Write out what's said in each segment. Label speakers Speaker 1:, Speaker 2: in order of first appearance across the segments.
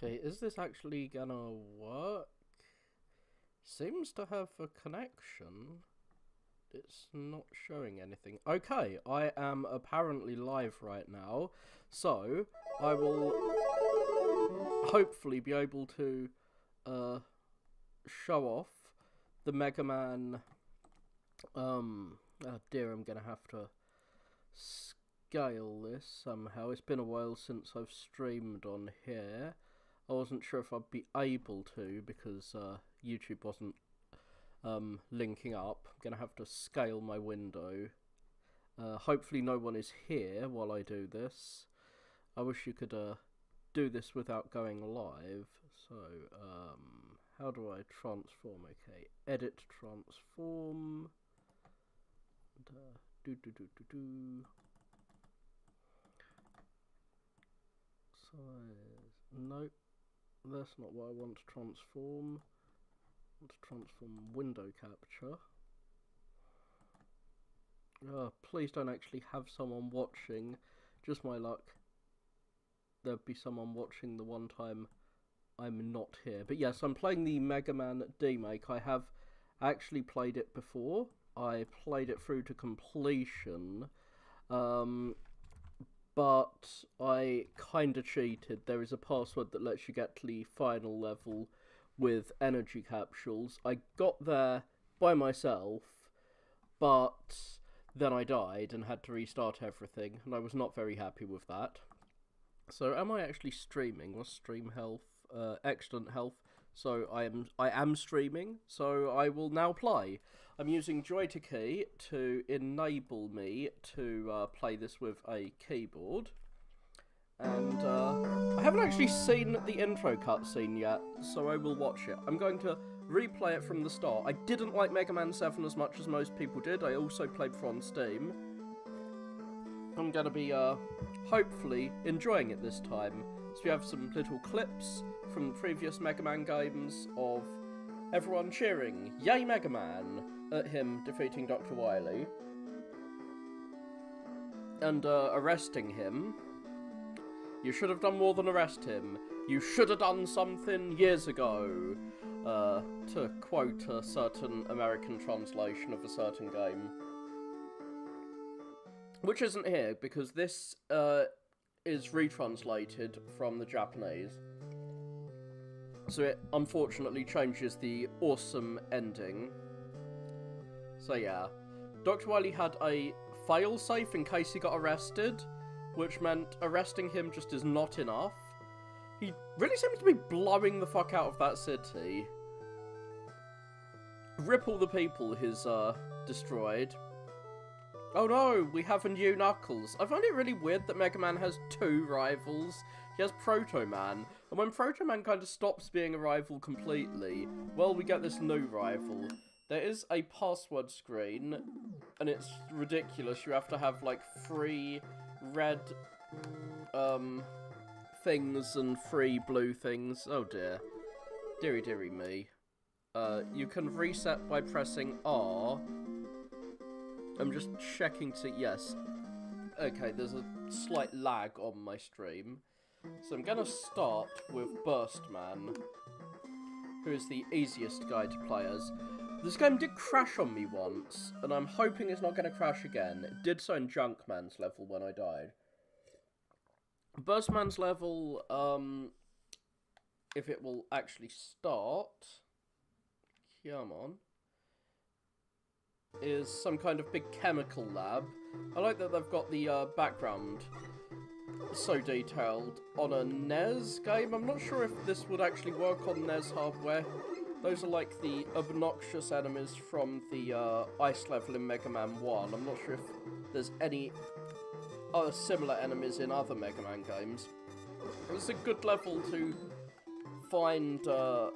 Speaker 1: Okay, is this actually gonna work? Seems to have a connection. It's not showing anything. Okay, I am apparently live right now, so I will hopefully be able to show off the Megaman. Oh dear, I'm gonna have to scale this somehow. It's been a while since I've streamed on here. I wasn't sure if I'd be able to because YouTube wasn't linking up. I'm gonna have to scale my window. Hopefully no one is here while I do this. I wish you could do this without going live. So how do I transform? Okay, edit transform. Size. Nope, that's not what I want to transform. I want to transform window capture. Please don't actually have someone watching. Just my luck. There'd be someone watching the one time I'm not here. But yes, I'm playing the Megaman demake. I have actually played it before. I played it through to completion. But I kinda cheated. There is a password that lets you get to the final level with energy capsules. I got there by myself, but then I died and had to restart everything, and I was not very happy with that. So am I actually streaming? Was stream health? Excellent health. So I am streaming, so I will now play. I'm using Joy-to-Key to enable me to play this with a keyboard. And I haven't actually seen the intro cutscene yet, so I will watch it. I'm going to replay it from the start. I didn't like Mega Man 7 as much as most people did. I also played from Steam. I'm going to be hopefully enjoying it this time. So we have some little clips from the previous Mega Man games of everyone cheering, "Yay Mega Man!" at him defeating Dr. Wily. And arresting him. "You should have done more than arrest him. You should have done something years ago." To quote a certain American translation of a certain game. Which isn't here, because this is retranslated from the Japanese. So it unfortunately changes the awesome ending. So yeah. Dr. Wily had a failsafe in case he got arrested, which meant arresting him just is not enough. He really seems to be blowing the fuck out of that city. Rip all the people he's destroyed. Oh no, we have a new Knuckles. I find it really weird that Mega Man has two rivals. He has Proto Man, and when Proto Man kind of stops being a rival completely, well, we get this new rival. There is a password screen, and it's ridiculous. You have to have, like, 3 red, things and 3 blue things. Oh dear. Deary deary me. You can reset by pressing R. I'm just checking to... yes. Okay, there's a slight lag on my stream. So I'm gonna start with Burst Man, who is the easiest guy to play as. This game did crash on me once, and I'm hoping it's not going to crash again. It did so in Junkman's level when I died. Burst Man's level, if it will actually start... come on. Is some kind of big chemical lab. I like that they've got the background so detailed on a NES game. I'm not sure if this would actually work on NES hardware. Those are like the obnoxious enemies from the ice level in Mega Man 1. I'm not sure if there's any other similar enemies in other Mega Man games. It's a good level to find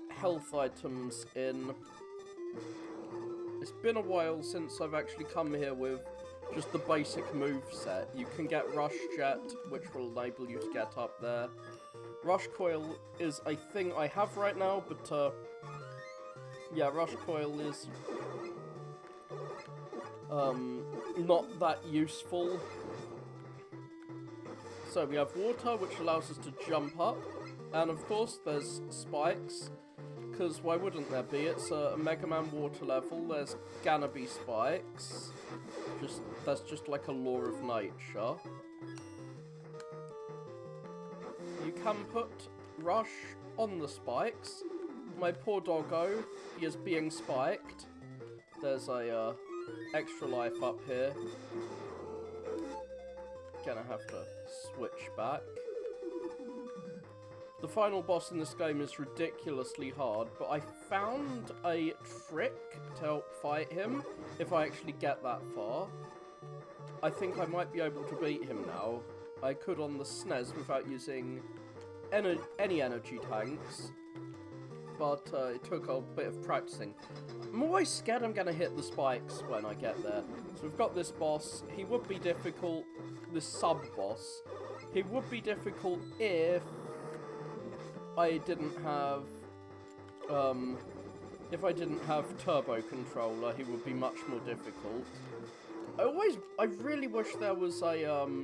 Speaker 1: health items in. It's been a while since I've actually come here with just the basic moveset. You can get Rush Jet, which will enable you to get up there. Rush Coil is a thing I have right now, but yeah, Rush Coil is not that useful. So we have water, which allows us to jump up. And of course there's spikes, because why wouldn't there be? It's a Mega Man water level, there's gonna be spikes. That's just like a law of nature. You can put Rush on the spikes. My poor doggo, he is being spiked. There's a extra life up here. Gonna have to switch back. The final boss in this game is ridiculously hard, but I found a trick to help fight him if I actually get that far. I think I might be able to beat him now. I could on the SNES without using any energy tanks, but it took a bit of practicing. I'm always scared I'm going to hit the spikes when I get there. So we've got this boss. He would be difficult, this sub-boss. He would be difficult if I didn't have, turbo controller. He would be much more difficult. I really wish there was a,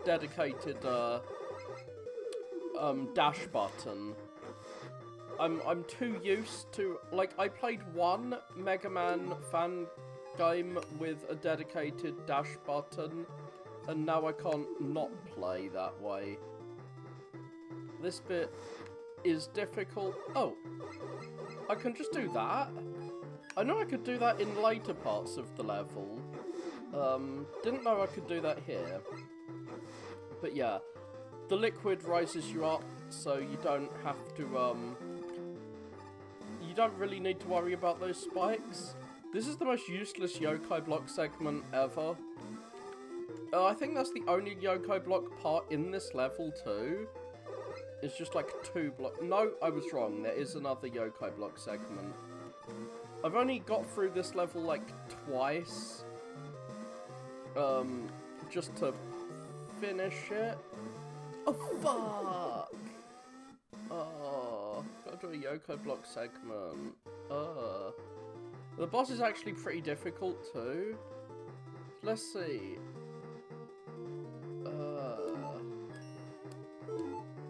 Speaker 1: dedicated, dash button. I'm too used to, like, I played one Mega Man fan game with a dedicated dash button, and now I can't not play that way. This bit is difficult. Oh, I can just do that? I know I could do that in later parts of the level. Didn't know I could do that here. But yeah, the liquid rises you up, so you don't have to, you don't really need to worry about those spikes. This is the most useless yokai block segment ever. I think that's the only yokai block part in this level too. It's just like 2 block. No, I was wrong. There is another yokai block segment. I've only got through this level like twice. Just to finish it. Oh, fuck! Oh, gotta do a yokai block segment. The boss is actually pretty difficult too. Let's see.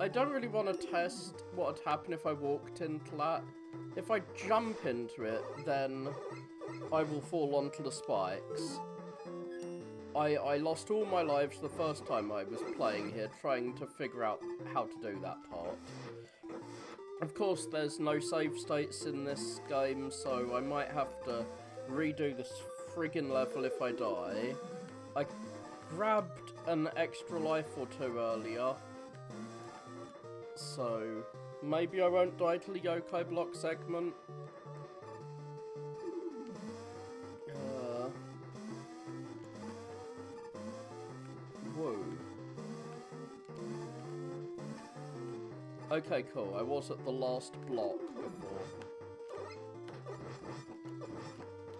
Speaker 1: I don't really want to test what would happen if I walked into that. If I jump into it, then I will fall onto the spikes. I lost all my lives the first time I was playing here, trying to figure out how to do that part. Of course, there's no save states in this game, so I might have to redo this friggin' level if I die. I grabbed an extra life or 2 earlier, so maybe I won't die to the yokai block segment. Whoa. Okay, cool. I was at the last block before.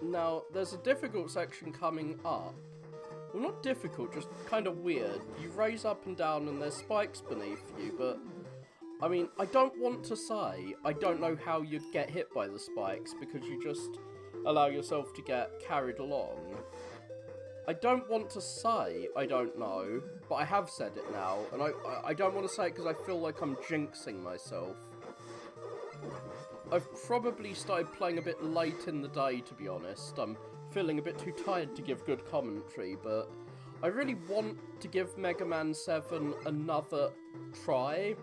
Speaker 1: Now, there's a difficult section coming up. Well, not difficult, just kind of weird. You raise up and down and there's spikes beneath you, but I mean, I don't want to say I don't know how you'd get hit by the spikes because you just allow yourself to get carried along. I don't want to say I don't know, but I have said it now, and I don't want to say it because I feel like I'm jinxing myself. I've probably started playing a bit late in the day, to be honest. I'm feeling a bit too tired to give good commentary, but I really want to give Mega Man 7 another try.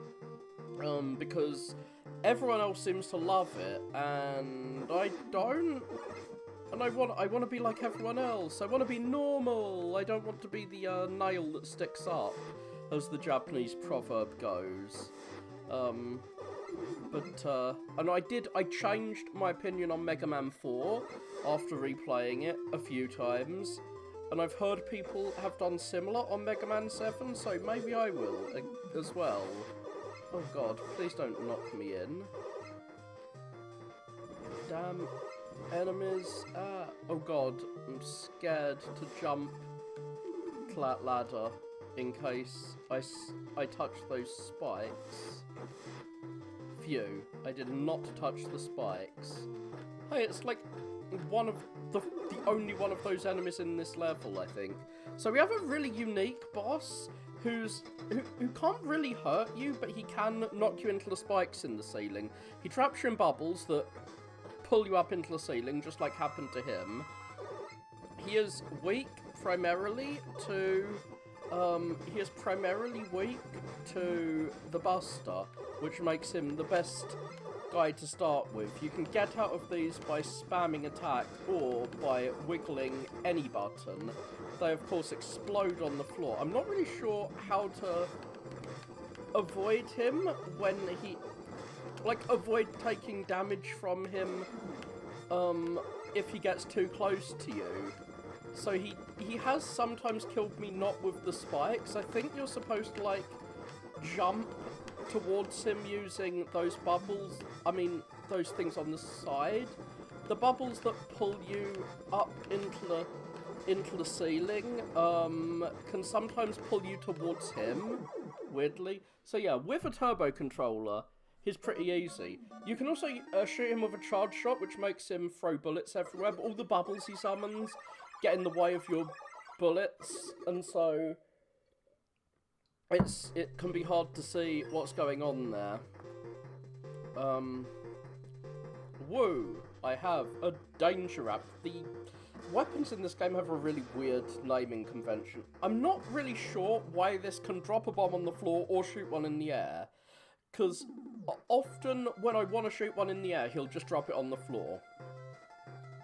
Speaker 1: Because everyone else seems to love it, and I don't. And I want to be like everyone else. I want to be normal. I don't want to be the nail that sticks up, as the Japanese proverb goes. And I changed my opinion on Mega Man 4 after replaying it a few times, and I've heard people have done similar on Mega Man 7, so maybe I will as well. Oh god, please don't knock me in. Damn enemies. Oh god, I'm scared to jump to that ladder in case I touch those spikes. Phew, I did not touch the spikes. Hey, it's like one of the only one of those enemies in this level, I think. So we have a really unique boss who can't really hurt you, but he can knock you into the spikes in the ceiling. He traps you in bubbles that pull you up into the ceiling, just like happened to him. He is weak primarily to the Buster, which makes him the best guy to start with. You can get out of these by spamming attack or by wiggling any button. They of course explode on the floor. I'm not really sure how to avoid him when he... like, avoid taking damage from him if he gets too close to you. So he has sometimes killed me not with the spikes. I think you're supposed to, like, jump towards him using those bubbles. I mean, those things on the side. The bubbles that pull you up into the ceiling can sometimes pull you towards him, weirdly. So yeah, with a turbo controller, he's pretty easy. You can also shoot him with a charge shot, which makes him throw bullets everywhere, but all the bubbles he summons get in the way of your bullets, and so it can be hard to see what's going on there. Whoa, I have a danger app. The weapons in this game have a really weird naming convention. I'm not really sure why this can drop a bomb on the floor or shoot one in the air, because often when I want to shoot one in the air, he'll just drop it on the floor.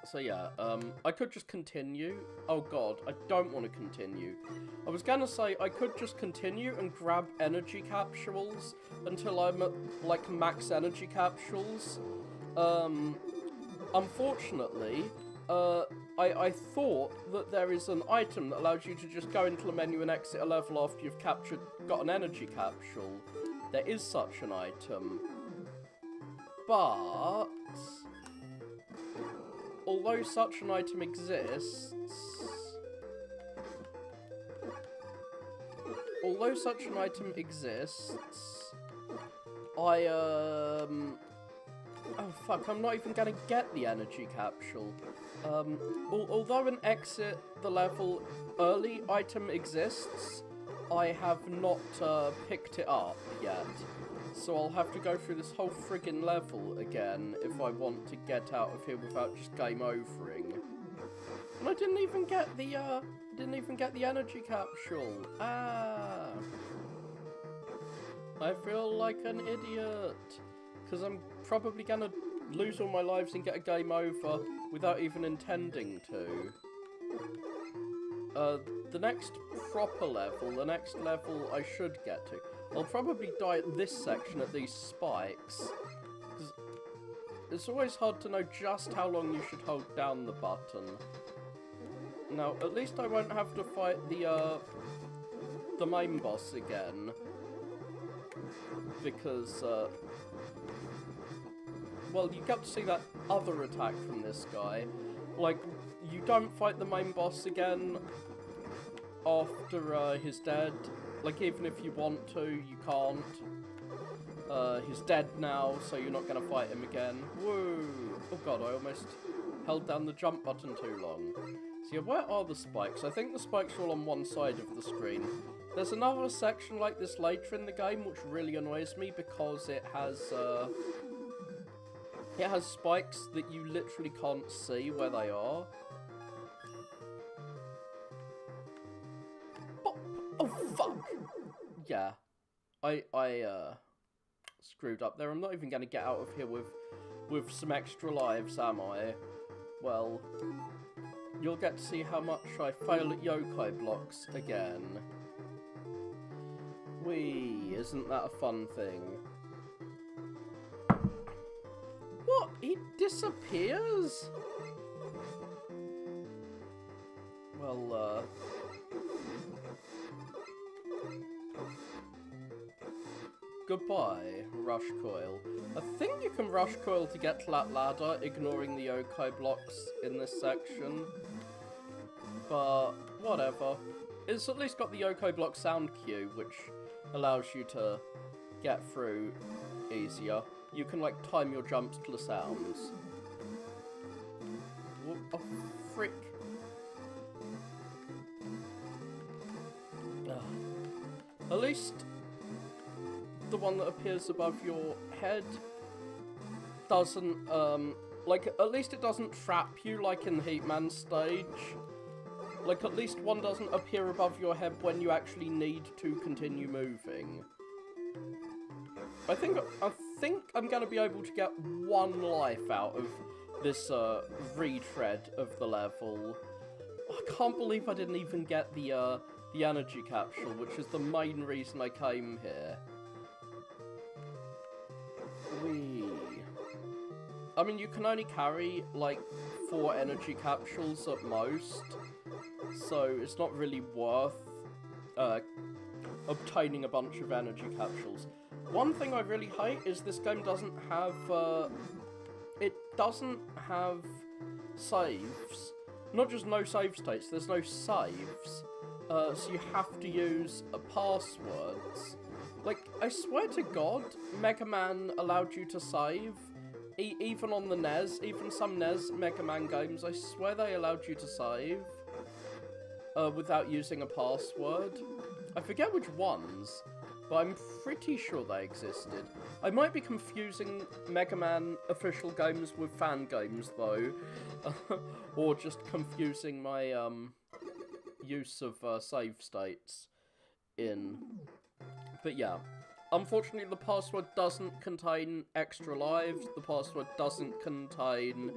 Speaker 1: So yeah, I could just continue. Oh god, I don't want to continue. I was gonna say I could just continue and grab energy capsules until I'm at, like, max energy capsules. Unfortunately, I thought that there is an item that allows you to just go into the menu and exit a level after you've got an energy capsule. There is such an item. But although such an item exists, oh fuck, I'm not even gonna get the energy capsule. Although an exit the level early item exists, I have not picked it up yet. So I'll have to go through this whole friggin' level again if I want to get out of here without just game overing. And I didn't even get the energy capsule. Ah. I feel like an idiot. Because I'm probably gonna lose all my lives and get a game over without even intending to. The next proper level, the next level I should get to. I'll probably die at this section at these spikes. Cause it's always hard to know just how long you should hold down the button. Now, at least I won't have to fight the main boss again. Because, well, you get to see that other attack from this guy. Like, you don't fight the main boss again after he's dead. Like, even if you want to, you can't. He's dead now, so you're not going to fight him again. Woo! Oh god, I almost held down the jump button too long. So yeah, where are the spikes? I think the spikes are all on one side of the screen. There's another section like this later in the game, which really annoys me because it has spikes that you literally can't see where they are. Oh, fuck! Yeah. I screwed up there. I'm not even going to get out of here with some extra lives, am I? Well, you'll get to see how much I fail at yokai blocks again. Whee! Isn't that a fun thing? What? He disappears? Well, goodbye, Rush Coil. I think you can Rush Coil to get to that ladder, ignoring the yokai blocks in this section. But, whatever. It's at least got the yokai block sound cue, which allows you to get through easier. You can, like, time your jumps to the sounds. Oh, frick. Ugh. At least the one that appears above your head doesn't, like, at least it doesn't trap you like in the Heatman stage. Like, at least one doesn't appear above your head when you actually need to continue moving. I think I'm gonna be able to get 1 life out of this, retread of the level. I can't believe I didn't even get the energy capsule, which is the main reason I came here. Whee. I mean, you can only carry, like, 4 energy capsules at most, so it's not really worth, obtaining a bunch of energy capsules. One thing I really hate is this game doesn't have, it doesn't have saves. Not just no save states, there's no saves. So you have to use passwords. Like, I swear to God, Mega Man allowed you to save. Even on the NES, even some NES Mega Man games, I swear they allowed you to save. Without using a password. I forget which ones, but I'm pretty sure they existed. I might be confusing Mega Man official games with fan games, though. Or just confusing my, use of, save states in. But yeah. Unfortunately, the password doesn't contain extra lives. The password doesn't contain,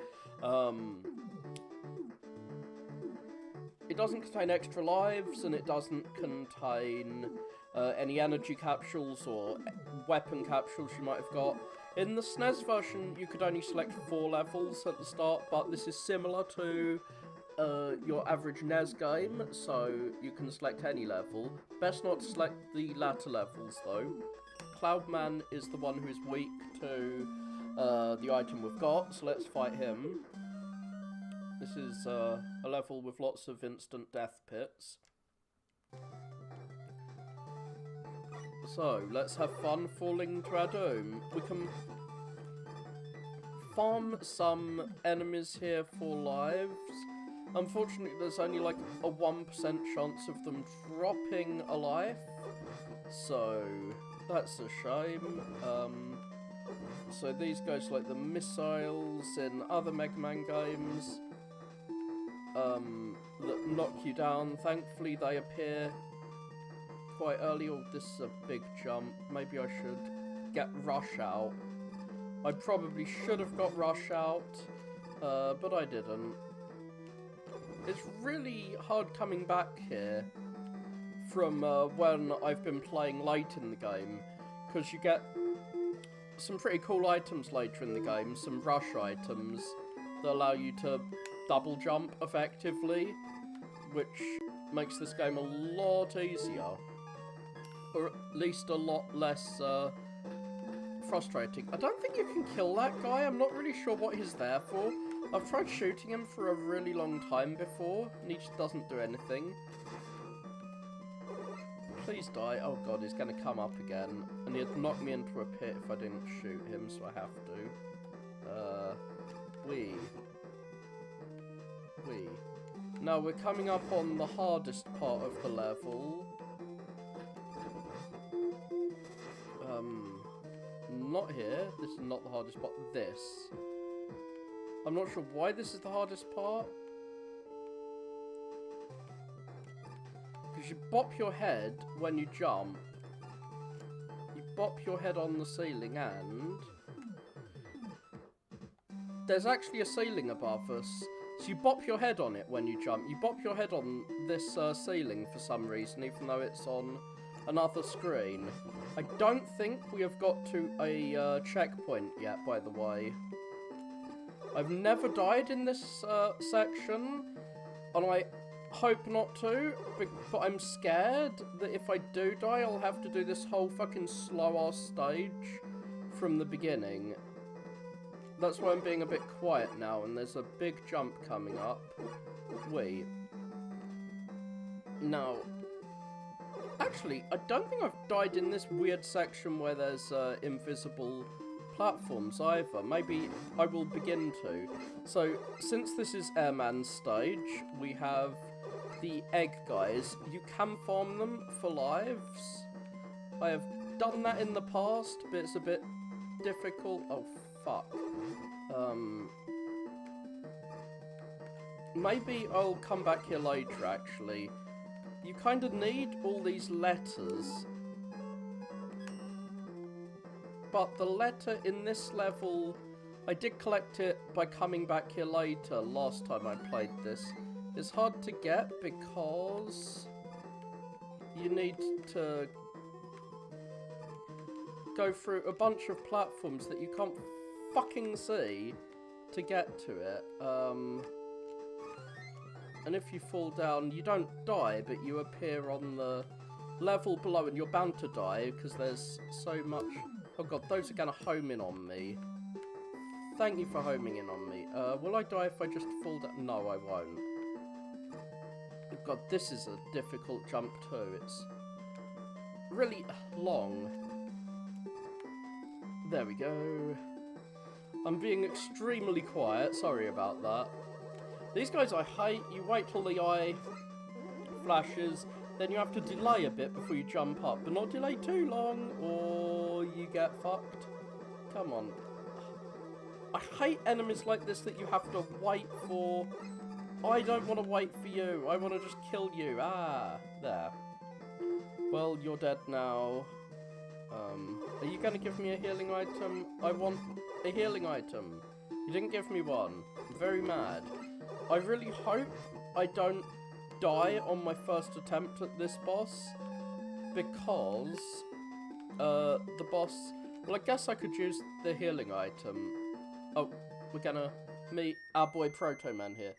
Speaker 1: it doesn't contain extra lives, and it doesn't contain any energy capsules or weapon capsules you might have got. In the SNES version, you could only select 4 levels at the start, but this is similar to your average NES game, so you can select any level. Best not to select the latter levels, though. Cloudman is the one who's weak to the item we've got, so let's fight him. This is a level with lots of instant death pits. So, let's have fun falling to our doom. We can farm some enemies here for lives. Unfortunately, there's only like a 1% chance of them dropping a life. So, that's a shame. So these guys like the missiles in other Mega Man games. That knock you down. Thankfully, they appear quite early. Oh, this is a big jump. Maybe I should get Rush out. I probably should have got Rush out, but I didn't. It's really hard coming back here from when I've been playing late in the game, because you get some pretty cool items later in the game, some rush items that allow you to double jump effectively, which makes this game a lot easier, or at least a lot less frustrating. I don't think you can kill that guy. I'm not really sure what he's there for. I've tried shooting him for a really long time before, and he just doesn't do anything. Please die. Oh god, he's gonna come up again, and he'd knock me into a pit if I didn't shoot him, so I have to. Wee. Now we're coming up on the hardest part of the level. Not here. This is not the hardest part. This. I'm not sure why this is the hardest part. Because you bop your head when you jump. You bop your head on the ceiling, and there's actually a ceiling above us. So you bop your head on it when you jump. You bop your head on this ceiling for some reason, even though it's on another screen. I don't think we have got to a checkpoint yet, by the way. I've never died in this section, and I hope not to, but I'm scared that if I do die, I'll have to do this whole fucking slow-ass stage from the beginning. That's why I'm being a bit quiet now, and there's a big jump coming up. Wait. Now, actually, I don't think I've died in this weird section where there's invisible platforms either. Maybe I will begin to. So, since this is Airman's stage, we have the egg guys. You can farm them for lives. I have done that in the past, but it's a bit difficult. Oh, fuck. Maybe I'll come back here later, actually. You kind of need all these letters. But the letter in this level, I did collect it by coming back here later, last time I played this. It's hard to get because you need to go through a bunch of platforms that you can't fucking see to get to it. And if you fall down, you don't die, but you appear on the level below, and you're bound to die because there's so much. Oh god, those are gonna home in on me. Thank you for homing in on me. Will I die if I just fall down? No, I won't. Oh god, this is a difficult jump too. It's really long. There we go. I'm being extremely quiet. Sorry about that. These guys I hate. You wait till the eye flashes, then you have to delay a bit before you jump up, but not delay too long or you get fucked. Come on. I hate enemies like this that you have to wait for. I don't want to wait for you. I want to just kill you. Ah, there. Well, you're dead now. Are you going to give me a healing item? I want a healing item. You didn't give me one. I'm very mad. I really hope I don't die on my first attempt at this boss, because the boss, well, I guess I could use the healing item. Oh, we're gonna meet our boy Proto-Man here.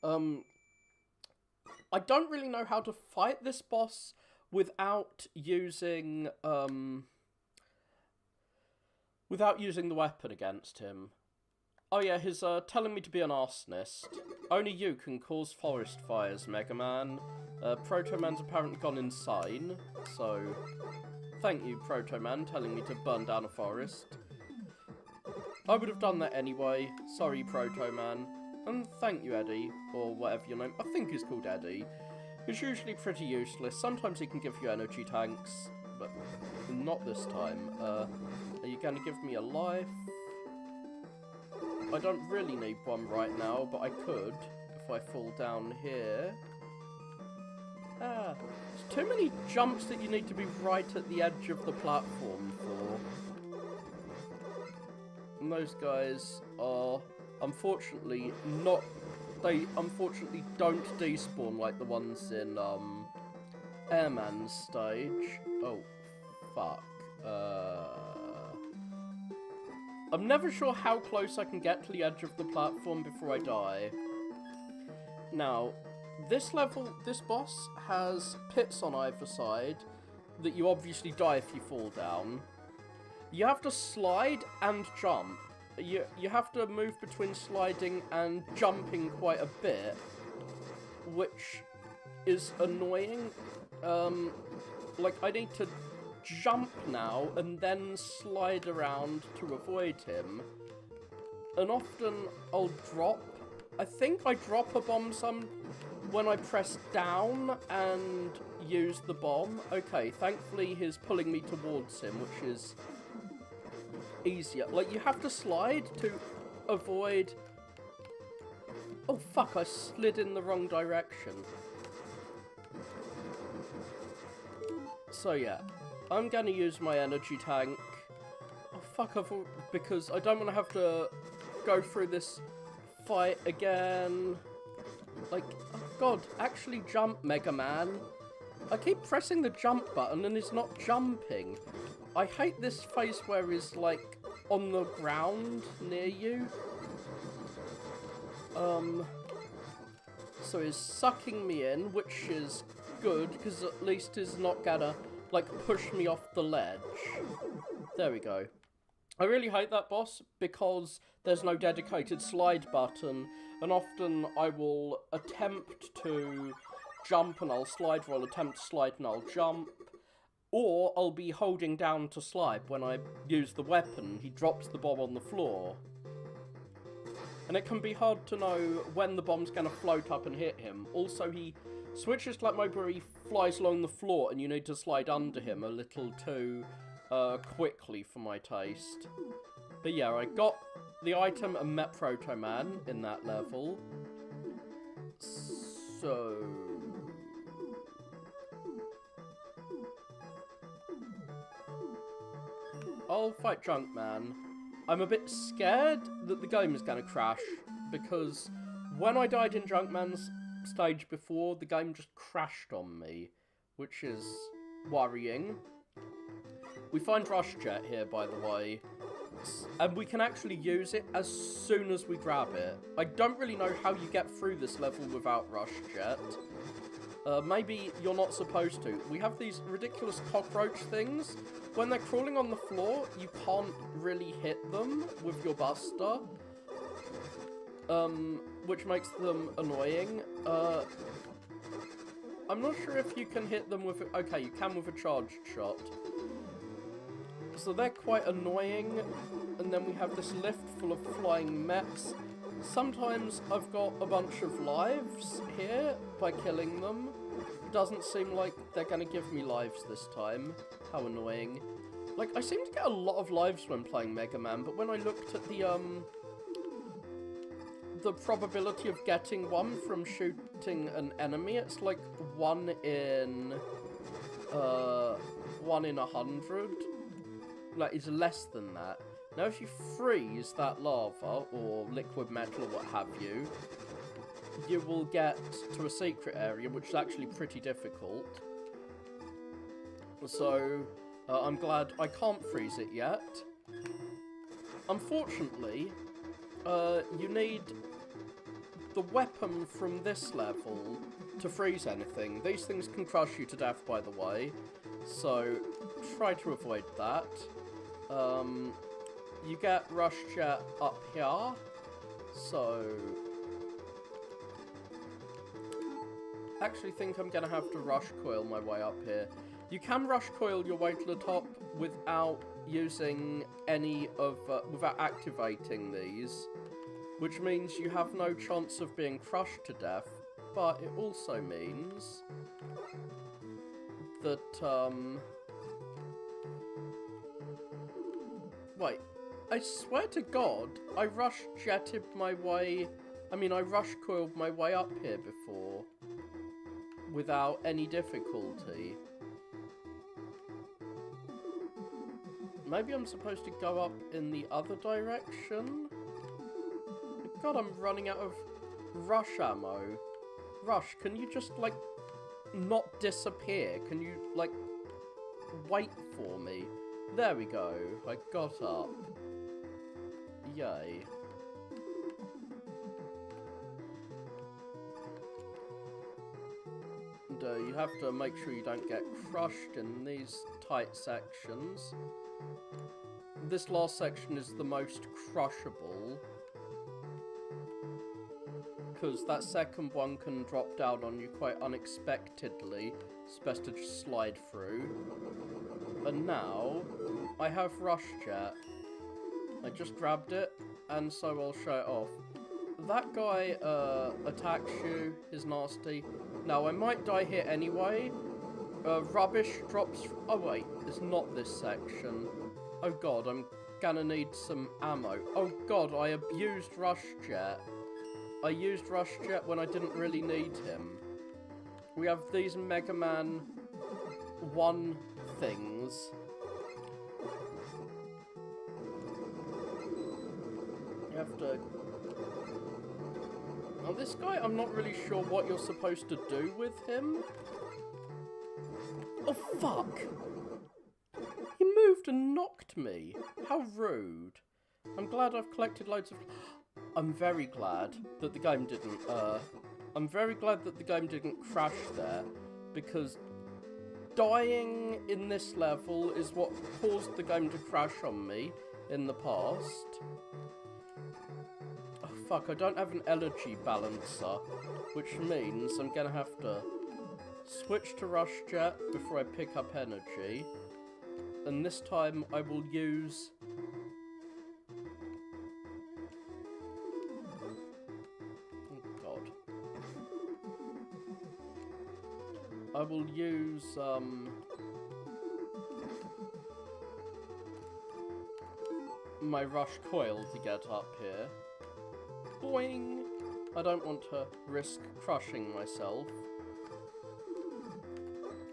Speaker 1: I don't really know how to fight this boss without using the weapon against him. Oh yeah, he's telling me to be an arsonist. Only you can cause forest fires, Megaman. Proto-Man's apparently gone insane, so thank you, Proto-Man, telling me to burn down a forest. I would have done that anyway. Sorry, Proto-Man. And thank you, Eddie, or whatever your name. I think he's called Eddie. He's usually pretty useless. Sometimes he can give you energy tanks, but not this time. Are you going to give me a life? I don't really need one right now, but I could if I fall down here. Ah, there's too many jumps that you need to be right at the edge of the platform for. And those guys are unfortunately not. They unfortunately don't despawn like the ones in Airman's stage. Oh, fuck. I'm never sure how close I can get to the edge of the platform before I die. Now, this boss has pits on either side that you obviously die if you fall down. You have to slide and jump. You have to move between sliding and jumping quite a bit, which is annoying. Like, I need to jump now and then slide around to avoid him, and often I'll drop. I think I drop a bomb when I press down and use the bomb. Okay, thankfully he's pulling me towards him, which is easier. Like, you have to slide to avoid. Oh fuck, I slid in the wrong direction. So yeah, I'm gonna use my energy tank. Oh fuck, because I don't want to have to go through this fight again. Like, oh god, actually jump, Mega Man. I keep pressing the jump button and it's not jumping. I hate this phase where he's like on the ground near you. So he's sucking me in, which is good, because at least he's not gonna like push me off the ledge. There we go. I really hate that boss because there's no dedicated slide button, and often I will attempt to jump and I'll slide, or I'll attempt to slide and I'll jump, or I'll be holding down to slide when I use the weapon. He drops the bomb on the floor. And it can be hard to know when the bomb's going to float up and hit him. Also, he Switch is that mode where he flies along the floor and you need to slide under him a little too quickly for my taste. But yeah, I got the item and met Proto Man in that level. So... I'll fight Junkman. I'm a bit scared that the game is going to crash, because when I died in Junkman's stage before, the game just crashed on me, which is worrying. We find Rush Jet here, by the way, and we can actually use it as soon as we grab it. I don't really know how you get through this level without Rush Jet. Maybe you're not supposed to. We have these ridiculous cockroach things. When they're crawling on the floor, you can't really hit them with your buster, which makes them annoying. I'm not sure if you can hit them with... Okay, you can with a charged shot. So they're quite annoying. And then we have this lift full of flying mechs. Sometimes I've got a bunch of lives here by killing them. It doesn't seem like they're going to give me lives this time. How annoying. Like, I seem to get a lot of lives when playing Mega Man, but when I looked at the probability of getting one from shooting an enemy, it's like 1 in 100. Like, it's less than that. Now, if you freeze that lava, or liquid metal, or what have you, you will get to a secret area, which is actually pretty difficult. So, I'm glad I can't freeze it yet. Unfortunately, you need the weapon from this level to freeze anything. These things can crush you to death, by the way, so try to avoid that. You get Rush Jet up here, so... Actually think I'm going to have to rush coil my way up here. You can rush coil your way to the top without using any of... without activating these, which means you have no chance of being crushed to death, but it also means that, Wait, I swear to God, I rush jetted my way... I mean, I rush coiled my way up here before, without any difficulty. Maybe I'm supposed to go up in the other direction? God, I'm running out of rush ammo. Rush, can you just, like, not disappear? Can you, like, wait for me? There we go. I got up. Yay. And you have to make sure you don't get crushed in these tight sections. This last section is the most crushable, because that second one can drop down on you quite unexpectedly. It's best to just slide through. And now, I have Rush Jet. I just grabbed it, and so I'll show it off. That guy attacks you, is nasty. Now, I might die here anyway. Rubbish drops... Oh wait, it's not this section. Oh god, I'm gonna need some ammo. Oh god, I abused Rush Jet. I used Rush Jet when I didn't really need him. We have these Mega Man 1 things. You have to... Now this guy, I'm not really sure what you're supposed to do with him. Oh fuck! He moved and knocked me. How rude. I'm glad I've collected loads of... I'm very glad that the game didn't, I'm very glad that the game didn't crash there, because dying in this level is what caused the game to crash on me in the past. Oh fuck, I don't have an energy balancer, which means I'm gonna have to switch to Rush Jet before I pick up energy, and this time I will use... I will use, my rush coil to get up here. Boing! I don't want to risk crushing myself.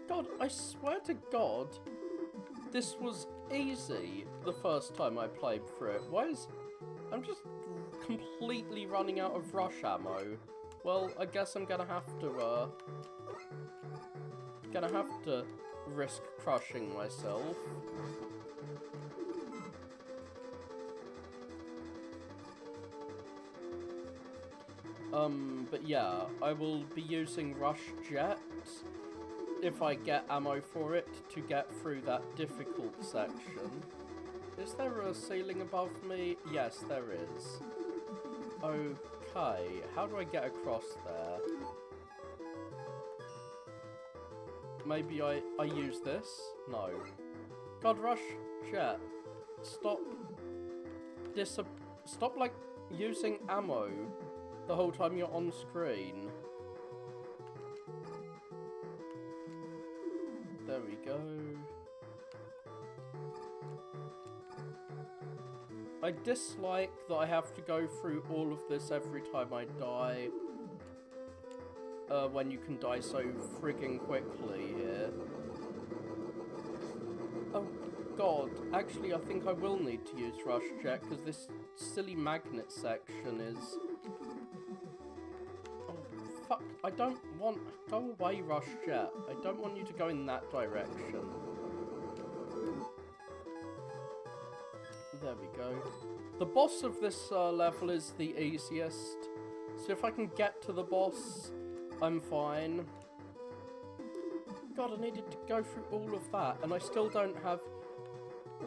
Speaker 1: God, I swear to God, this was easy the first time I played through it. Why is... I'm just completely running out of rush ammo. Well, I guess I'm gonna have to risk crushing myself. But yeah, I will be using Rush Jet if I get ammo for it to get through that difficult section. Is there a ceiling above me? Yes, there is. Okay, how do I get across there? Maybe I use this? No. God, Rush Jet, stop like using ammo the whole time you're on screen. There we go. I dislike that I have to go through all of this every time I die. When you can die so frigging quickly here. Oh god, actually I think I will need to use Rush Jet because this silly magnet section is... Fuck, I don't want... Go away, Rush Jet. I don't want you to go in that direction. There we go. The boss of this level is the easiest. So if I can get to the boss, I'm fine. God, I needed to go through all of that, and I still don't have...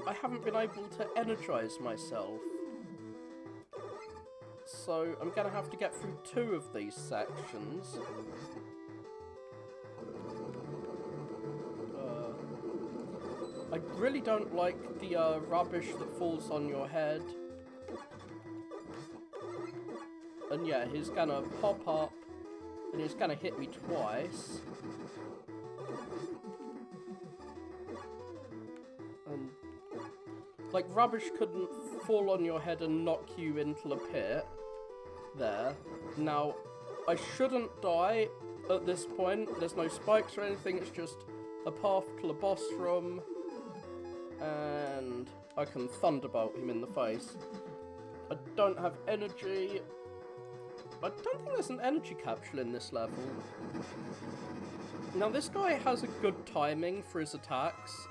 Speaker 1: I haven't been able to energize myself. So I'm gonna have to get through 2 of these sections. I really don't like the rubbish that falls on your head. And yeah, he's gonna pop up and he's gonna hit me twice. And like, rubbish couldn't fall on your head and knock you into the pit. There. Now, I shouldn't die at this point. There's no spikes or anything, it's just a path to the boss room. And I can thunderbolt him in the face. I don't have energy. I don't think there's an energy capsule in this level. Now, this guy has a good timing for his attacks.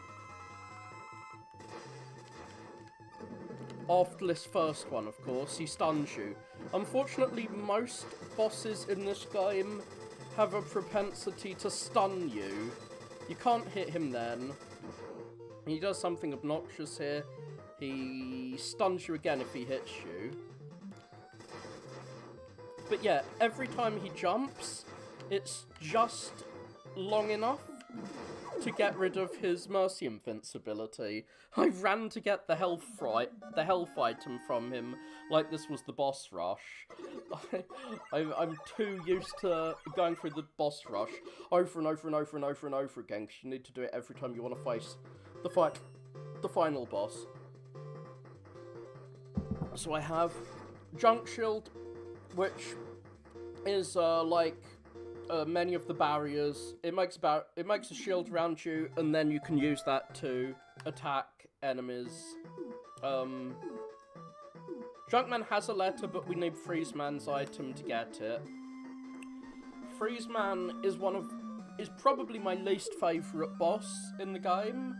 Speaker 1: After this first one, of course, he stuns you. Unfortunately, most bosses in this game have a propensity to stun you. You can't hit him then. He does something obnoxious here. He stuns you again if he hits you. But yeah, every time he jumps, it's just long enough to get rid of his Mercy invincibility. I ran to get the health item from him like this was the boss rush. I'm too used to going through the boss rush over and over and over and over and over again, because you need to do it every time you want to face the final boss. So I have Junk Shield, which is like many of the barriers. It makes a shield around you, and then you can use that to attack enemies. Junkman has a letter, but we need Freeze Man's item to get it. Freeze Man is probably my least favourite boss in the game.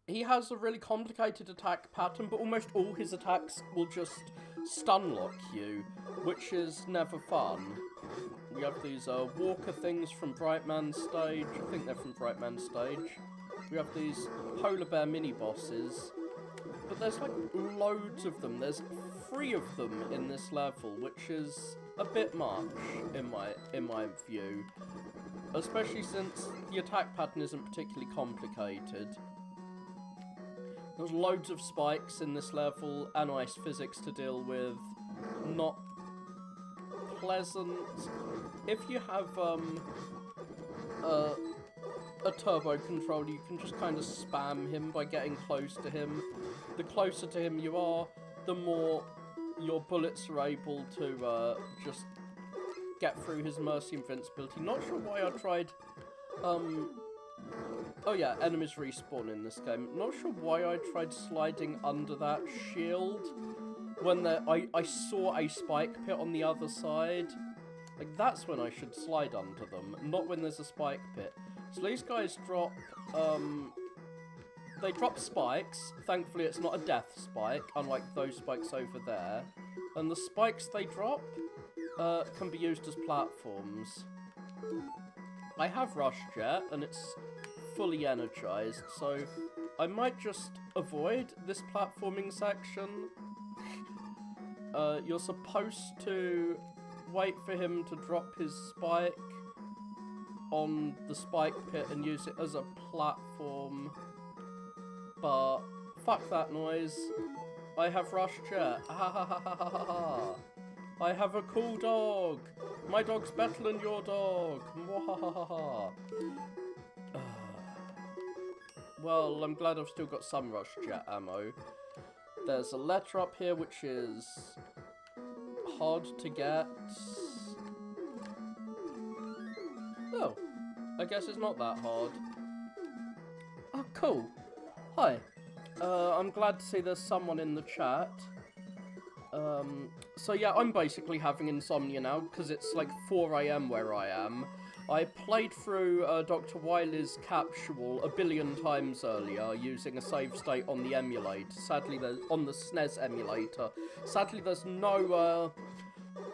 Speaker 1: He has a really complicated attack pattern, but almost all his attacks will just stun lock you, which is never fun. We have these walker things from Brightman's stage. I think they're from Brightman's stage. We have these polar bear mini-bosses. But there's like loads of them. There's 3 of them in this level, which is a bit much in my view. Especially since the attack pattern isn't particularly complicated. There's loads of spikes in this level, and ice physics to deal with. Not pleasant. If you have a turbo controller, you can just kind of spam him by getting close to him. The closer to him you are, the more your bullets are able to just get through his mercy invincibility. Not sure why I tried... Oh yeah, enemies respawn in this game. Not sure why I tried sliding under that shield when I saw a spike pit on the other side. Like, that's when I should slide under them, not when there's a spike pit. So these guys drop, they drop spikes. Thankfully it's not a death spike, unlike those spikes over there. And the spikes they drop can be used as platforms. I have Rush Jet, and it's fully energized, so I might just avoid this platforming section. You're supposed to wait for him to drop his spike on the spike pit and use it as a platform, but fuck that noise. I have Rush Jet. Ha ha ha ha ha ha ha. I have a cool dog. My dog's better than your dog. Mwahahaha. Well, I'm glad I've still got some Rush Jet ammo. There's a letter up here which is hard to get. Oh, I guess it's not that hard. Oh, cool. Hi. I'm glad to see there's someone in the chat. So yeah, I'm basically having insomnia now, because it's like 4 AM where I am. I played through Dr. Wily's Capsule a billion times earlier, using a save state on the emulator. Sadly, on the SNES emulator. Sadly, there's no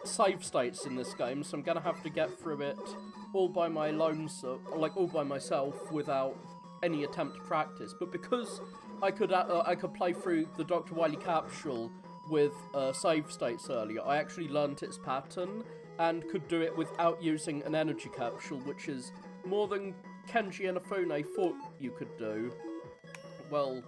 Speaker 1: save states in this game, so I'm gonna have to get through it all by my lonesome, like all by myself, without any attempt to practice. But because I could play through the Dr. Wily Capsule with save states earlier, I actually learnt its pattern and could do it without using an energy capsule, which is more than Kenji and Inafune thought you could do. Well,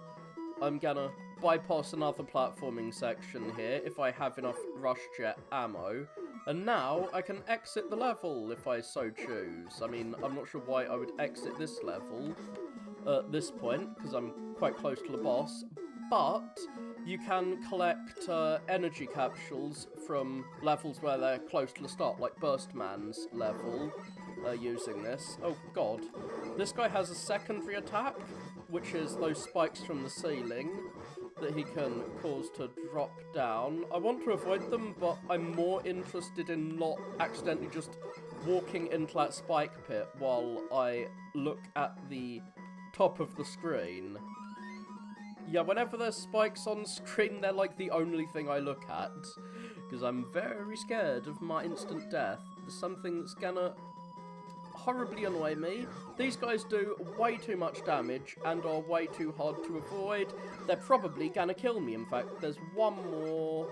Speaker 1: I'm gonna bypass another platforming section here if I have enough Rush Jet ammo, and now I can exit the level if I so choose. I mean, I'm not sure why I would exit this level at this point, because I'm quite close to the boss, but you can collect energy capsules from levels where they're close to the start, like Burstman's level, using this. Oh god. This guy has a secondary attack, which is those spikes from the ceiling that he can cause to drop down. I want to avoid them, but I'm more interested in not accidentally just walking into that spike pit while I look at the top of the screen. Yeah, whenever there's spikes on screen, they're like the only thing I look at, because I'm very scared of my instant death. There's something that's gonna horribly annoy me. These guys do way too much damage and are way too hard to avoid. They're probably gonna kill me. In fact, there's one more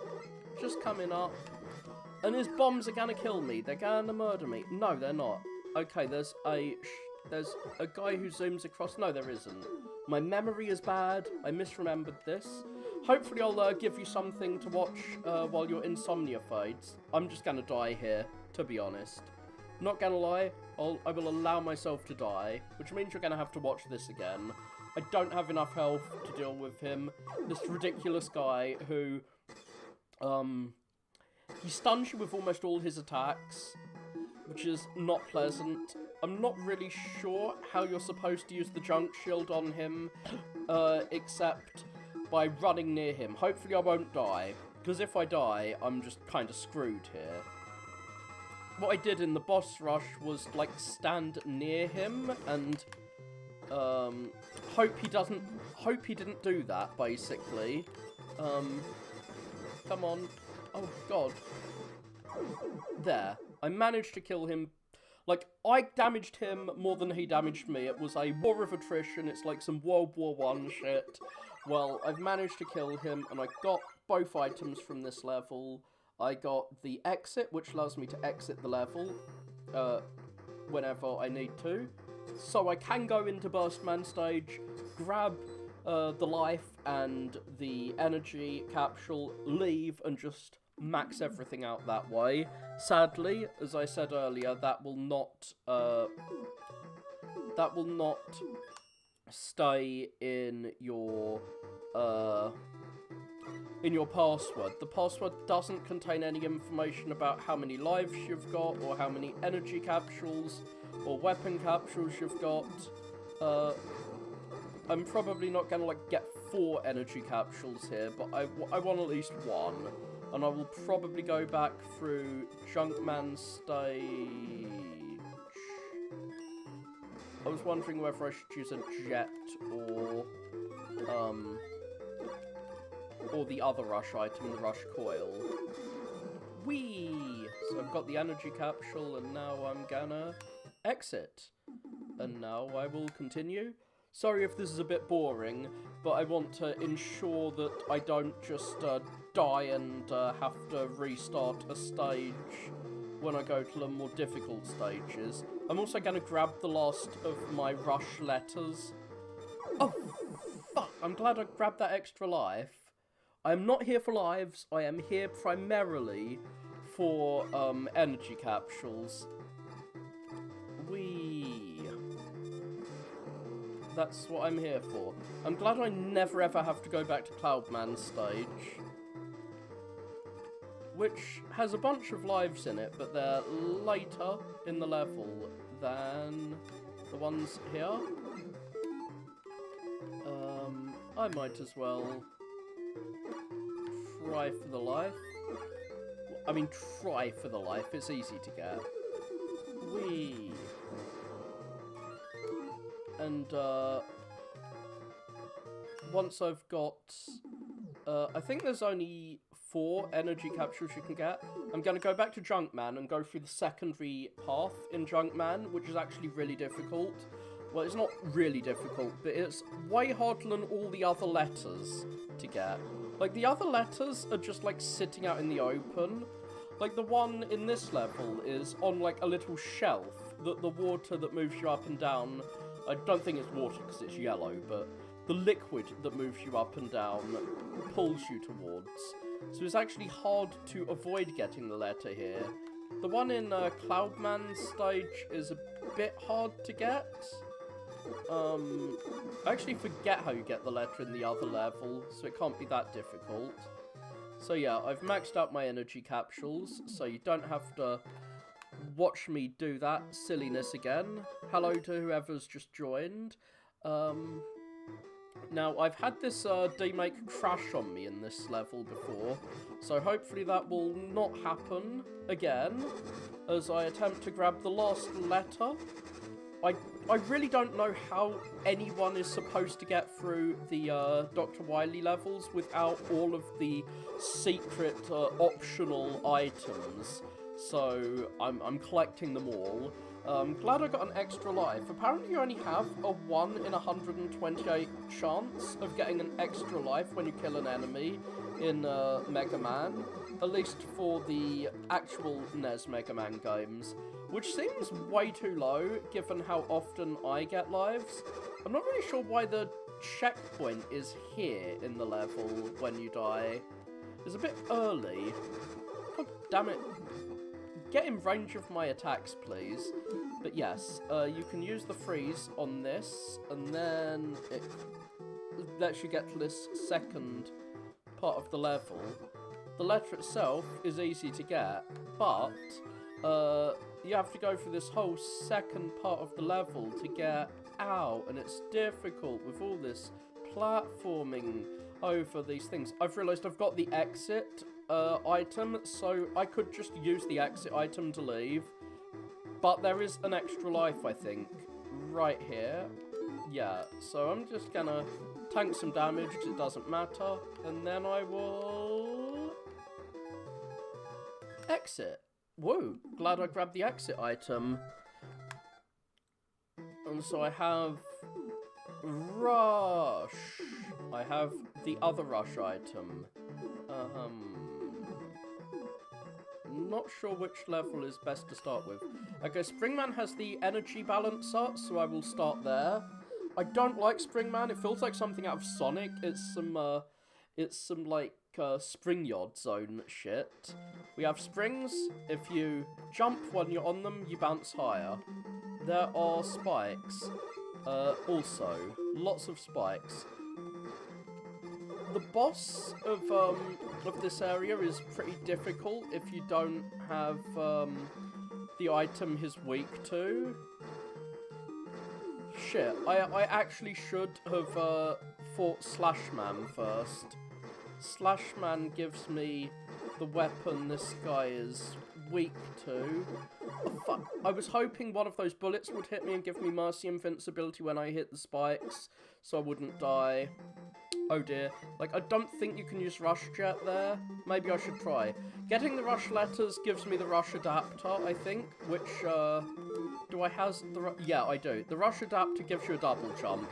Speaker 1: just coming up, and his bombs are gonna kill me. They're gonna murder me. No, they're not. Okay, there's a guy who zooms across. No, there isn't. My memory is bad. I misremembered this. Hopefully I'll give you something to watch while your insomnia fades. I'm just gonna die here, to be honest. Not gonna lie, I will allow myself to die, which means you're gonna have to watch this again. I don't have enough health to deal with him. This ridiculous guy who, he stuns you with almost all his attacks, which is not pleasant. I'm not really sure how you're supposed to use the junk shield on him, except by running near him. Hopefully I won't die, because if I die, I'm just kind of screwed here. What I did in the boss rush was, like, stand near him and, hope he didn't do that, basically. Come on. Oh, God. There. I managed to kill him. Like, I damaged him more than he damaged me. It was a war of attrition. It's like some World War I shit. Well, I've managed to kill him, and I got both items from this level. I got the exit, which allows me to exit the level whenever I need to. So I can go into Burstman stage, grab the life and the energy capsule, leave, and just max everything out that way. Sadly, as I said earlier, that will not that will not stay in your password. The password doesn't contain any information about how many lives you've got, or how many energy capsules or weapon capsules you've got. I'm probably not gonna like get 4 energy capsules here, but I want at least 1, and I will probably go back through Junkman stage. I was wondering whether I should use a jet or the other rush item, the rush coil. Whee! So I've got the energy capsule, and now I'm gonna exit. And now I will continue. Sorry if this is a bit boring, but I want to ensure that I don't just die and have to restart a stage when I go to the more difficult stages. I'm also going to grab the last of my rush letters. Oh, fuck! I'm glad I grabbed that extra life. I'm not here for lives, I am here primarily for energy capsules. Whee! That's what I'm here for. I'm glad I never ever have to go back to Cloudman's stage, which has a bunch of lives in it, but they're later in the level than the ones here. I might as well try for the life. I mean, try for the life. It's easy to get. Whee! And, once I've got, I think there's only 4 energy capsules you can get. I'm going to go back to Junkman and go through the secondary path in Junkman, which is actually really difficult. Well, it's not really difficult, but it's way harder than all the other letters to get. Like, the other letters are just, like, sitting out in the open. Like, the one in this level is on, like, a little shelf that the water that moves you up and down, I don't think it's water because it's yellow, but the liquid that moves you up and down pulls you towards. So it's actually hard to avoid getting the letter here. The one in Cloudman's stage is a bit hard to get. I actually forget how you get the letter in the other level, so it can't be that difficult. So yeah, I've maxed out my energy capsules, so you don't have to watch me do that silliness again. Hello to whoever's just joined. Now, I've had this demake crash on me in this level before, so hopefully that will not happen again as I attempt to grab the last letter. I really don't know how anyone is supposed to get through the Dr. Wily levels without all of the secret optional items, so I'm collecting them all. Glad I got an extra life. Apparently you only have a 1 in 128 chance of getting an extra life when you kill an enemy in Megaman, at least for the actual NES Megaman games, which seems way too low given how often I get lives. I'm not really sure why the checkpoint is here in the level when you die. It's a bit early. God damn it. Get in range of my attacks, please. But yes, you can use the freeze on this, and then it lets you get to this second part of the level. The letter itself is easy to get, but you have to go through this whole second part of the level to get out, and it's difficult with all this platforming over these things. I've realised I've got the exit item, so I could just use the exit item to leave, but there is an extra life, I think, right here. Yeah, so I'm just gonna tank some damage because it doesn't matter, and then I will exit. Whoa, glad I grabbed the exit item. And so I have rush. I have the other rush item. Not sure which level is best to start with. Okay, Springman has the energy balancer, so I will start there. I don't like Springman. It feels like something out of Sonic. It's some like spring yard zone shit. We have springs. If you jump when you're on them, you bounce higher. There are spikes. Also, lots of spikes. The boss of this area is pretty difficult if you don't have the item he's weak to. Shit, I actually should have fought Slashman first. Slashman gives me the weapon this guy is weak to. Oh, fuck. I was hoping one of those bullets would hit me and give me mercy invincibility when I hit the spikes, so I wouldn't die. Oh dear. Like, I don't think you can use Rush Jet there. Maybe I should try. Getting the Rush Letters gives me the Rush Adapter, I think, which, do I have the... Yeah, I do. The Rush Adapter gives you a double jump.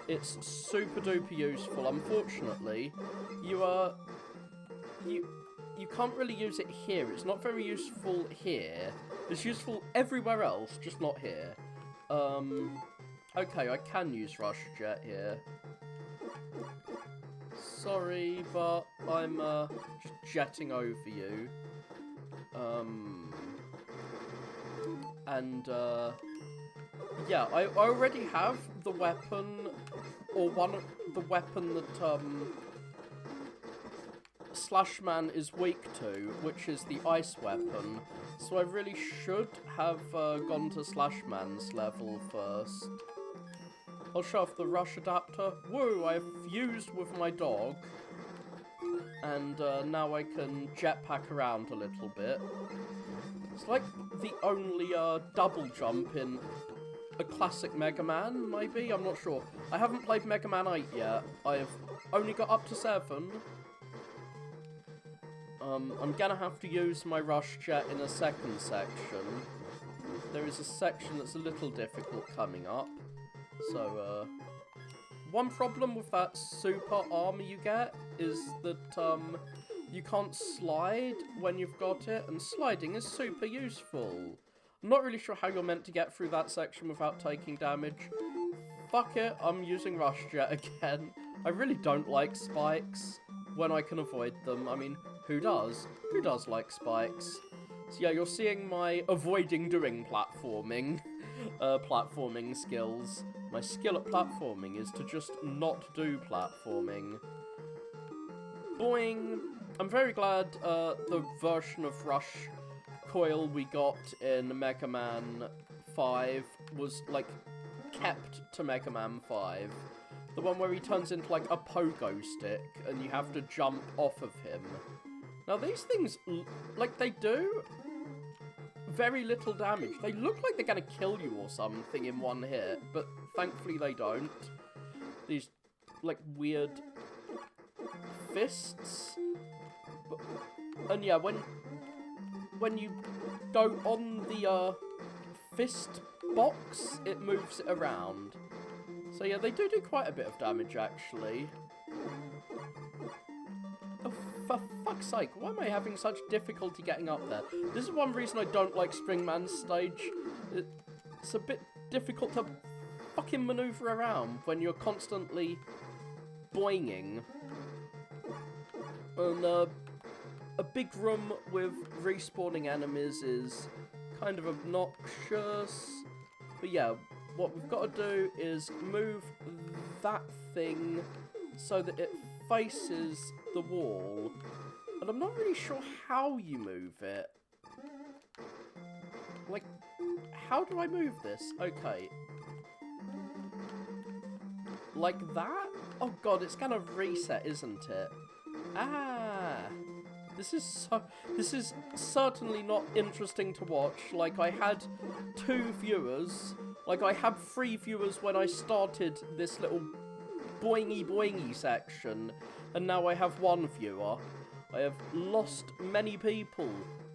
Speaker 1: It's super duper useful. Unfortunately, you can't really use it here. It's not very useful here. It's useful everywhere else, just not here. Okay, I can use Rush Jet here. Sorry, but I'm just jetting over you. Yeah, I already have the weapon, or the weapon that Slashman is weak to, which is the ice weapon. So I really should have gone to Slashman's level first. I'll show off the Rush Adapter. Woo, I've fused with my dog. And now I can jetpack around a little bit. It's like the only double jump in a classic Megaman, maybe? I'm not sure. I haven't played Mega Man 8 yet. I've only got up to 7. I'm gonna have to use my Rush Jet in a second section. There is a section that's a little difficult coming up. So, one problem with that super armor you get is that, you can't slide when you've got it, and sliding is super useful. I'm not really sure how you're meant to get through that section without taking damage. Fuck it, I'm using Rush Jet again. I really don't like spikes when I can avoid them. I mean, who does? Who does like spikes? So yeah, you're seeing my avoiding doing platforming, platforming skills. My skill at platforming is to just not do platforming. Boing! I'm very glad the version of Rush Coil we got in Mega Man 5 was, like, kept to Mega Man 5. The one where he turns into, like, a pogo stick and you have to jump off of him. Now, these things, like, they do very little damage. They look like they're gonna kill you or something in one hit, but thankfully they don't. These, like, weird fists. And yeah, when you go on the fist box, it moves it around. So yeah, they do quite a bit of damage, actually. Oh, for fuck's sake, why am I having such difficulty getting up there? This is one reason I don't like Springman's stage. It's a bit difficult to fucking maneuver around when you're constantly boinging. And a big room with respawning enemies is kind of obnoxious. But yeah, what we've got to do is move that thing so that it faces the wall. And I'm not really sure how you move it. Like, how do I move this? Okay. Like that? Oh god, it's gonna reset, isn't it? Ah! This is certainly not interesting to watch. Like, I had 2 viewers. Like, I had 3 viewers when I started this little boingy section. And now I have 1 viewer. I have lost many people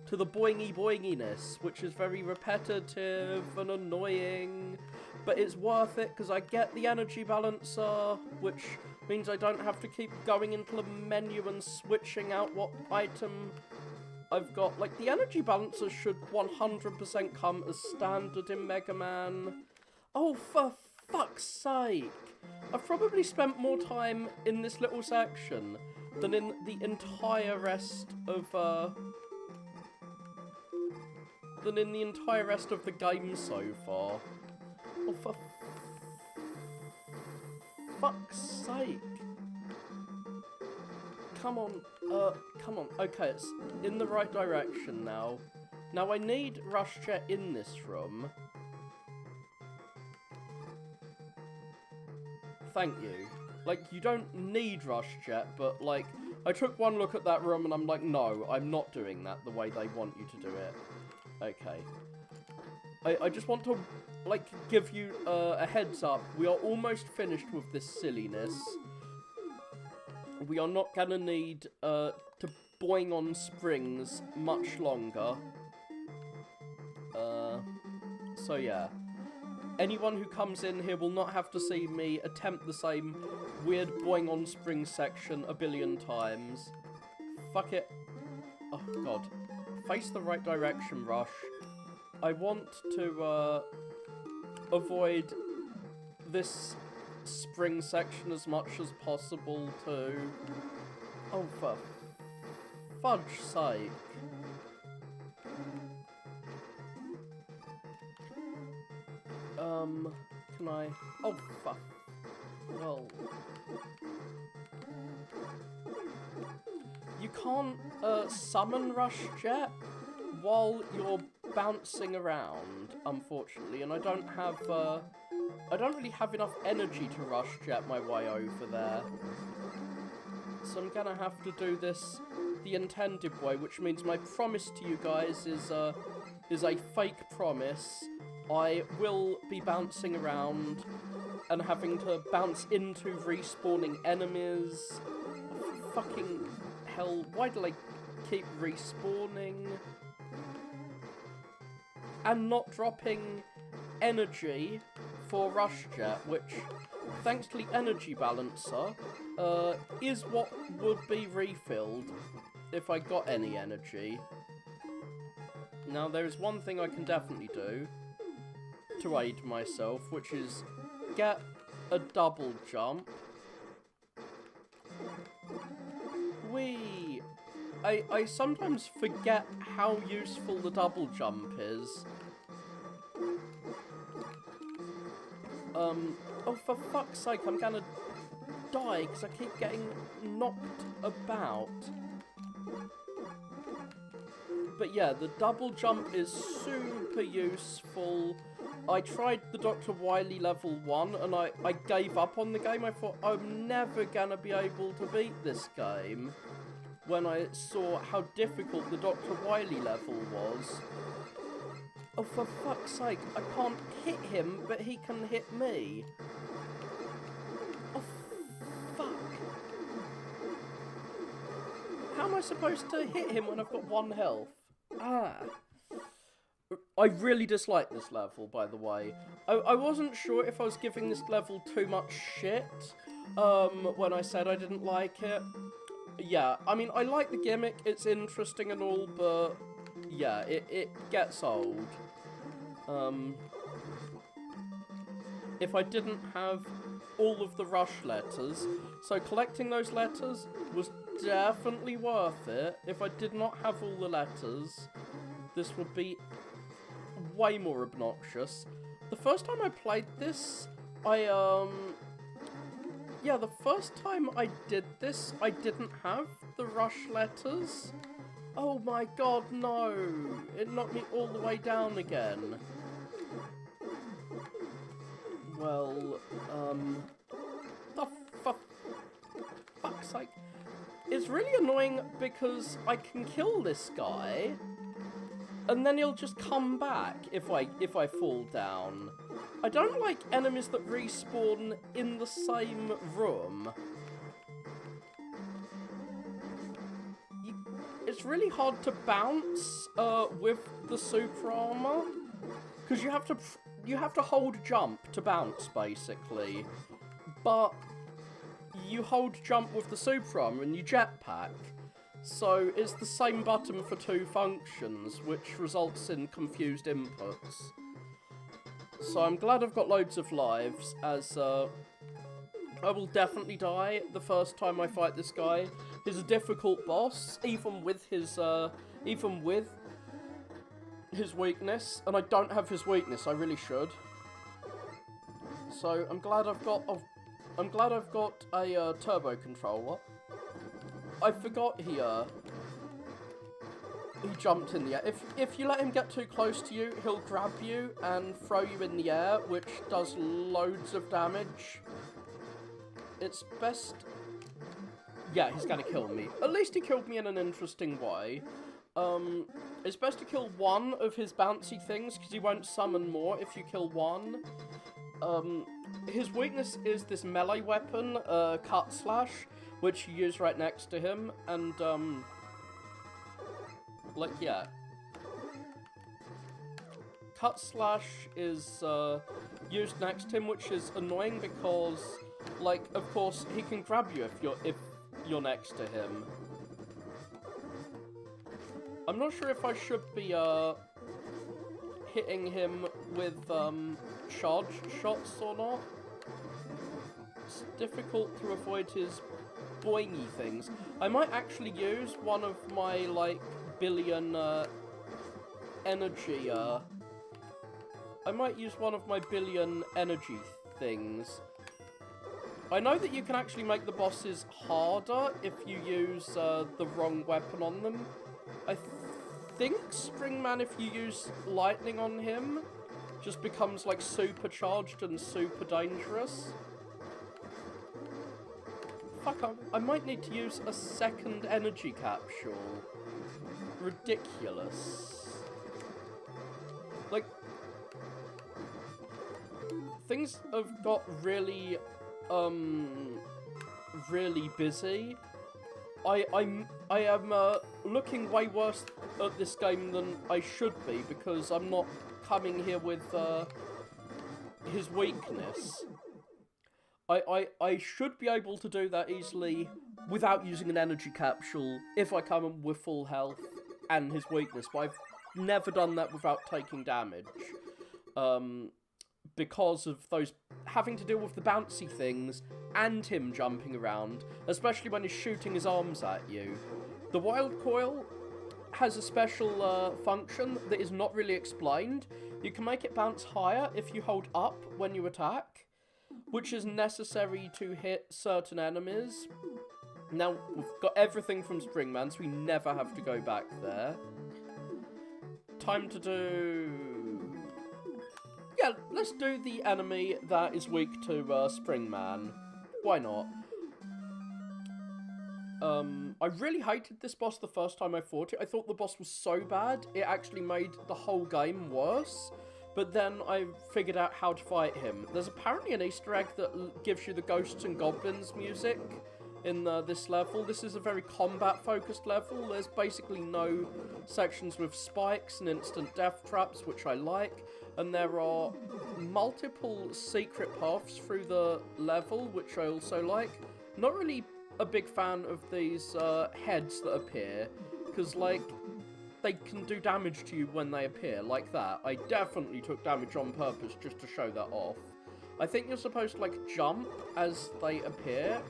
Speaker 1: to the boinginess, which is very repetitive and annoying. But it's worth it, because I get the energy balancer, which means I don't have to keep going into the menu and switching out what item I've got. Like, the energy balancer should 100% come as standard in Mega Man. Oh, for fuck's sake. I've probably spent more time in this little section than in the entire rest of the game so far. Oh, for fuck's sake. Come on, come on. Okay, it's in the right direction now. Now I need Rush Jet in this room. Thank you. Like, you don't need Rush Jet, but, like, I took one look at that room and I'm like, no, I'm not doing that the way they want you to do it. Okay. I just want to, like, give you a heads up. We are almost finished with this silliness. We are not gonna need to boing on springs much longer. So yeah. Anyone who comes in here will not have to see me attempt the same weird boing on spring section a billion times. Fuck it. Oh god. Face the right direction, Rush. I want to avoid this spring section as much as possible too. Oh, for fudge sake. Can I... Oh, fuck. Well... You can't, summon Rush Jet while you're bouncing around, unfortunately, and I don't have, I don't really have enough energy to Rush Jet my way over there. So I'm gonna have to do this the intended way, which means my promise to you guys is a fake promise. I will be bouncing around and having to bounce into respawning enemies. Oh, fucking hell, why do I keep respawning? And not dropping energy for Rush Jet, which, thanks to the energy balancer, is what would be refilled if I got any energy. Now, there is one thing I can definitely do to aid myself, which is get a double jump. Whee! I sometimes forget how useful the double jump is. Oh, for fuck's sake, I'm gonna die because I keep getting knocked about. But yeah, the double jump is super useful. I tried the Dr. Wily level 1 and I gave up on the game. I thought I'm never gonna be able to beat this game when I saw how difficult the Dr. Wily level was. Oh, for fuck's sake, I can't hit him, but he can hit me. Oh, fuck. How am I supposed to hit him when I've got 1 health? Ah. I really dislike this level, by the way. I wasn't sure if I was giving this level too much shit when I said I didn't like it. Yeah, I mean, I like the gimmick, it's interesting and all, but yeah, it gets old. If I didn't have all of the rush letters, so collecting those letters was definitely worth it. If I did not have all the letters, this would be way more obnoxious. The first time I played this, yeah, the first time I did this, I didn't have the rush letters. Oh my god, no! It knocked me all the way down again. Well, for fuck's sake. It's really annoying because I can kill this guy, and then he'll just come back if I fall down. I don't like enemies that respawn in the same room. It's really hard to bounce with the super armor, because you have to hold jump to bounce basically, but you hold jump with the super armor and you jetpack. So it's the same button for 2 functions, which results in confused inputs. So I'm glad I've got loads of lives, as I will definitely die the first time I fight this guy. He's a difficult boss, even with his weakness, and I don't have his weakness. I really should. So I'm glad I've got a turbo controller. I forgot he jumped in the air. If you let him get too close to you, he'll grab you and throw you in the air, which does loads of damage. It's best... Yeah, he's gonna kill me. At least he killed me in an interesting way. It's best to kill one of his bouncy things, because he won't summon more if you kill one. His weakness is this melee weapon, Cut Slash, which you use right next to him, and, like, yeah. Cut Slash is, used next to him, which is annoying because, like, of course, he can grab you if you're next to him. I'm not sure if I should be, hitting him with, charged shots or not. It's difficult to avoid his boingy things. I might actually use one of my, like, billion, energy, I might use one of my billion energy things. I know that you can actually make the bosses harder if you use, the wrong weapon on them. I think Springman, if you use lightning on him, just becomes, like, supercharged and super dangerous. Fuck, I might need to use a second energy capsule. Ridiculous. Like, things have got really, really busy. I am looking way worse at this game than I should be, because I'm not coming here with his weakness. I should be able to do that easily without using an energy capsule if I come in with full health and his weakness, but I've never done that without taking damage. Because of those having to deal with the bouncy things and him jumping around, especially when he's shooting his arms at you. The Wild Coil has a special function that is not really explained. You can make it bounce higher if you hold up when you attack, which is necessary to hit certain enemies. Now, we've got everything from Springman, so we never have to go back there. Time to do... Yeah, let's do the enemy that is weak to Springman. Why not? I really hated this boss the first time I fought it. I thought the boss was so bad, it actually made the whole game worse. But then I figured out how to fight him. There's apparently an Easter egg that gives you the Ghosts and Goblins music in this level. This is a very combat-focused level. There's basically no sections with spikes and instant death traps, which I like. And there are multiple secret paths through the level, which I also like. Not really a big fan of these heads that appear, because, like, they can do damage to you when they appear, like that. I definitely took damage on purpose just to show that off. I think you're supposed to, like, jump as they appear.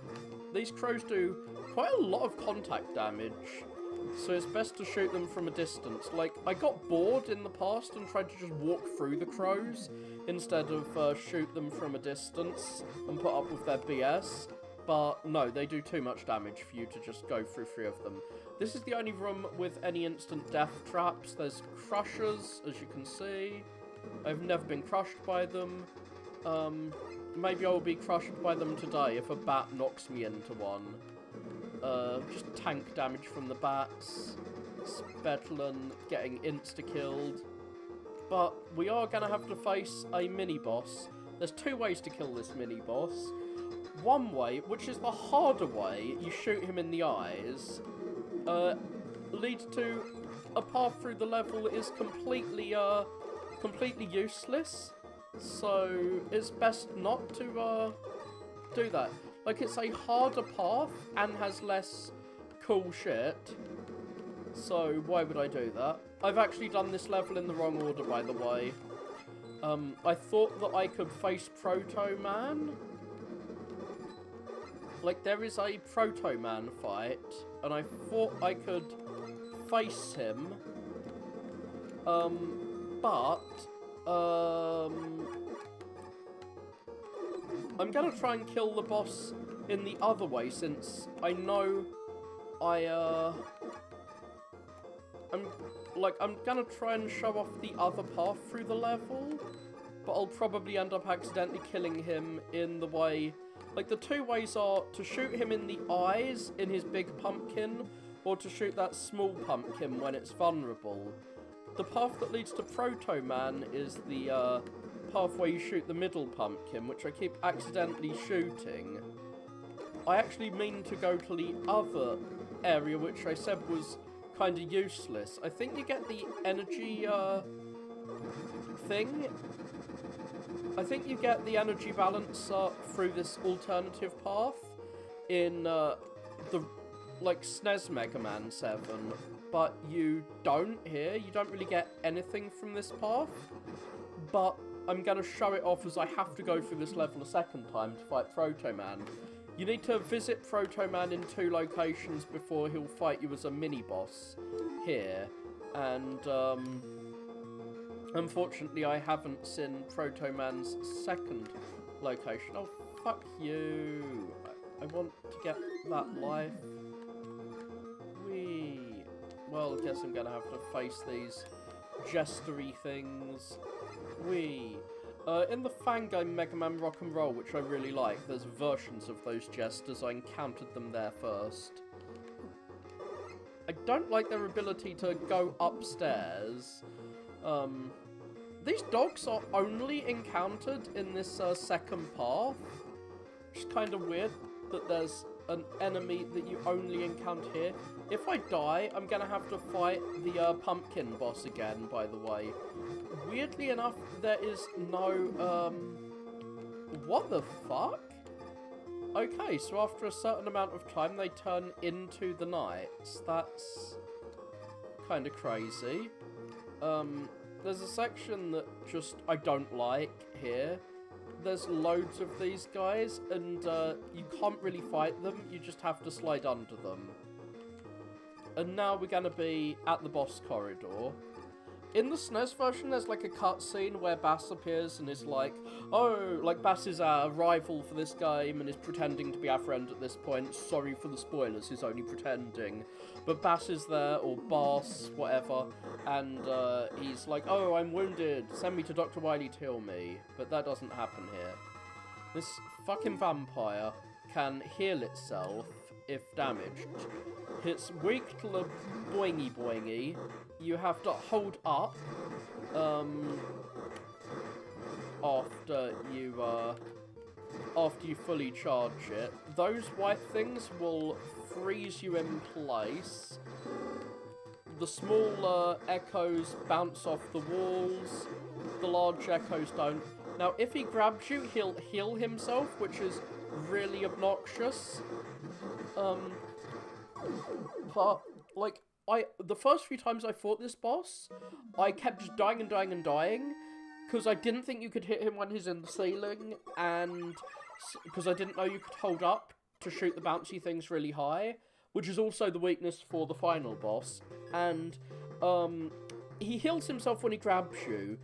Speaker 1: These crows do quite a lot of contact damage, so it's best to shoot them from a distance. Like, I got bored in the past and tried to just walk through the crows instead of shoot them from a distance and put up with their BS. But no, they do too much damage for you to just go through 3 of them. This is the only room with any instant death traps. There's crushers, as you can see. I've never been crushed by them. Maybe I will be crushed by them today if a bat knocks me into one. Just tank damage from the bats. Spetlin getting insta-killed. But we are going to have to face a mini-boss. There's 2 ways to kill this mini-boss. One way, which is the harder way, you shoot him in the eyes, leads to a path through the level that is completely useless. So it's best not to do that. Like, it's a harder path and has less cool shit. So why would I do that? I've actually done this level in the wrong order, by the way. I thought that I could face Proto Man. like, there is a Proto-Man fight, and I thought I could face him, but, I'm gonna try and kill the boss in the other way, since I know I'm gonna try and show off the other path through the level, but I'll probably end up accidentally killing him in the way. Like, the two ways are to shoot him in the eyes in his big pumpkin, or to shoot that small pumpkin when it's vulnerable. The path that leads to Proto-Man is the path where you shoot the middle pumpkin, which I keep accidentally shooting. I actually mean to go to the other area, which I said was kind of useless. I think you get the energy thing. I think you get the energy balancer through this alternative path in the SNES Megaman 7, but you don't here. You don't really get anything from this path, but I'm going to show it off as I have to go through this level a second time to fight Proto-Man. You need to visit Proto-Man in 2 locations before he'll fight you as a mini-boss here, and unfortunately I haven't seen Proto-Man's second location. Oh, fuck you. I want to get that life. Whee. Well, I guess I'm going to have to face these jestery things. Whee. In the fan game Megaman Rock and Roll, which I really like, there's versions of those jesters. I encountered them there first. I don't like their ability to go upstairs. These dogs are only encountered in this second path. Which is kind of weird that there's an enemy that you only encounter here. If I die, I'm gonna have to fight the pumpkin boss again, by the way. Weirdly enough, there is no, what the fuck? Okay, so after a certain amount of time, they turn into the knights. That's kind of crazy. There's a section that just I don't like here. There's loads of these guys, and you can't really fight them. You just have to slide under them. And now we're going to be at the boss corridor. In the SNES version, there's like a cutscene where Bass appears and is like, oh, like Bass is our rival for this game and is pretending to be our friend at this point. Sorry for the spoilers, he's only pretending. But Bass is there, or Bass, whatever, and he's like, oh, I'm wounded, send me to Dr. Wily to heal me. But that doesn't happen here. This fucking vampire can heal itself if damaged. It's weak to the boingy boingy. You have to hold up after you fully charge it. Those white things will freeze you in place. The small echoes bounce off the walls. The large echoes don't. Now, if he grabs you, he'll heal himself, which is really obnoxious. But, like, the first few times I fought this boss, I kept just dying and dying and dying, because I didn't think you could hit him when he's in the ceiling, and because I didn't know you could hold up to shoot the bouncy things really high, which is also the weakness for the final boss. And, he heals himself when he grabs you,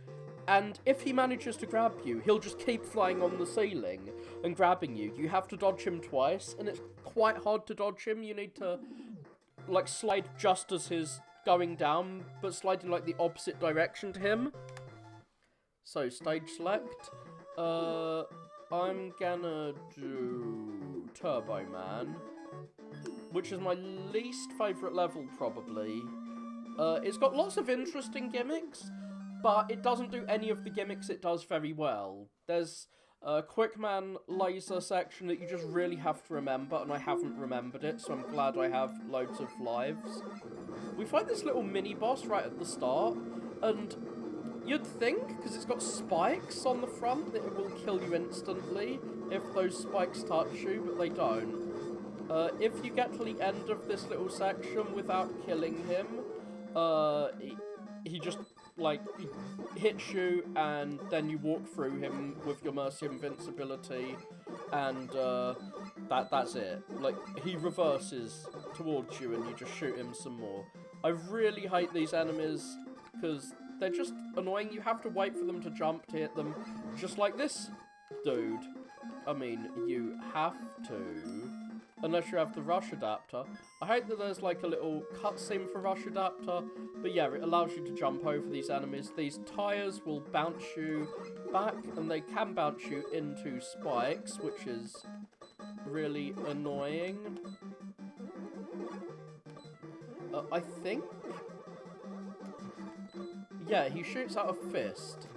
Speaker 1: and if he manages to grab you, he'll just keep flying on the ceiling and grabbing you. You have to dodge him twice, and it's quite hard to dodge him. You need to, like, slide just as he's going down, but slide in, like, the opposite direction to him. So, stage select. I'm gonna do Turbo Man, which is my least favourite level, probably. It's got lots of interesting gimmicks, but it doesn't do any of the gimmicks it does very well. There's a Quickman laser section that you just really have to remember, and I haven't remembered it, so I'm glad I have loads of lives. We fight this little mini-boss right at the start, and you'd think, because it's got spikes on the front, that it will kill you instantly if those spikes touch you, but they don't. If you get to the end of this little section without killing him, he just like, he hits you, and then you walk through him with your Mercy Invincibility, and that's it. Like, he reverses towards you, and you just shoot him some more. I really hate these enemies, because they're just annoying. You have to wait for them to jump to hit them, just like this dude. I mean, you have to, unless you have the rush adapter. I hate that there's like a little cutscene for rush adapter, but yeah, it allows you to jump over these enemies. These tires will bounce you back, and they can bounce you into spikes, which is really annoying. I think... yeah, he shoots out a fist,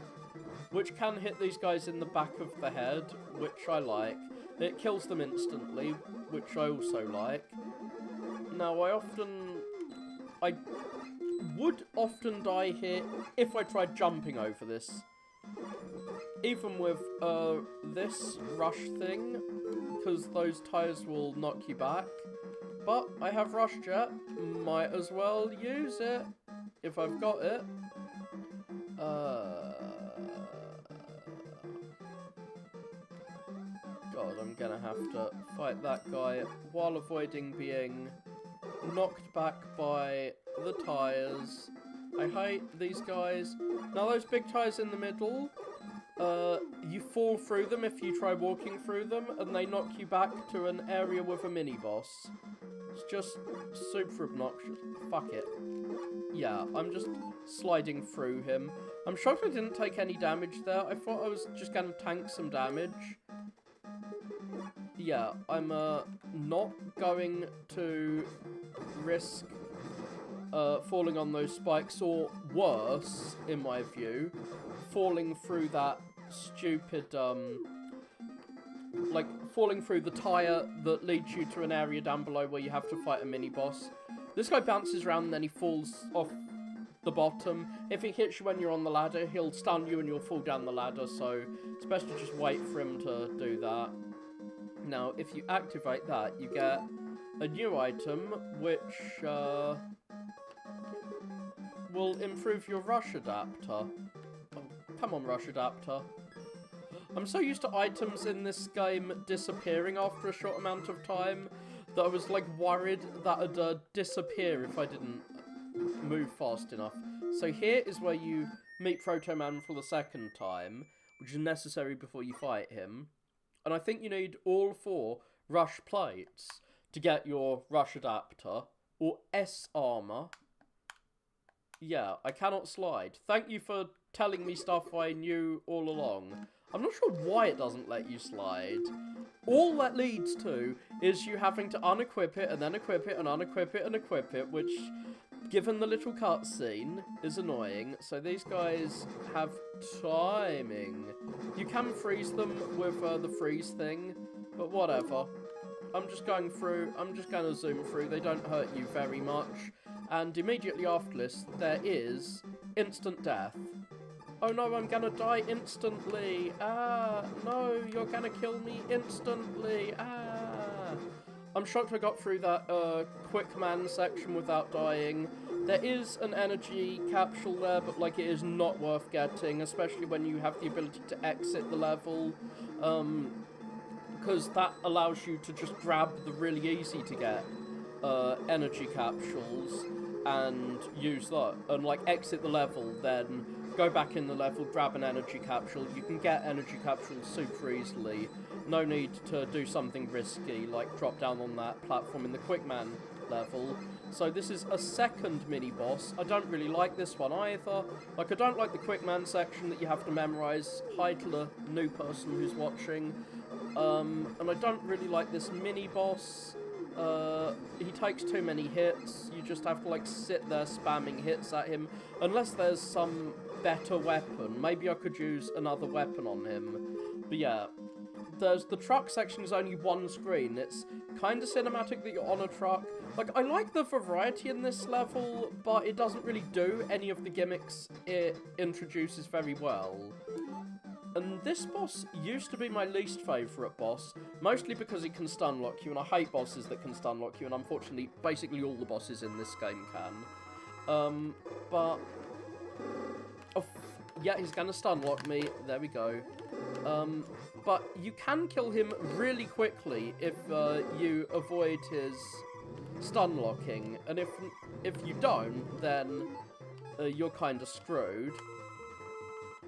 Speaker 1: which can hit these guys in the back of the head, which I like. It kills them instantly, which I also like. Now, I would often die here if I tried jumping over this. Even with this rush thing, because those tires will knock you back. But I have Rush Jet, might as well use it if I've got it. God, I'm gonna have to fight that guy while avoiding being knocked back by the tires. I hate these guys. Now those big tires in the middle, you fall through them if you try walking through them, and they knock you back to an area with a mini-boss. It's just super obnoxious. Fuck it. Yeah, I'm just sliding through him. I'm shocked I didn't take any damage there. I thought I was just gonna tank some damage. Yeah, I'm not going to risk falling on those spikes, or worse, in my view, falling through that stupid, like, falling through the tire that leads you to an area down below where you have to fight a mini-boss. This guy bounces around and then he falls off the bottom. If he hits you when you're on the ladder, he'll stun you and you'll fall down the ladder, so it's best to just wait for him to do that. Now, if you activate that, you get a new item, which will improve your rush adapter. Oh, come on, rush adapter. I'm so used to items in this game disappearing after a short amount of time that I was, like, worried that it'd disappear if I didn't move fast enough. So here is where you meet Proto-Man for the second time, which is necessary before you fight him. And I think you need all 4 rush plates to get your rush adapter, or S armor. Yeah, I cannot slide. Thank you for telling me stuff I knew all along. I'm not sure why it doesn't let you slide. All that leads to is you having to unequip it, and then equip it, and unequip it, and equip it, which, given the little cutscene, is annoying. So these guys have timing. You can freeze them with the freeze thing, but whatever. I'm just going to zoom through. They don't hurt you very much. And immediately after this, there is instant death. Oh no, I'm gonna die instantly. Ah, no, you're gonna kill me instantly. Ah. I'm shocked I got through that quick man section without dying. There is an energy capsule there, but like it is not worth getting, especially when you have the ability to exit the level. Because that allows you to just grab the really easy to get energy capsules and use that. And like exit the level, then go back in the level, grab an energy capsule. You can get energy capsules super easily. No need to do something risky, like drop down on that platform in the Quickman level. So this is a second mini-boss. I don't really like this one either. Like, I don't like the Quickman section that you have to memorize. Hi to the new person who's watching. And I don't really like this mini-boss. He takes too many hits. You just have to, like, sit there spamming hits at him. Unless there's some better weapon. Maybe I could use another weapon on him. But yeah, the truck section is only one screen. It's kind of cinematic that you're on a truck. Like, I like the variety in this level, but it doesn't really do any of the gimmicks it introduces very well. And this boss used to be my least favourite boss, mostly because he can stun lock you, and I hate bosses that can stun lock you, and unfortunately, basically all the bosses in this game can. But Oh, yeah, he's gonna stun lock me. There we go. But you can kill him really quickly if you avoid his stun locking, and if you don't, then you're kind of screwed.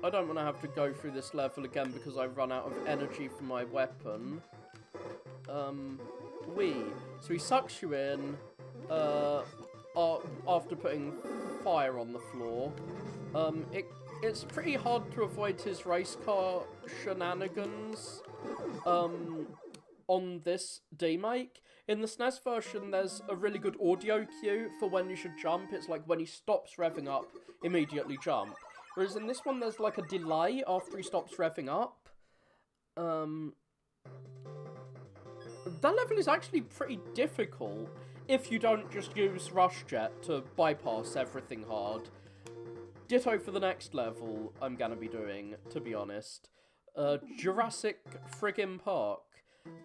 Speaker 1: I don't want to have to go through this level again because I've run out of energy for my weapon. So he sucks you in after putting fire on the floor. It's pretty hard to avoid his race car shenanigans on this demake. In the SNES version, there's a really good audio cue for when you should jump. It's like when he stops revving up, immediately jump. Whereas in this one, there's like a delay after he stops revving up. That level is actually pretty difficult if you don't just use Rush Jet to bypass everything hard. Ditto for the next level I'm gonna be doing, to be honest. Jurassic friggin' Park.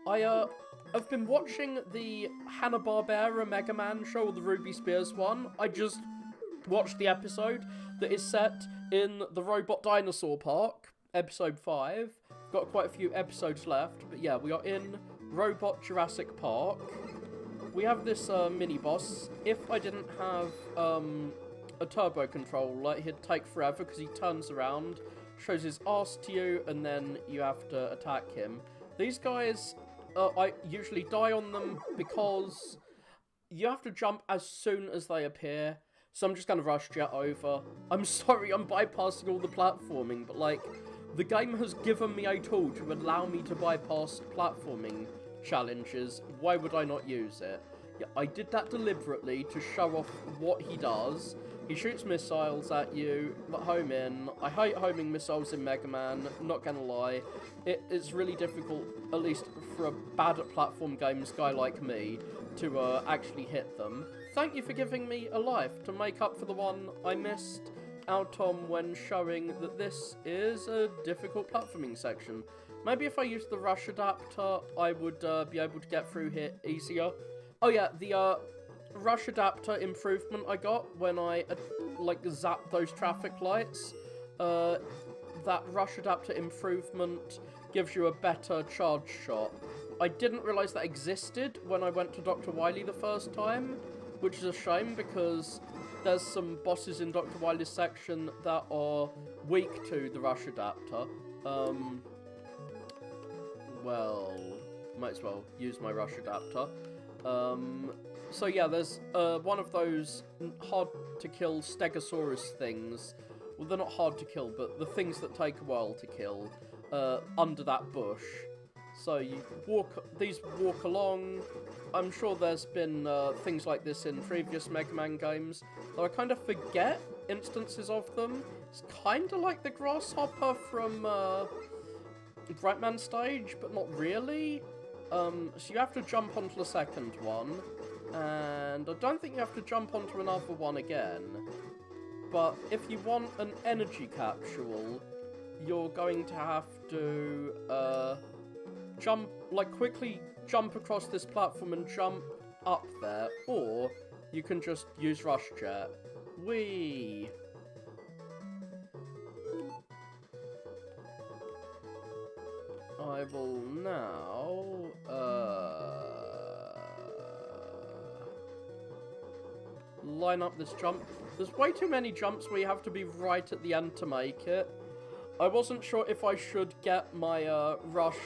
Speaker 1: I've been watching the Hanna-Barbera Megaman show, or the Ruby Spears one. I just watched the episode that is set in the Robot Dinosaur Park, episode 5. Got quite a few episodes left, but yeah, we are in Robot Jurassic Park. We have this mini-boss. If I didn't have a turbo controller, he'd take forever because he turns around, shows his arse to you, and then you have to attack him. These guys, I usually die on them because you have to jump as soon as they appear. So I'm just going to rush jet over. I'm sorry, I'm bypassing all the platforming, but like, the game has given me a tool to allow me to bypass platforming challenges. Why would I not use it? Yeah, I did that deliberately to show off what he does. He shoots missiles at you, but home in. I hate homing missiles in Mega Man, not gonna lie. It's really difficult, at least for a bad at platform games guy like me, to actually hit them. Thank you for giving me a life to make up for the one I missed out on when showing that this is a difficult platforming section. Maybe if I used the rush adapter, I would be able to get through here easier. Oh yeah, the rush adapter improvement I got when I like zapped those traffic lights. That rush adapter improvement gives you a better charge shot. I didn't realise that existed when I went to Dr. Wily the first time, which is a shame because there's some bosses in Dr. Wily's section that are weak to the rush adapter. Well, might as well use my rush adapter. So yeah, there's one of those hard-to-kill Stegosaurus things. Well, they're not hard to kill, but the things that take a while to kill, under that bush. So you walk along. I'm sure there's been things like this in previous Mega Man games, though I kind of forget instances of them. It's kind of like the grasshopper from Brightman stage, but not really. So you have to jump onto the second one, and I don't think you have to jump onto another one again. But if you want an energy capsule, you're going to have to quickly jump across this platform and jump up there, or you can just use Rush Jet. Whee! I will now, line up this jump. There's way too many jumps where you have to be right at the end to make it. I wasn't sure if I should get my, Rush,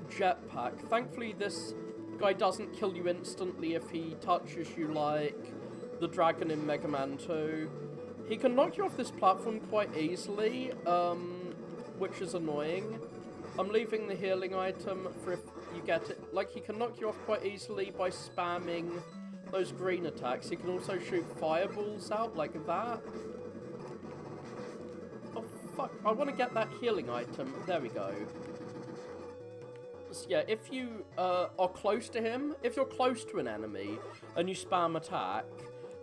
Speaker 1: jetpack. Thankfully, this guy doesn't kill you instantly if he touches you like the dragon in Mega Man 2. He can knock you off this platform quite easily, which is annoying. I'm leaving the healing item for if you get it. Like, he can knock you off quite easily by spamming those green attacks. He can also shoot fireballs out like that. Oh, fuck. I want to get that healing item. There we go. So, yeah, if you are close to him, if you're close to an enemy and you spam attack,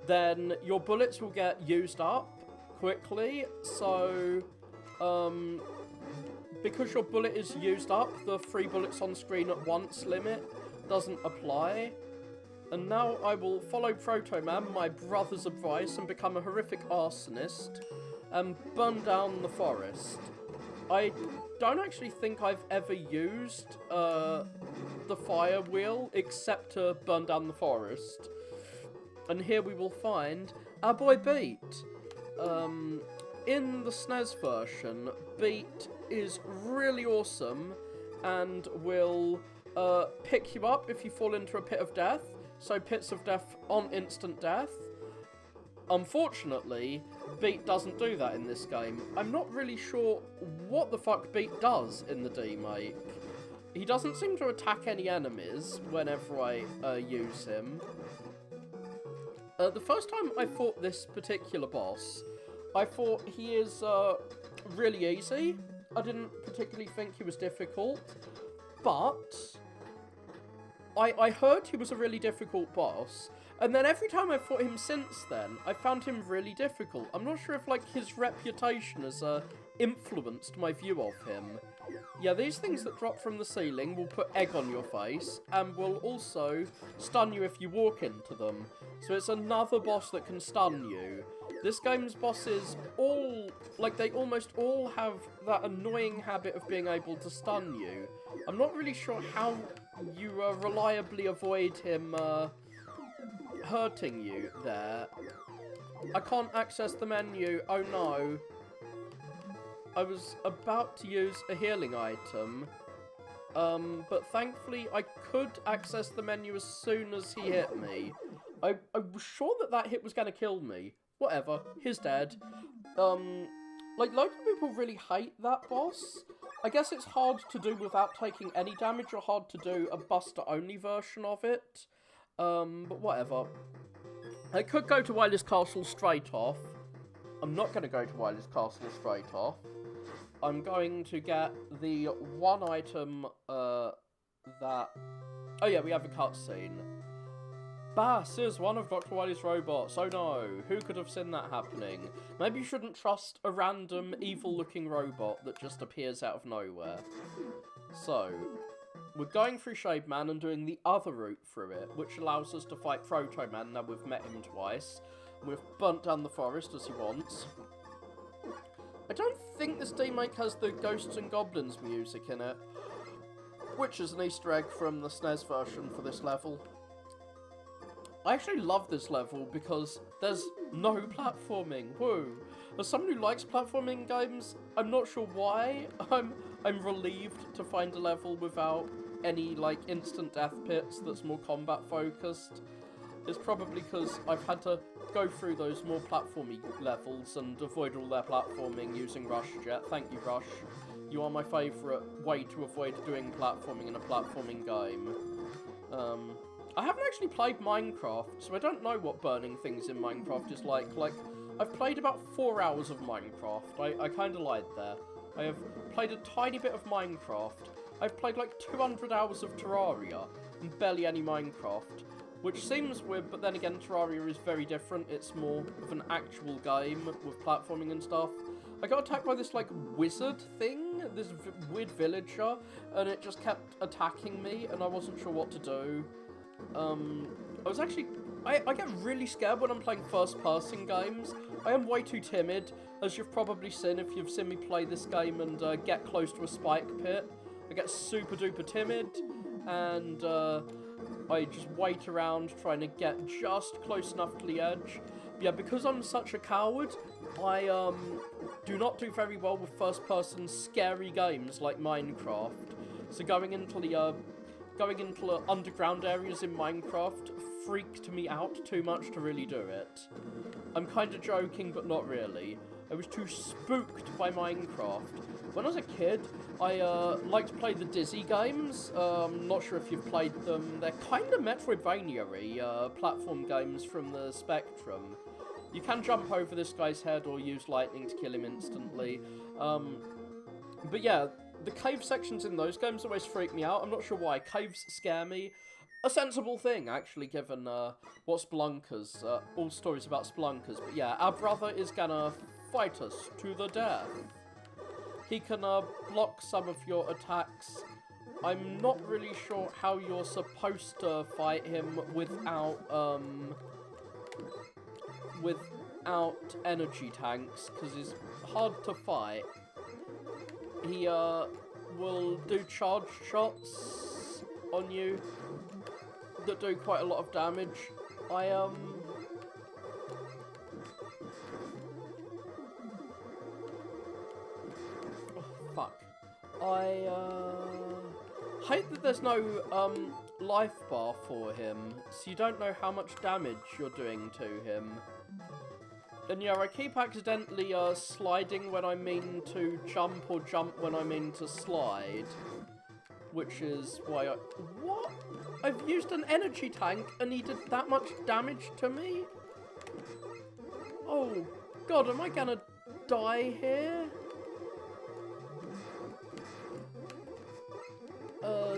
Speaker 1: then your bullets will get used up quickly. So, because your bullet is used up, the 3 bullets on screen at once limit doesn't apply. And now I will follow Proto-Man, my brother's advice, and become a horrific arsonist and burn down the forest. I don't actually think I've ever used the fire wheel except to burn down the forest. And here we will find our boy Beat. In the SNES version, Beat is really awesome and will pick you up if you fall into a pit of death. So pits of death on instant death. Unfortunately, Beat doesn't do that in this game. I'm not really sure what the fuck Beat does in the demake. He doesn't seem to attack any enemies whenever I use him. The first time I fought this particular boss, I thought he is really easy. I didn't particularly think he was difficult, but I heard he was a really difficult boss, and then every time I've fought him since then, I found him really difficult. I'm not sure if, like, his reputation has influenced my view of him. Yeah, these things that drop from the ceiling will put egg on your face, and will also stun you if you walk into them. So it's another boss that can stun you. This game's bosses they almost all have that annoying habit of being able to stun you. I'm not really sure how you reliably avoid him hurting you there. I can't access the menu. Oh no. I was about to use a healing item. But thankfully I could access the menu as soon as he hit me. I was sure that hit was going to kill me. Whatever, he's dead. Loads of people really hate that boss. I guess it's hard to do without taking any damage, or hard to do a buster-only version of it. But whatever. I could go to Wily's Castle straight off. I'm not going to go to Wily's Castle straight off. I'm going to get the one item, that... Oh yeah, we have a cutscene. Bass is one of Dr. Wily's robots. Oh no, who could have seen that happening? Maybe you shouldn't trust a random evil-looking robot that just appears out of nowhere. So, we're going through Shade Man and doing the other route through it, which allows us to fight Proto-Man now we've met him twice. And we've burnt down the forest as he wants. I don't think this demake has the Ghosts and Goblins music in it, which is an Easter egg from the SNES version for this level. I actually love this level because there's no platforming. Whoa. As someone who likes platforming games, I'm not sure why. I'm relieved to find a level without any, like, instant death pits that's more combat focused. It's probably because I've had to go through those more platformy levels and avoid all their platforming using Rush Jet. Thank you, Rush. You are my favourite way to avoid doing platforming in a platforming game. I haven't actually played Minecraft, so I don't know what burning things in Minecraft is like. Like, I've played about 4 hours of Minecraft. I kind of lied there. I have played a tiny bit of Minecraft. I've played like 200 hours of Terraria, and barely any Minecraft. Which seems weird, but then again, Terraria is very different. It's more of an actual game with platforming and stuff. I got attacked by this, like, wizard thing, this weird villager, and it just kept attacking me, and I wasn't sure what to do. I was actually... I get really scared when I'm playing first-person games. I am way too timid, as you've probably seen if you've seen me play this game and get close to a spike pit. I get super-duper timid, and I just wait around trying to get just close enough to the edge. Yeah, because I'm such a coward, I do not do very well with first-person scary games like Minecraft. So going into the underground areas in Minecraft freaked me out too much to really do it. I'm kind of joking, but not really. I was too spooked by Minecraft. When I was a kid, I liked to play the Dizzy games. Not sure if you've played them. They're kind of Metroidvania-y platform games from the Spectrum. You can jump over this guy's head or use lightning to kill him instantly. But yeah, the cave sections in those games always freak me out. I'm not sure why. Caves scare me. A sensible thing, actually, given what Spelunkers, all stories about Spelunkers. But yeah, our brother is gonna fight us to the death. He can block some of your attacks I'm not really sure how you're supposed to fight him without energy tanks, because he's hard to fight. He will do charge shots on you that do quite a lot of damage. Oh, fuck. I hate that there's no life bar for him, so you don't know how much damage you're doing to him. And yeah, I keep accidentally sliding when I mean to jump, or jump when I mean to slide. Which is why I... What? I've used an energy tank and he did that much damage to me? Oh god, am I gonna die here?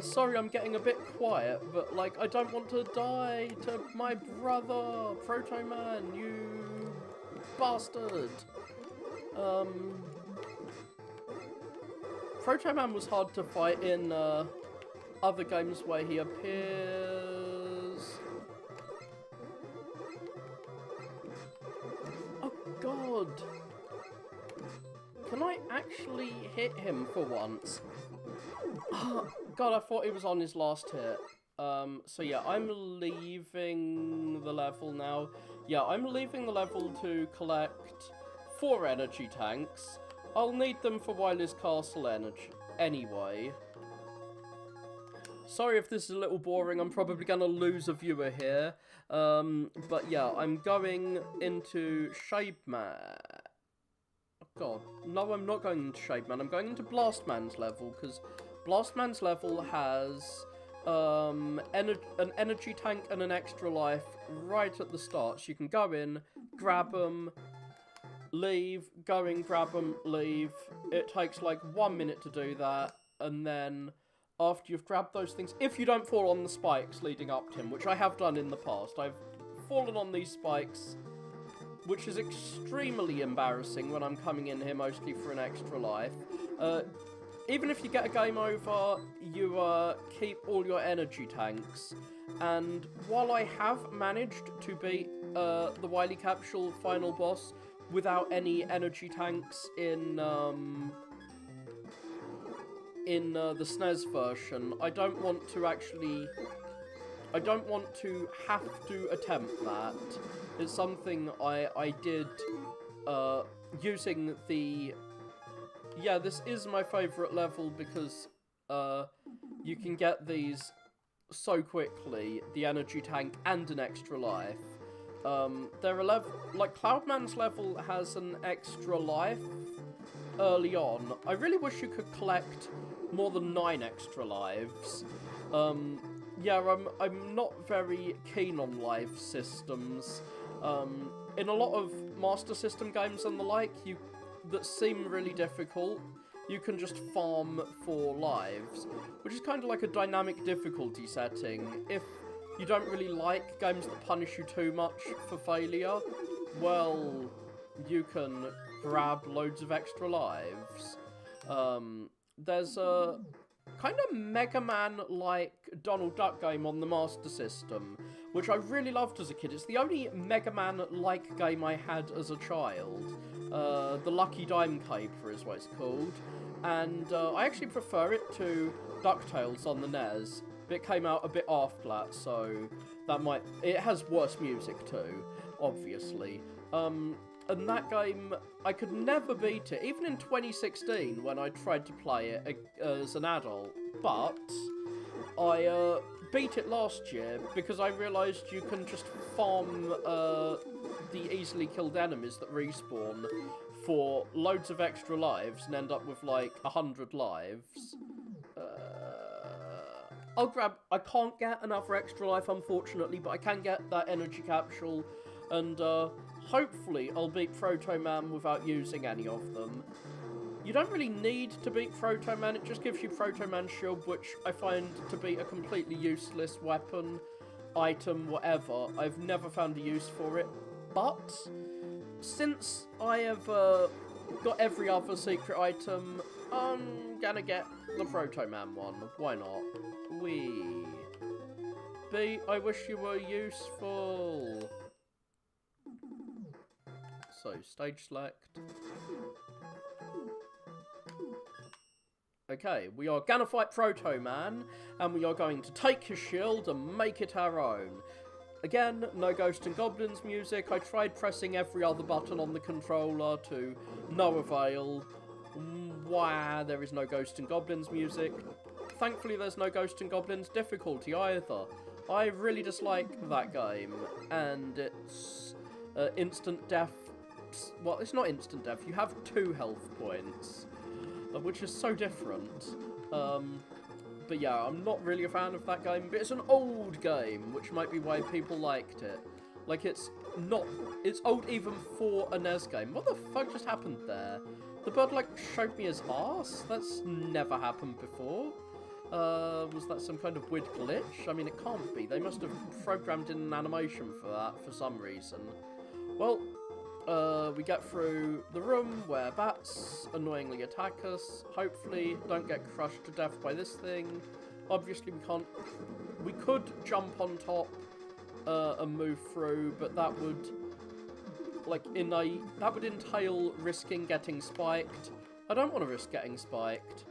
Speaker 1: Sorry I'm getting a bit quiet, but like, I don't want to die to my brother, Proto-Man, you bastard. Proto-Man was hard to fight in other games where he appears. Oh god! Can I actually hit him for once? Oh god, I thought he was on his last hit. So yeah, I'm leaving the level now. Yeah, I'm leaving the level to collect 4 energy tanks. I'll need them for Wily's Castle energy anyway. Sorry if this is a little boring, I'm probably going to lose a viewer here. But yeah, I'm going into Shademan. Oh god, no, I'm not going into Shademan, I'm going into Blastman's level, because Blastman's level has an energy tank and an extra life right at the start. So you can go in, grab them, leave, go in, grab them, leave. It takes like 1 minute to do that, and then after you've grabbed those things, if you don't fall on the spikes leading up to him, which I have done in the past, I've fallen on these spikes, which is extremely embarrassing when I'm coming in here mostly for an extra life. Even if you get a game over, you keep all your energy tanks. And while I have managed to beat the Wily Capsule final boss without any energy tanks in the SNES version, I don't want to have to attempt that. It's something I did using the... Yeah, this is my favourite level because you can get these so quickly, the energy tank and an extra life. There are like Cloudman's level has an extra life early on. I really wish you could collect more than 9 extra lives. Yeah, I'm not very keen on life systems. In a lot of Master System games and the like, that seem really difficult, you can just farm for lives, which is kind of like a dynamic difficulty setting. If you don't really like games that punish you too much for failure, well, you can grab loads of extra lives. There's a kind of Megaman-like Donald Duck game on the Master System, which I really loved as a kid. It's the only Megaman-like game I had as a child. The Lucky Dime Caper is what it's called. And I actually prefer it to DuckTales on the NES. It came out a bit after that, so that might... It has worse music too, obviously. And that game, I could never beat it, even in 2016 when I tried to play it as an adult. But I beat it last year because I realised you can just farm the easily killed enemies that respawn for loads of extra lives and end up with like 100 lives. I'll grab... I can't get another extra life, unfortunately, but I can get that energy capsule, and hopefully I'll beat Proto-Man without using any of them. You don't really need to beat Proto-Man, it just gives you Proto-Man's shield, which I find to be a completely useless weapon, item, whatever. I've never found a use for it, but since I have got every other secret item, I'm gonna get the Proto Man one. Why not? Wee. B, I wish you were useful. So, stage select. Okay, we are gonna fight Proto Man, and we are going to take his shield and make it our own. Again, no Ghosts and Goblins music. I tried pressing every other button on the controller to no avail. Why there is no Ghosts and Goblins music. Thankfully, there's no Ghosts and Goblins difficulty either. I really dislike that game, and it's instant death. Well, it's not instant death. You have 2 health points, which is so different. But yeah, I'm not really a fan of that game, but it's an old game, which might be why people liked it. Like, it's old even for a NES game. What the fuck just happened there? The bird, like, showed me his arse? That's never happened before. Was that some kind of weird glitch? I mean, it can't be. They must have programmed in an animation for that for some reason. Well, we get through the room where bats annoyingly attack us. Hopefully don't get crushed to death by this thing. Obviously we can't. We could jump on top and move through, but that would entail risking getting spiked. I don't want to risk getting spiked.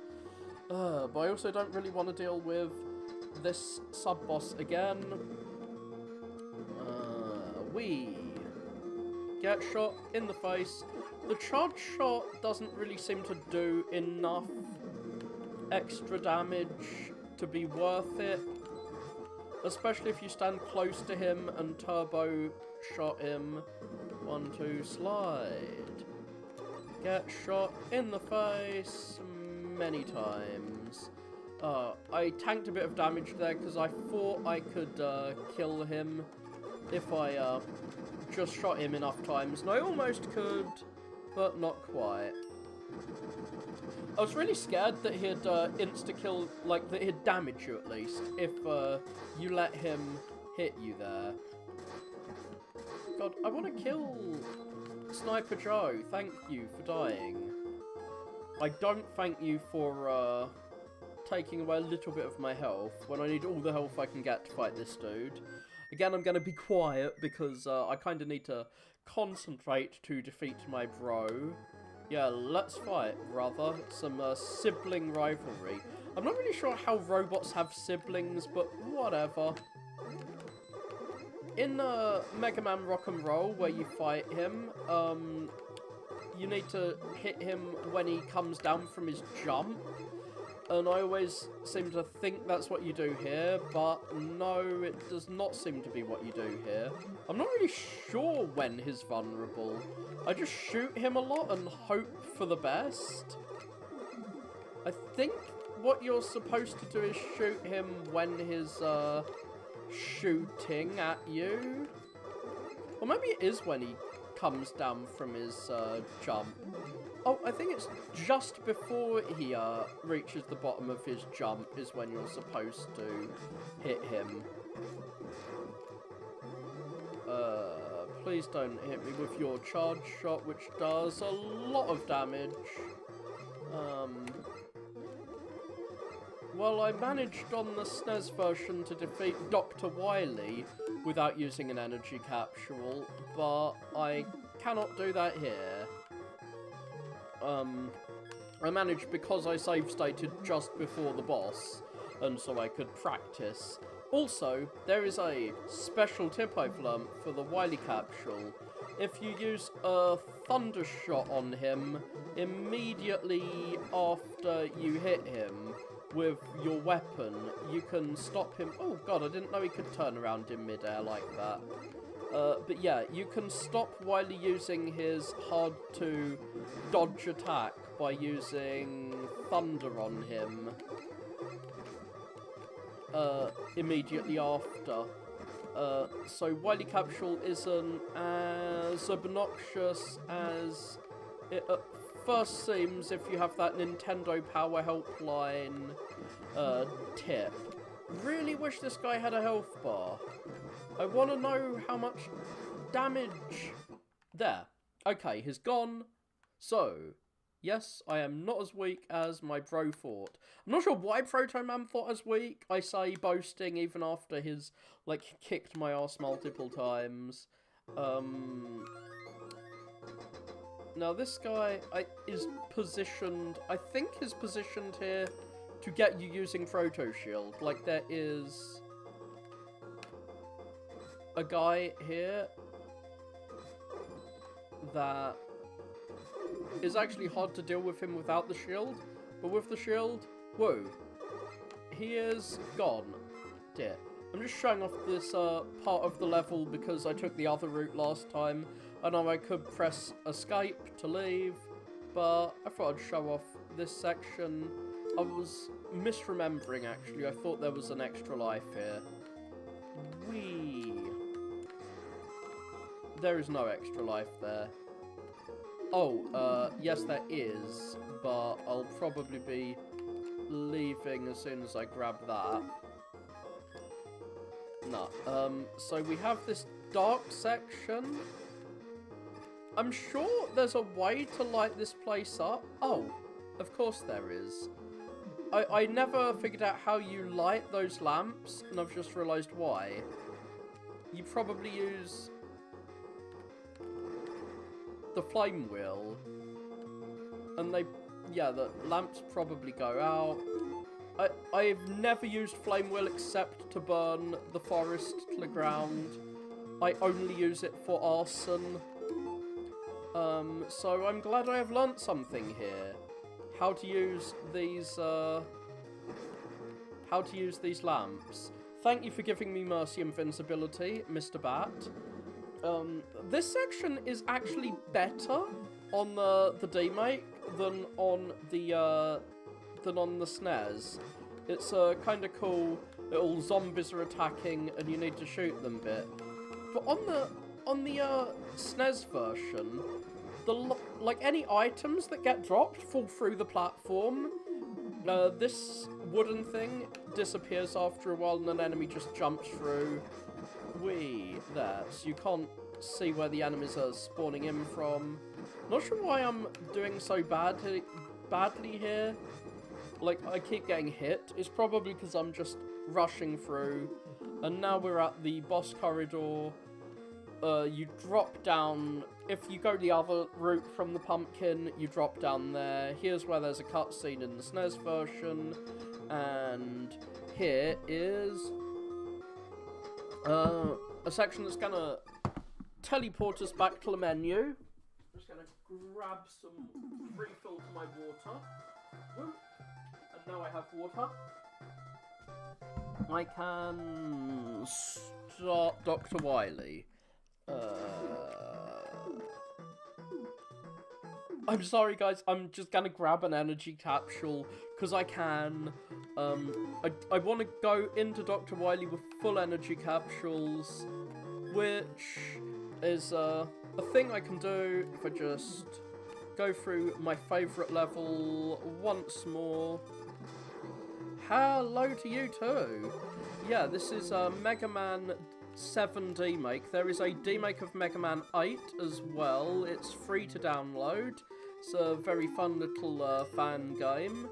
Speaker 1: But I also don't really want to deal with this sub-boss again. We get shot in the face. The charge shot doesn't really seem to do enough extra damage to be worth it. Especially if you stand close to him and turbo shot him. 1, 2, slide. Get shot in the face many times. I tanked a bit of damage there because I thought I could kill him if I just shot him enough times, and I almost could, but not quite. I was really scared that he'd insta-kill, like, that he'd damage you at least, if you let him hit you there. God, I want to kill Sniper Joe. Thank you for dying. I don't thank you for taking away a little bit of my health when I need all the health I can get to fight this dude. Again, I'm going to be quiet because I kind of need to concentrate to defeat my bro. Yeah, let's fight, brother. Some sibling rivalry. I'm not really sure how robots have siblings, but whatever. In Megaman Rock and Roll, where you fight him, you need to hit him when he comes down from his jump. And I always seem to think that's what you do here, but no, it does not seem to be what you do here. I'm not really sure when he's vulnerable. I just shoot him a lot and hope for the best. I think what you're supposed to do is shoot him when he's shooting at you. Or maybe it is when he comes down from his jump. Oh, I think it's just before he reaches the bottom of his jump is when you're supposed to hit him. Please don't hit me with your charge shot, which does a lot of damage. Well, I managed on the SNES version to defeat Dr. Wily without using an energy capsule, but I cannot do that here. I managed because I save stated just before the boss, and so I could practice. Also, there is a special tip I've learnt for the Wily capsule. If you use a thunder shot on him immediately after you hit him with your weapon, you can stop him. Oh god, I didn't know he could turn around in midair like that. But yeah, you can stop Wily using his hard-to-dodge attack by using Thunder on him immediately after. So Wily Capsule isn't as obnoxious as it at first seems if you have that Nintendo Power Helpline tip. Really wish this guy had a health bar. I want to know how much damage... There. Okay, he's gone. So, Yes, I am not as weak as my bro thought. I'm not sure why Proto Man thought I was weak. I say boasting even after his, like, kicked my ass multiple times. Now this guy is positioned, I think is positioned here to get you using Proto Shield. Like, there is a guy here that is actually hard to deal with him without the shield, but with the shield, whoa, he is gone. Dear. I'm just showing off this part of the level because I took the other route last time. I know I could press escape to leave, but I thought I'd show off this section. I was misremembering, actually. I thought there was an extra life here. Whee! There is no extra life there. Oh, yes there is, but I'll probably be leaving as soon as I grab that. No, so we have this dark section. I'm sure there's a way to light this place up. Oh, of course there is. I never figured out how you light those lamps, and I've just realised why. You probably use the flame wheel, and the lamps probably go out. I've never used flame wheel except to burn the forest to the ground. I only use it for arson. So I'm glad I have learnt something here. How to use these lamps. Thank you for giving me mercy invincibility, Mr. Bat. This section is actually better on the demake than on the SNES. It's kind of cool. Little zombies are attacking, and you need to shoot them bit. But on the SNES version, like any items that get dropped fall through the platform. This wooden thing disappears after a while, and an enemy just jumps through. Whee, there. So you can't see where the enemies are spawning in from. Not sure why I'm doing so badly here. Like, I keep getting hit. It's probably because I'm just rushing through. And now we're at the boss corridor. You drop down. If you go the other route from the pumpkin, you drop down there. Here's where there's a cutscene in the SNES version. And here is a section that's gonna teleport us back to the menu. I'm just gonna grab some refill to my water. Woo. And now I have water. I can start Dr. Wily. I'm sorry guys, I'm just gonna grab an energy capsule because I can. I want to go into Dr. Wily with full energy capsules, which is a thing I can do if I just go through my favourite level once more. Hello to you too. Yeah, this is a Megaman 7 demake. There is a demake of Megaman 8 as well. It's free to download. It's a very fun little fan game.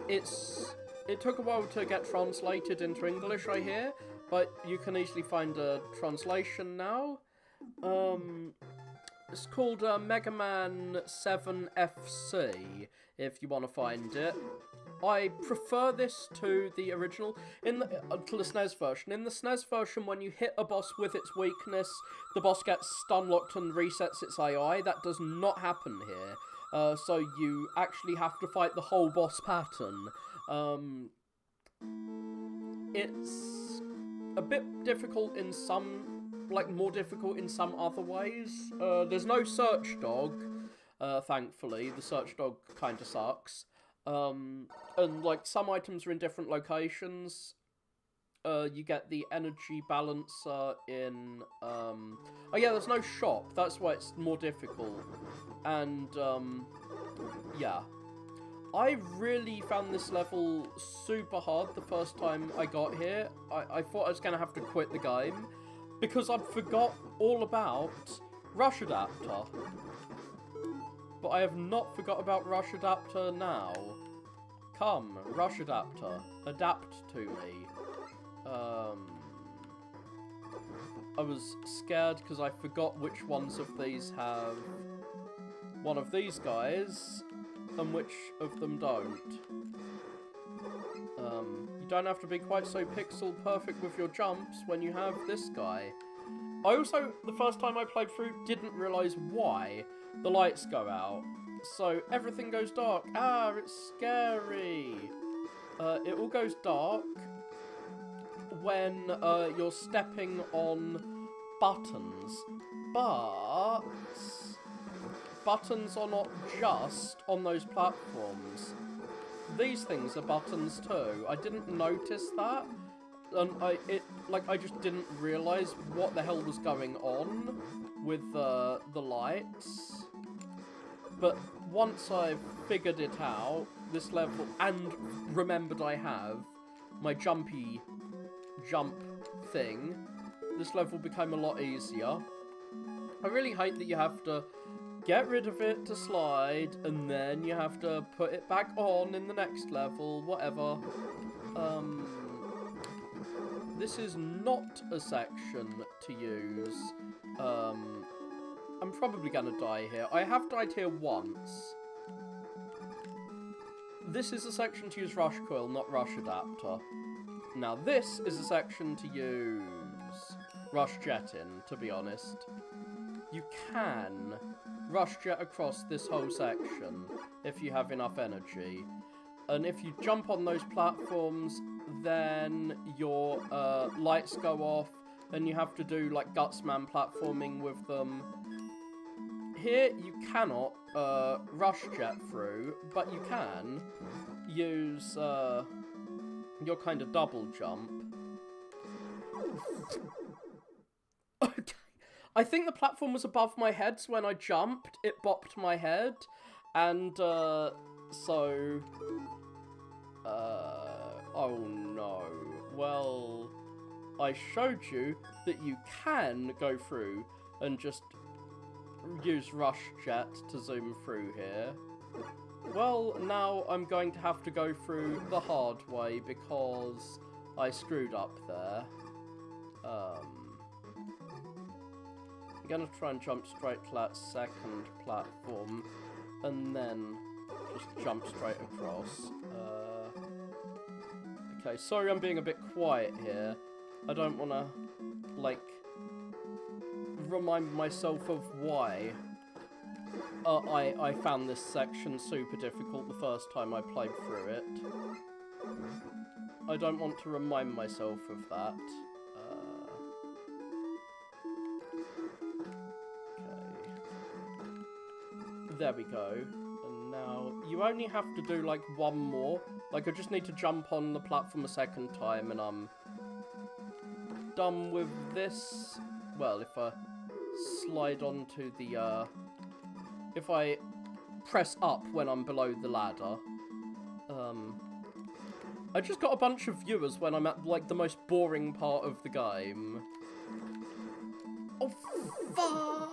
Speaker 1: It took a while to get translated into English, I hear, but you can easily find a translation now. It's called Megaman 7 FC, if you want to find it. I prefer this to the original, to the SNES version. In the SNES version, when you hit a boss with its weakness, the boss gets stun-locked and resets its AI. That does not happen here. So you actually have to fight the whole boss pattern. It's a bit difficult in some, like, more difficult in some other ways. There's no search dog, thankfully. The search dog kind of sucks. And, like, some items are in different locations. You get the energy balancer in, oh yeah, there's no shop. That's why it's more difficult. And, yeah. I really found this level super hard the first time I got here. I thought I was going to have to quit the game because I forgot all about Rush Adapter. but I have not forgot about Rush Adapter now. Come, Rush Adapter, adapt to me. I was scared because I forgot which ones of these have one of these guys and which of them don't. You don't have to be quite so pixel perfect with your jumps when you have this guy. I also, the first time I played through, didn't realise why the lights go out. So everything goes dark. Ah, it's scary. It all goes dark when you're stepping on buttons. But buttons are not just on those platforms. These things are buttons too. I didn't notice that. And I just didn't realise what the hell was going on with the lights. But once I figured it out, this level, and remembered I have my jump thing, this level became a lot easier. I really hate that you have to get rid of it to slide, and then you have to put it back on in the next level, whatever. This is not a section to use. I'm probably gonna die here. I have died here once. This is a section to use Rush Coil, not Rush Adapter. Now this is a section to use Rush Jet in, to be honest. You can Rush Jet across this whole section if you have enough energy. And if you jump on those platforms, then your lights go off and you have to do like Gutsman platforming with them. Here you cannot Rush Jet through, but you can use your kind of double jump. Okay. I think the platform was above my head, so when I jumped, it bopped my head, and so oh no. Well, I showed you that you can go through and just use Rush Jet to zoom through here. Well, now I'm going to have to go through the hard way because I screwed up there. I'm gonna try and jump straight to that second platform and then just jump straight across. Okay, sorry I'm being a bit quiet here. I don't want to, like, remind myself of why I found this section super difficult the first time I played through it. I don't want to remind myself of that. Okay. There we go. And now you only have to do like one more. Like I just need to jump on the platform a second time and I'm done with this. Well, if I slide onto the if I press up when I'm below the ladder. I just got a bunch of viewers when I'm at, like, the most boring part of the game. Oh, fuck!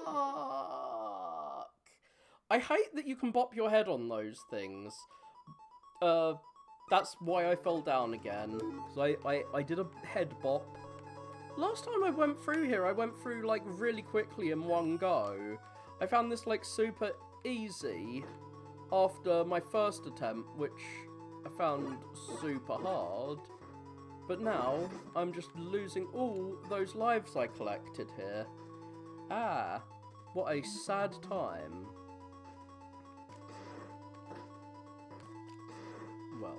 Speaker 1: I hate that you can bop your head on those things. That's why I fell down again. So I did a head bop. Last time I went through here, I went through, like, really quickly in one go. I found this, like, super easy after my first attempt, which I found super hard. But now, I'm just losing all those lives I collected here. Ah, what a sad time. Well,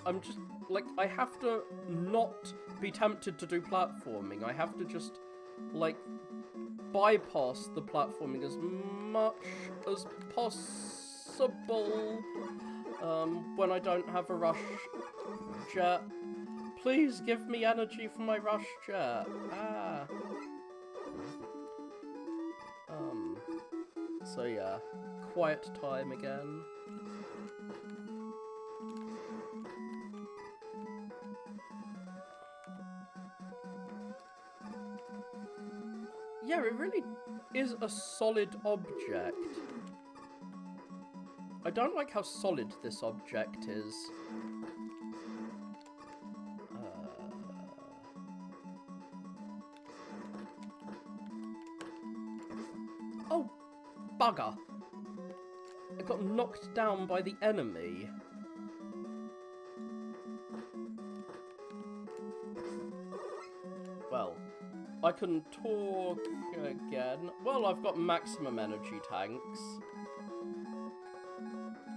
Speaker 1: I'm just, like, I have to not be tempted to do platforming. I have to just, like, bypass the platforming as much as possible when I don't have a Rush Jet. Please give me energy for my Rush Jet. Ah. So yeah, quiet time again. Yeah, it really is a solid object. I don't like how solid this object is. Oh, bugger! I got knocked down by the enemy. Well, I can talk again. Well, I've got maximum energy tanks.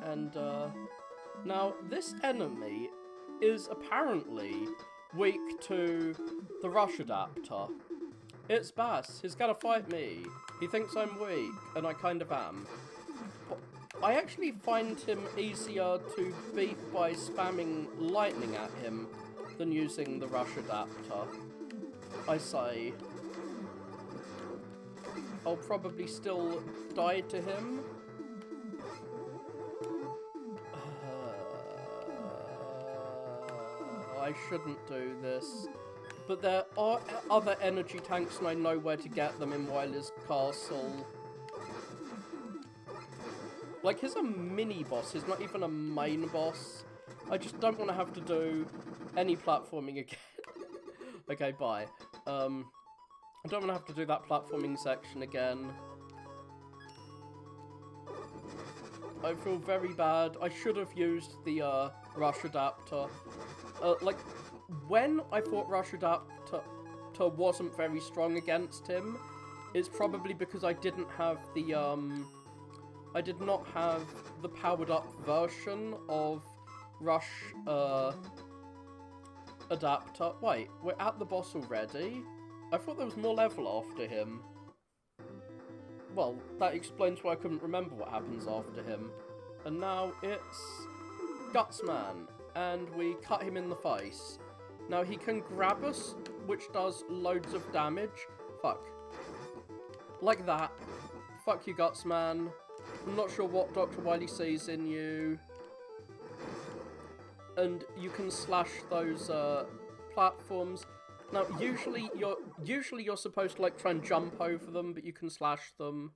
Speaker 1: And, now, this enemy is apparently weak to the rush adapter. It's Bass. He's gonna fight me. He thinks I'm weak, and I kind of am. But I actually find him easier to beat by spamming lightning at him than using the rush adapter. I say. I'll probably still die to him. I shouldn't do this. But there are other energy tanks and I know where to get them in Wily's castle. Like, he's a mini-boss, he's not even a main boss. I just don't want to have to do any platforming again. Okay, bye. I don't want to have to do that platforming section again. I feel very bad. I should have used the rush adapter. Like, when I thought rush adapter wasn't very strong against him, it's probably because I didn't have the I did not have the powered up version of rush adapter. Wait, we're at the boss already? I thought there was more level after him. Well, that explains why I couldn't remember what happens after him. And now it's Gutsman, and we cut him in the face. Now he can grab us, which does loads of damage. Fuck. Like that. Fuck you, Gutsman. I'm not sure what Dr. Wily sees in you. And you can slash those platforms. Now, usually you're supposed to like try and jump over them, but you can slash them.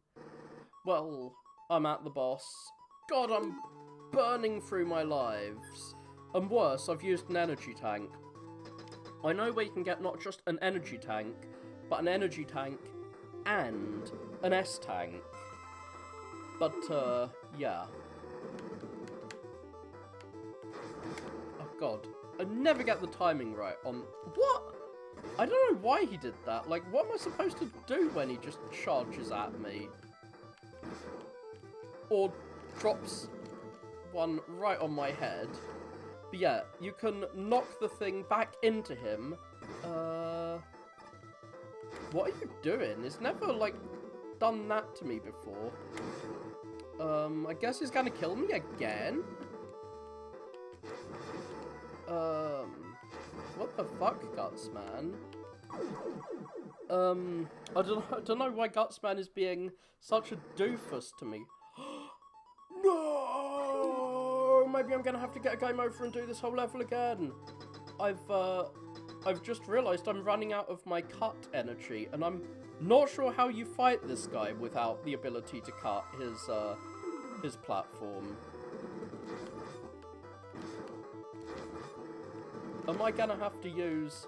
Speaker 1: Well, I'm at the boss. God, I'm burning through my lives. And worse, I've used an energy tank. I know where you can get not just an energy tank, but an energy tank and an S-tank. But, yeah. Oh god. I never get the timing right on... What? I don't know why he did that. Like, what am I supposed to do when he just charges at me? Or drops one right on my head. But yeah, you can knock the thing back into him. What are you doing? It's never, like, done that to me before. I guess he's gonna kill me again? What the fuck, Gutsman? I don't know why Gutsman is being such a doofus to me. No! Maybe I'm gonna have to get a game over and do this whole level again. I've just realised I'm running out of my cut energy, and I'm not sure how you fight this guy without the ability to cut his platform. Am I gonna have to use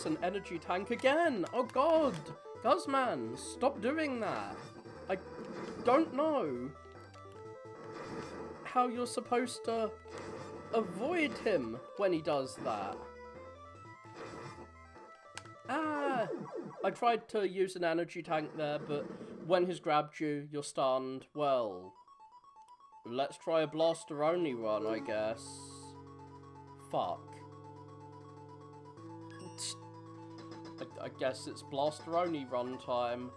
Speaker 1: an energy tank again? Oh god! Gutsman, stop doing that! I don't know how you're supposed to avoid him when he does that. Ah! I tried to use an energy tank there, but when he's grabbed you, you're stunned. Well, let's try a blaster only run, I guess. Fuck. I guess it's blaster only run time.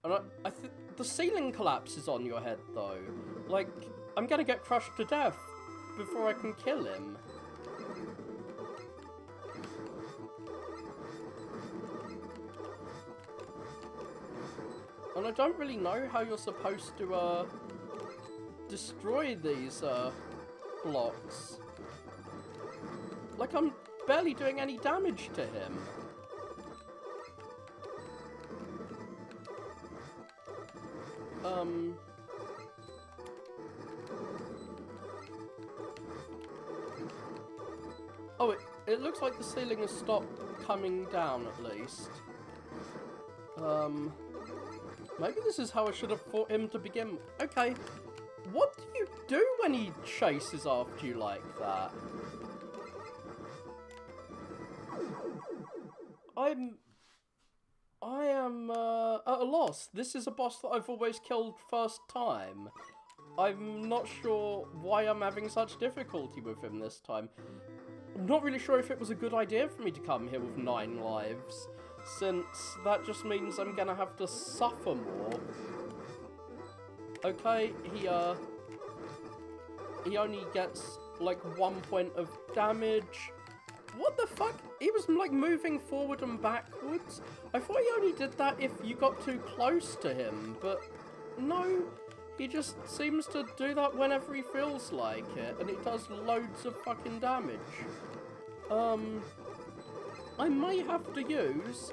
Speaker 1: And I think the ceiling collapses on your head though. Like, I'm gonna get crushed to death before I can kill him. And I don't really know how you're supposed to destroy these blocks. Like, I'm barely doing any damage to him. Oh, it looks like the ceiling has stopped coming down, at least. Maybe this is how I should have fought him to begin. Okay, what do you do when he chases after you like that? I am at a loss. This is a boss that I've always killed first time. I'm not sure why I'm having such difficulty with him this time. I'm not really sure if it was a good idea for me to come here with 9 lives, since that just means I'm gonna have to suffer more. Okay, he only gets like 1 point of damage. What the fuck? He was like moving forward and backwards. I thought he only did that if you got too close to him, but no. He just seems to do that whenever he feels like it, and it does loads of fucking damage. I may have to use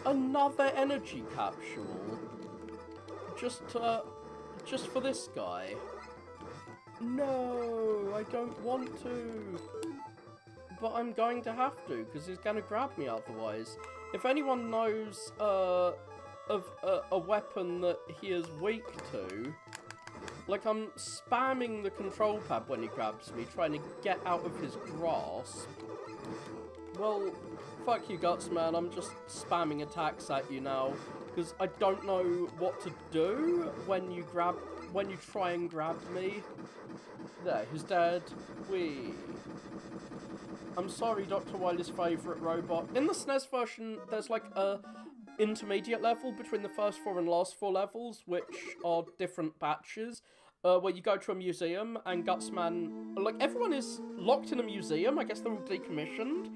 Speaker 1: another energy capsule just for this guy. No, I don't want to. But I'm going to have to, because he's going to grab me otherwise. If anyone knows of a weapon that he is weak to, like I'm spamming the control pad when he grabs me, trying to get out of his grasp. Well, fuck you Guts, man, I'm just spamming attacks at you now, because I don't know what to do when you try and grab me. There, he's dead. Whee. I'm sorry, Dr. Wily's favourite robot. In the SNES version, there's like a intermediate level between the first 4 and last 4 levels, which are different batches, where you go to a museum and Gutsman, like everyone is locked in a museum. I guess they're all decommissioned.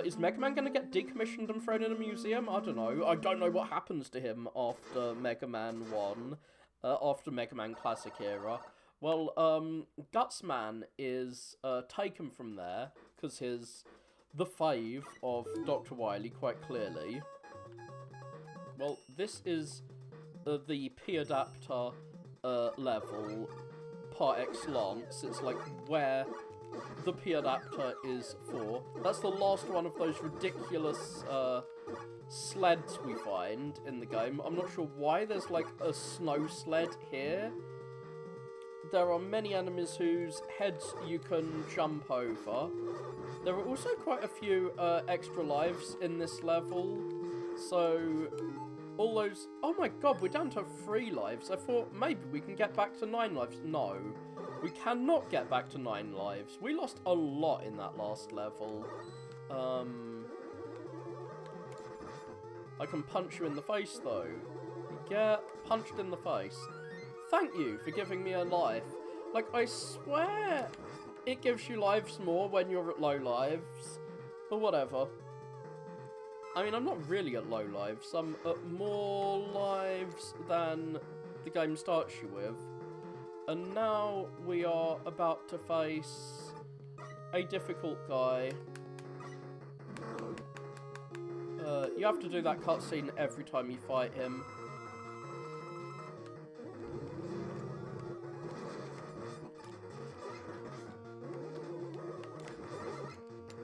Speaker 1: Is Megaman gonna get decommissioned and thrown in a museum? I don't know. I don't know what happens to him after Mega Man 1, after Mega Man Classic era. Well, Gutsman is taken from there, because he's the fave of Dr. Wily, quite clearly. Well, this is the P-Adapter level par excellence. It's like where the P-Adapter is for. That's the last one of those ridiculous sleds we find in the game. I'm not sure why there's like a snow sled here. There are many enemies whose heads you can jump over. There are also quite a few extra lives in this level. So, all those... Oh my god, we're down to 3 lives. I thought maybe we can get back to 9 lives. No, we cannot get back to 9 lives. We lost a lot in that last level. I can punch you in the face, though. You get punched in the face. Thank you for giving me a life. Like, I swear it gives you lives more when you're at low lives. But whatever. I mean, I'm not really at low lives. I'm at more lives than the game starts you with. And now we are about to face a difficult guy. You have to do that cutscene every time you fight him.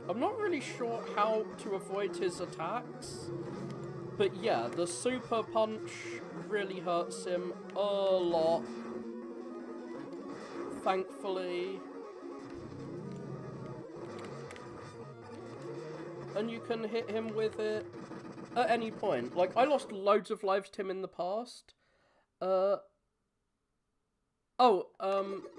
Speaker 1: I'm not really sure how to avoid his attacks, but yeah, the super punch really hurts him a lot, thankfully. And you can hit him with it at any point. Like, I lost loads of lives to him in the past.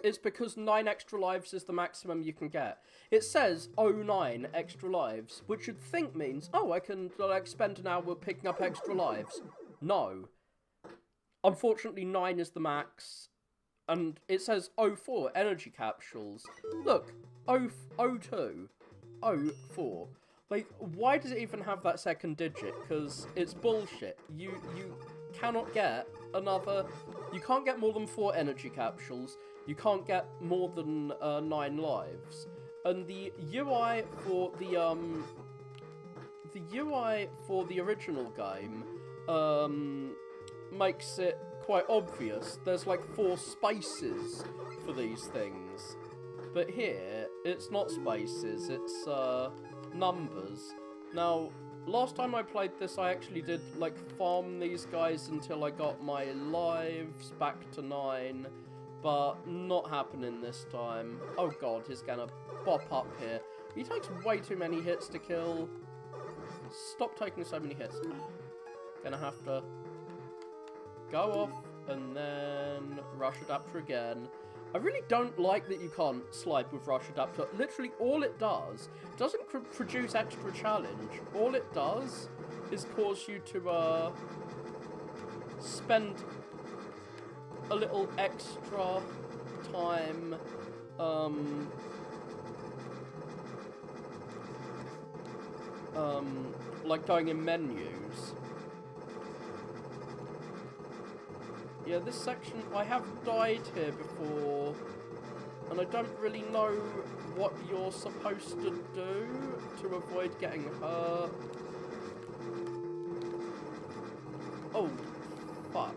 Speaker 1: It's because 9 extra lives is the maximum you can get. It says 09 extra lives, which you'd think means, oh, I can like spend an hour picking up extra lives. No. Unfortunately, 9 is the max, and it says 04 energy capsules. Look, 02, 04. Like, why does it even have that second digit? Because it's bullshit. You cannot get another... You can't get more than 4 energy capsules. You can't get more than 9 lives. And the UI for the original game makes it quite obvious. There's like 4 spaces for these things. But here, it's not spaces, it's numbers. Now, last time I played this, I actually did, like, farm these guys until I got my lives back to 9. But not happening this time. Oh god, he's gonna bop up here. He takes way too many hits to kill. Stop taking so many hits. Gonna have to go off and then rush adapter again. I really don't like that you can't slide with rush adapter. Literally all it does doesn't produce extra challenge. All it does is cause you to spend a little extra time like going in menus. Yeah, this section, I have died here before, and I don't really know what you're supposed to do to avoid getting hurt. Oh, fuck.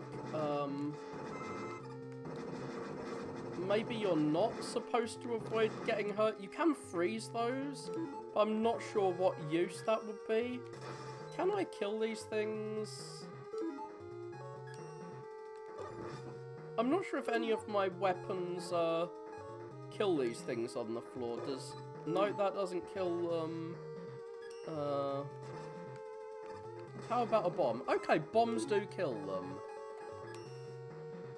Speaker 1: Maybe you're not supposed to avoid getting hurt. You can freeze those, but I'm not sure what use that would be. Can I kill these things? I'm not sure if any of my weapons kill these things on the floor. No, that doesn't kill them. How about a bomb? Okay, bombs do kill them.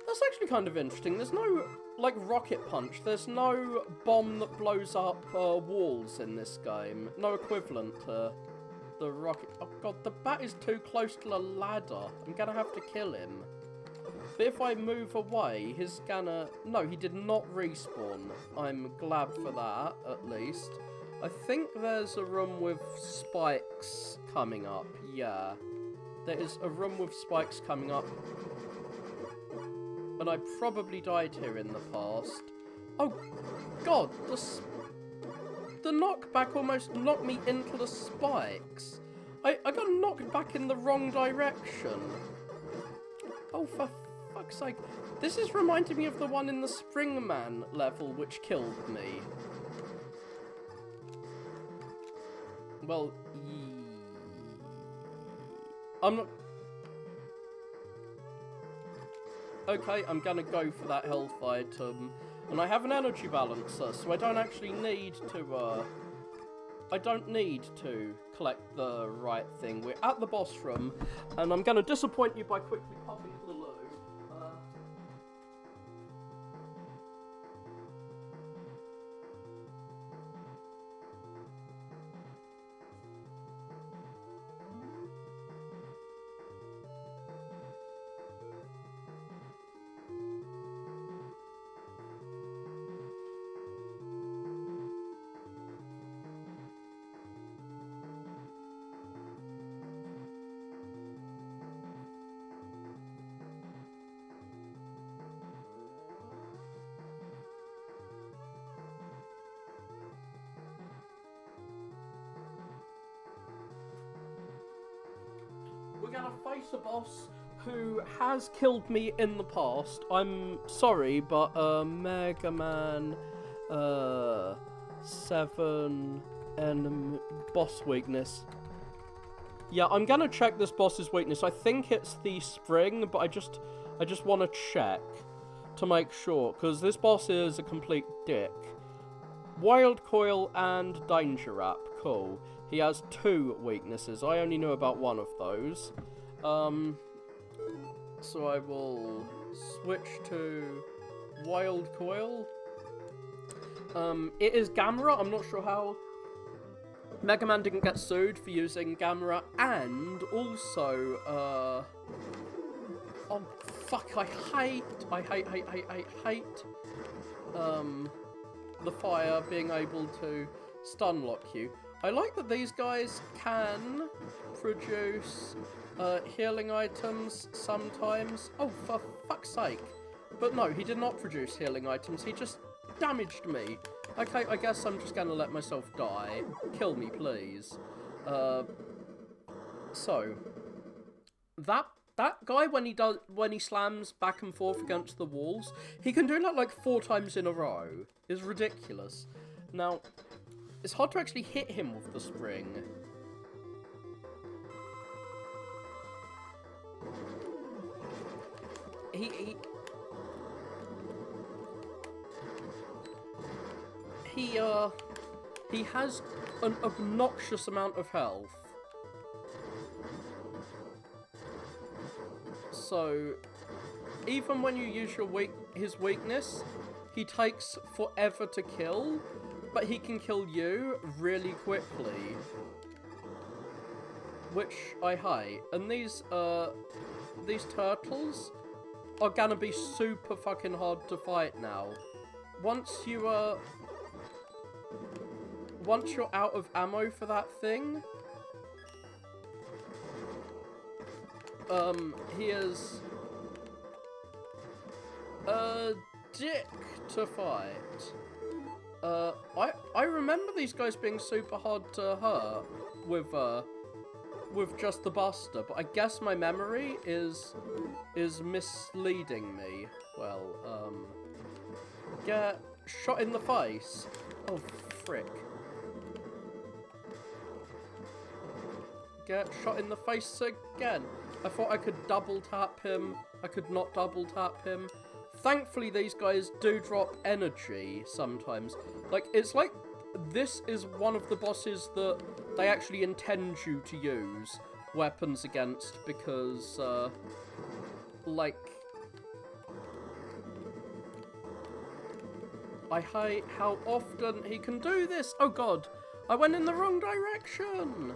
Speaker 1: That's actually kind of interesting. There's no, like, rocket punch. There's no bomb that blows up walls in this game. No equivalent to the rocket. Oh god, the bat is too close to the ladder. I'm gonna have to kill him. But if I move away, he's gonna... No, he did not respawn. I'm glad for that, at least. I think there's a room with spikes coming up. Yeah. There is a room with spikes coming up. And I probably died here in the past. Oh, God. The knockback almost knocked me into the spikes. I got knocked back in the wrong direction. Oh, for fuck's sake. This is reminding me of the one in the Springman level, which killed me. Well, I'm not... Okay, I'm gonna go for that health item. And I have an energy balancer, so I don't actually need to, I don't need to collect the right thing. We're at the boss room, and I'm gonna disappoint you by quickly popping to the loo. We're gonna face a boss who has killed me in the past. I'm sorry, but Megaman 7 and boss weakness. Yeah, I'm gonna check this boss's weakness. I think it's the spring, but I just want to check to make sure, because this boss is a complete dick. Wild Coil and Danger Wrap, cool. He has 2 weaknesses. I only knew about one of those. So I will switch to Wild Coil. It is Gamera. I'm not sure how Megaman didn't get sued for using Gamera, and also, oh fuck, I hate the fire being able to stun lock you. I like that these guys can produce healing items sometimes. Oh, for fuck's sake. But no, he did not produce healing items. He just damaged me. Okay, I guess I'm just going to let myself die. Kill me, please. So, that that guy, when he slams back and forth against the walls, he can do that like 4 times in a row. It's ridiculous. Now, it's hard to actually hit him with the spring. He has an obnoxious amount of health. So, even when you use his weakness, he takes forever to kill, but he can kill you really quickly. Which I hate. And these turtles are gonna be super fucking hard to fight now. Once you're out of ammo for that thing, he is a dick to fight. I remember these guys being super hard to hurt with just the Buster, but I guess my memory is misleading me. Well, get shot in the face. Oh, frick. Get shot in the face again. I thought I could double tap him. I could not double tap him. Thankfully, these guys do drop energy sometimes. Like, it's like this is one of the bosses that they actually intend you to use weapons against because, like, I hate how often he can do this. Oh god, I went in the wrong direction.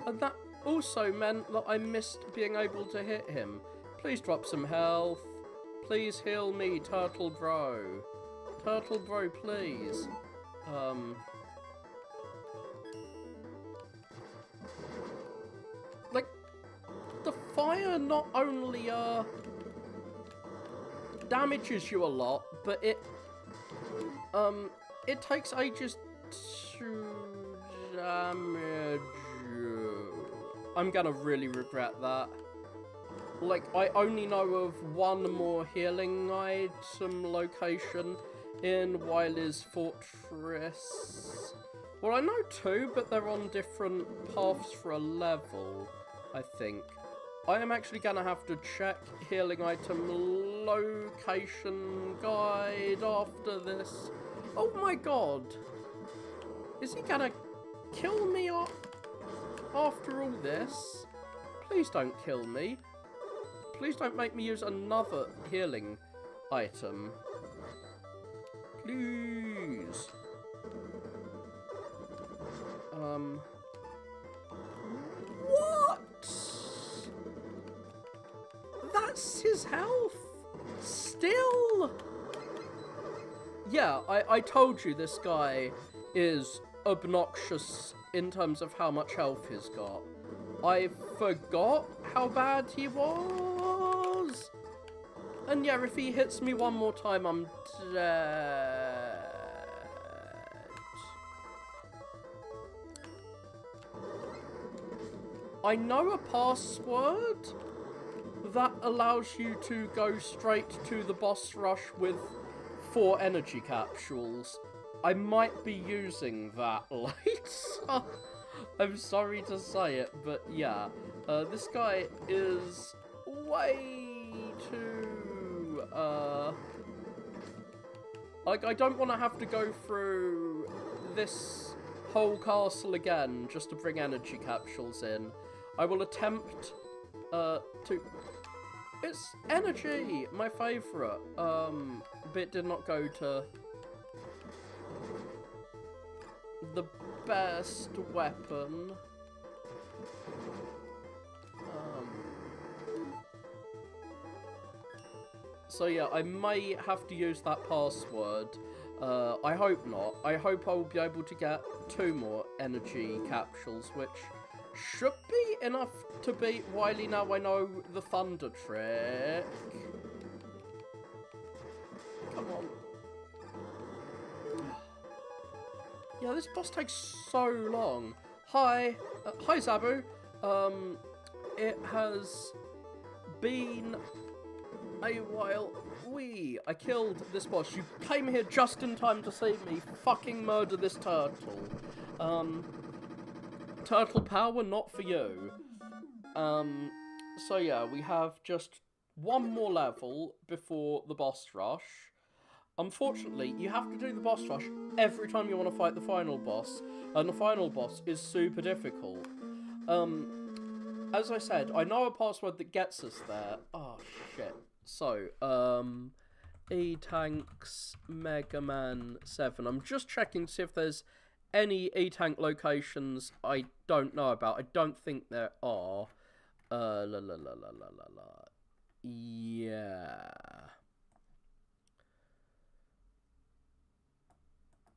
Speaker 1: And that also meant that I missed being able to hit him. Please drop some health. Please heal me, Turtle Bro. Turtle Bro, please. Like, the fire not only, damages you a lot, but it takes ages to damage you. I'm gonna really regret that. Like, I only know of one more healing item location in Wily's Fortress. Well, I know 2, but they're on different paths for a level, I think. I am actually gonna have to check healing item location guide after this. Oh my god! Is he gonna kill me after all this? Please don't kill me. Please don't make me use another healing item. Please. What? That's his health? Still? Yeah, I told you this guy is obnoxious in terms of how much health he's got. I forgot how bad he was. And yeah, if he hits me one more time, I'm dead. I know a password that allows you to go straight to the boss rush with 4 energy capsules. I might be using that later. I'm sorry to say it, but yeah. This guy is way too, like, I don't want to have to go through this whole castle again just to bring energy capsules in. I will attempt, to... It's energy! My favourite. Bit did not go to the best weapon. So yeah, I may have to use that password. I hope not. I hope I will be able to get 2 more energy capsules, which should be enough to beat Wily now I know the thunder trick. Come on. Yeah, this boss takes so long. Hi. Hi, Zabu. It has been a while. I killed this boss. You came here just in time to see me fucking murder this turtle. Turtle power, not for you. So yeah, we have just one more level before the boss rush. Unfortunately, you have to do the boss rush every time you want to fight the final boss, and the final boss is super difficult. As I said, I know a password that gets us there. Oh, shit. So, E-Tanks Megaman 7. I'm just checking to see if there's any E-Tank locations I don't know about. I don't think there are. Yeah.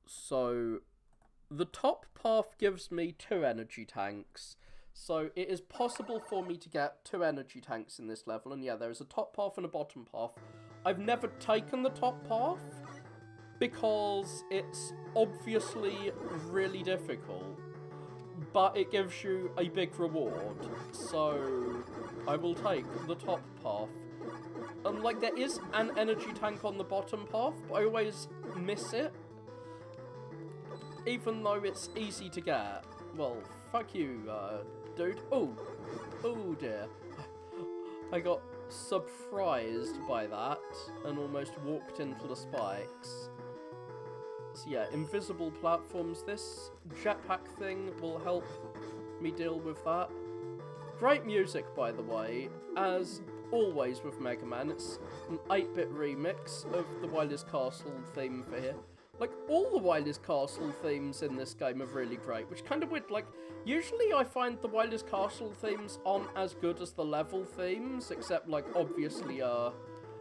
Speaker 1: So, the top path gives me 2 energy tanks. So, it is possible for me to get 2 energy tanks in this level. And yeah, there is a top path and a bottom path. I've never taken the top path because it's obviously really difficult. But it gives you a big reward. So, I will take the top path. Like, there is an energy tank on the bottom path, but I always miss it. Even though it's easy to get. Well, fuck you, dude. Oh dear. I got surprised by that and almost walked into the spikes. So yeah, invisible platforms. This jetpack thing will help me deal with that. Great music, by the way, as always with Mega Man. It's an 8-bit remix of the Wily's Castle theme for here. Like, all the Wily's Castle themes in this game are really great, which kind of weird. Like, usually I find the Wily's Castle themes aren't as good as the level themes, except, like, obviously,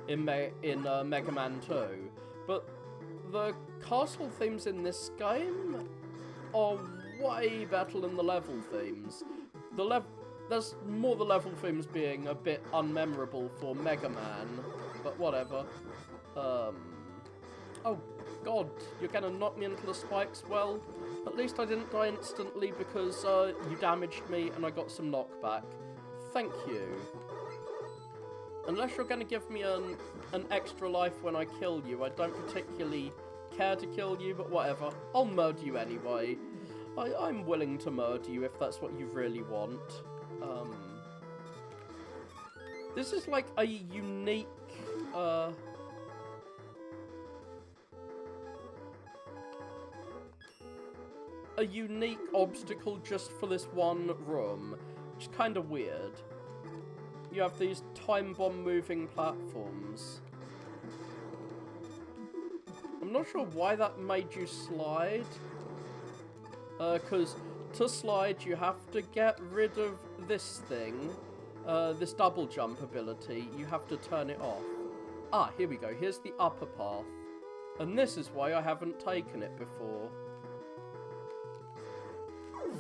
Speaker 1: in Mega Man 2. But the castle themes in this game are way better than the level themes. There's more the level themes being a bit unmemorable for Mega Man, but whatever. Oh god, you're gonna knock me into the spikes? Well, at least I didn't die instantly because you damaged me and I got some knockback. Thank you. Unless you're gonna give me an extra life when I kill you, I don't particularly care to kill you, but whatever. I'll murder you anyway. I'm willing to murder you if that's what you really want. This is like a unique, obstacle just for this one room, which is kind of weird. You have these time bomb moving platforms. I'm not sure why that made you slide. Because to slide you have to get rid of this thing. This double jump ability. You have to turn it off. Ah, here we go. Here's the upper path. And this is why I haven't taken it before.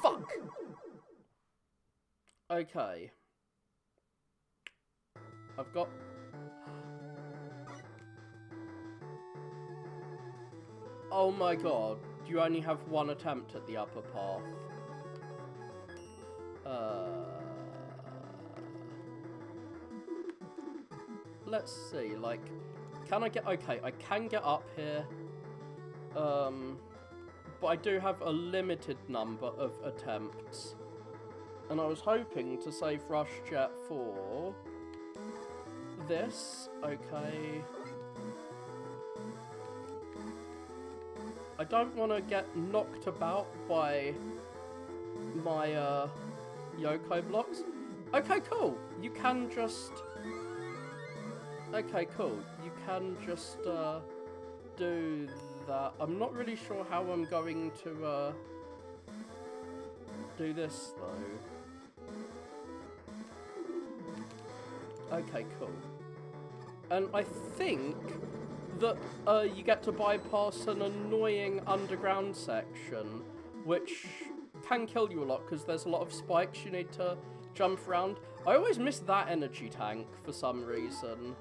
Speaker 1: Fuck! Okay. I've got... Oh my god. You only have one attempt at the upper path. Let's see, like... Can I get... Okay, I can get up here. But I do have a limited number of attempts. And I was hoping to save Rush Jet for... this. Okay. I don't want to get knocked about by my Yoko blocks. Okay, cool. You can just... Okay, cool. You can just do that. I'm not really sure how I'm going to do this, though. Okay, cool. And I think that you get to bypass an annoying underground section, which can kill you a lot because there's a lot of spikes you need to jump around. I always miss that energy tank for some reason.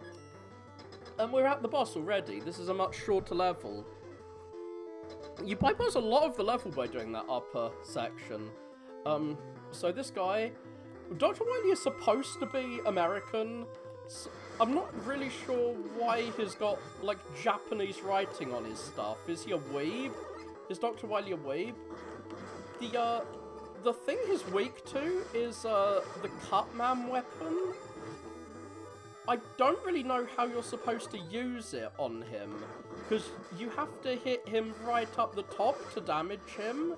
Speaker 1: And we're at the boss already. This is a much shorter level. You bypass a lot of the level by doing that upper section. So this guy, Dr. Wily is supposed to be American. So, I'm not really sure why he's got, like, Japanese writing on his stuff. Is he a weeb? Is Dr. Wily a weeb? The thing he's weak to is, the Cutman weapon. I don't really know how you're supposed to use it on him, because you have to hit him right up the top to damage him.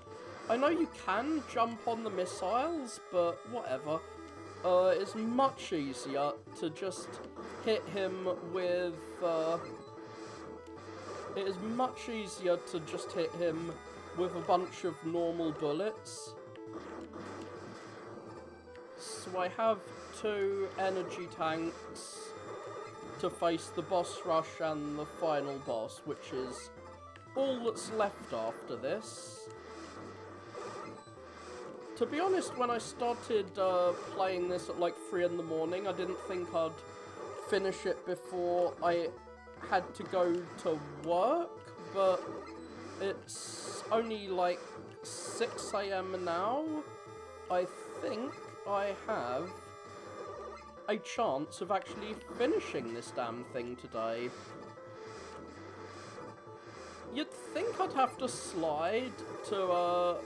Speaker 1: I know you can jump on the missiles, but whatever. It's much easier to just hit him with, it is much easier to just hit him with a bunch of normal bullets. So I have 2 energy tanks to face the boss rush and the final boss, which is all that's left after this. To be honest, when I started playing this at like 3 in the morning, I didn't think I'd finish it before I had to go to work, but it's only like 6 AM now. I think I have a chance of actually finishing this damn thing today. You'd think I'd have to slide to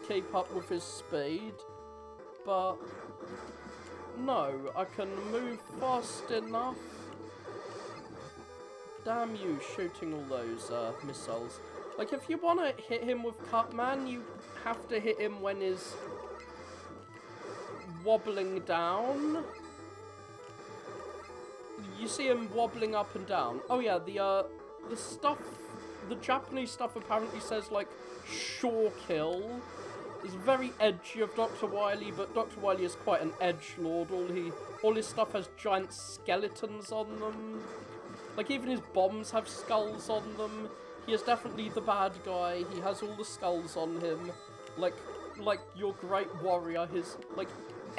Speaker 1: keep up with his speed, but no, I can move fast enough. Damn you, shooting all those missiles. Like, if you want to hit him with Cutman, you have to hit him when he's wobbling down. You see him wobbling up and down. Oh yeah, the stuff, the Japanese stuff apparently says, like, sure kill. It's very edgy of Dr. Wily, but Dr. Wily is quite an edgelord. All his stuff has giant skeletons on them. Like, even his bombs have skulls on them. He is definitely the bad guy. He has all the skulls on him. Like your great warrior, his, like,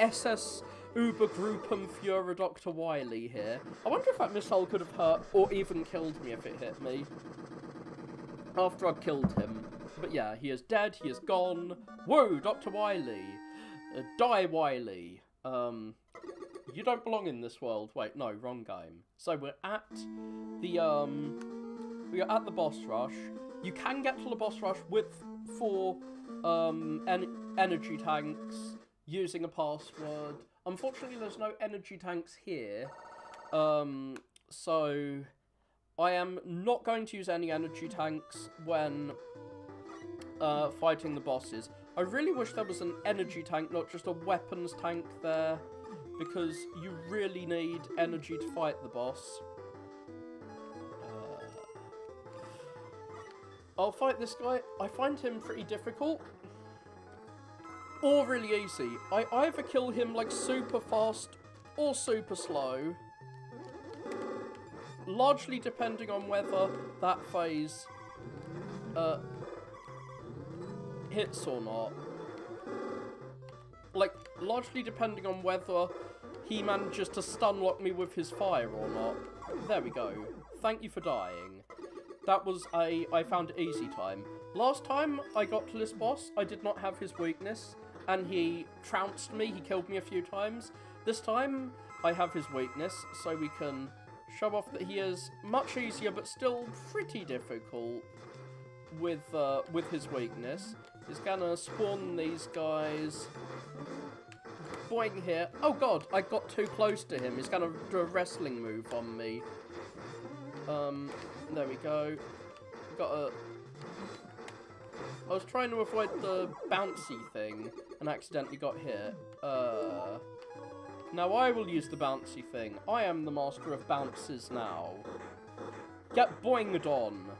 Speaker 1: SS Ubergruppenführer Dr. Wily here. I wonder if that missile could have hurt or even killed me if it hit me after I'd killed him. But yeah, he is dead, he is gone. Whoa, Dr. Wily. Die, Wily. You don't belong in this world. Wait, no, wrong game. So we're at the boss rush. You can get to the boss rush with 4 energy tanks using a password. Unfortunately, there's no energy tanks here. So I am not going to use any energy tanks when fighting the bosses. I really wish there was an energy tank, not just a weapons tank there, because you really need energy to fight the boss. I'll fight this guy. I find him pretty difficult, or really easy. I either kill him like super fast or super slow, largely depending on whether that phase hits or not. Like, largely depending on whether he manages to stun lock me with his fire or not. There we go. Thank you for dying. That was I found it easy time. Last time I got to this boss, I did not have his weakness, and he trounced me, he killed me a few times. This time, I have his weakness, so we can show off that he is much easier, but still pretty difficult with his weakness. He's gonna spawn these guys. Boing here. Oh god, I got too close to him. He's gonna do a wrestling move on me. There we go. I was trying to avoid the bouncy thing and accidentally got hit. Now I will use the bouncy thing. I am the master of bounces now. Get boinged on.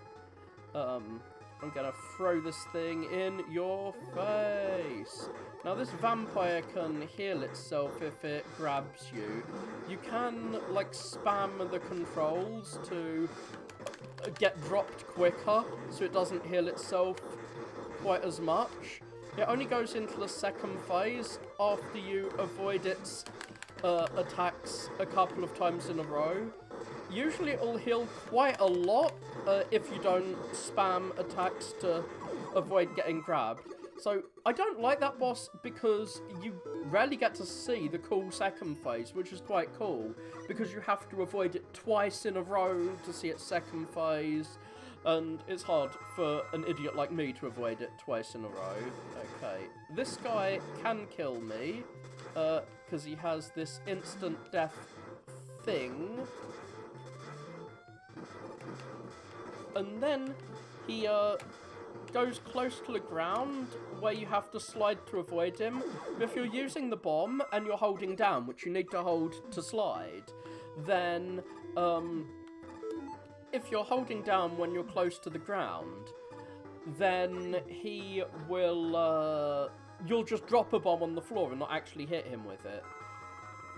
Speaker 1: I'm gonna throw this thing in your face. Now this vampire can heal itself if it grabs you. You can, like, spam the controls to get dropped quicker so it doesn't heal itself quite as much. It only goes into the second phase after you avoid its attacks a couple of times in a row. Usually it'll heal quite a lot if you don't spam attacks to avoid getting grabbed. So, I don't like that boss because you rarely get to see the cool second phase, which is quite cool, because you have to avoid it twice in a row to see its second phase, and it's hard for an idiot like me to avoid it twice in a row. Okay, this guy can kill me, because he has this instant death thing, and then he, goes close to the ground where you have to slide to avoid him. But if you're using the bomb and you're holding down, which you need to hold to slide, then if you're holding down when you're close to the ground, then he will you'll just drop a bomb on the floor and not actually hit him with it.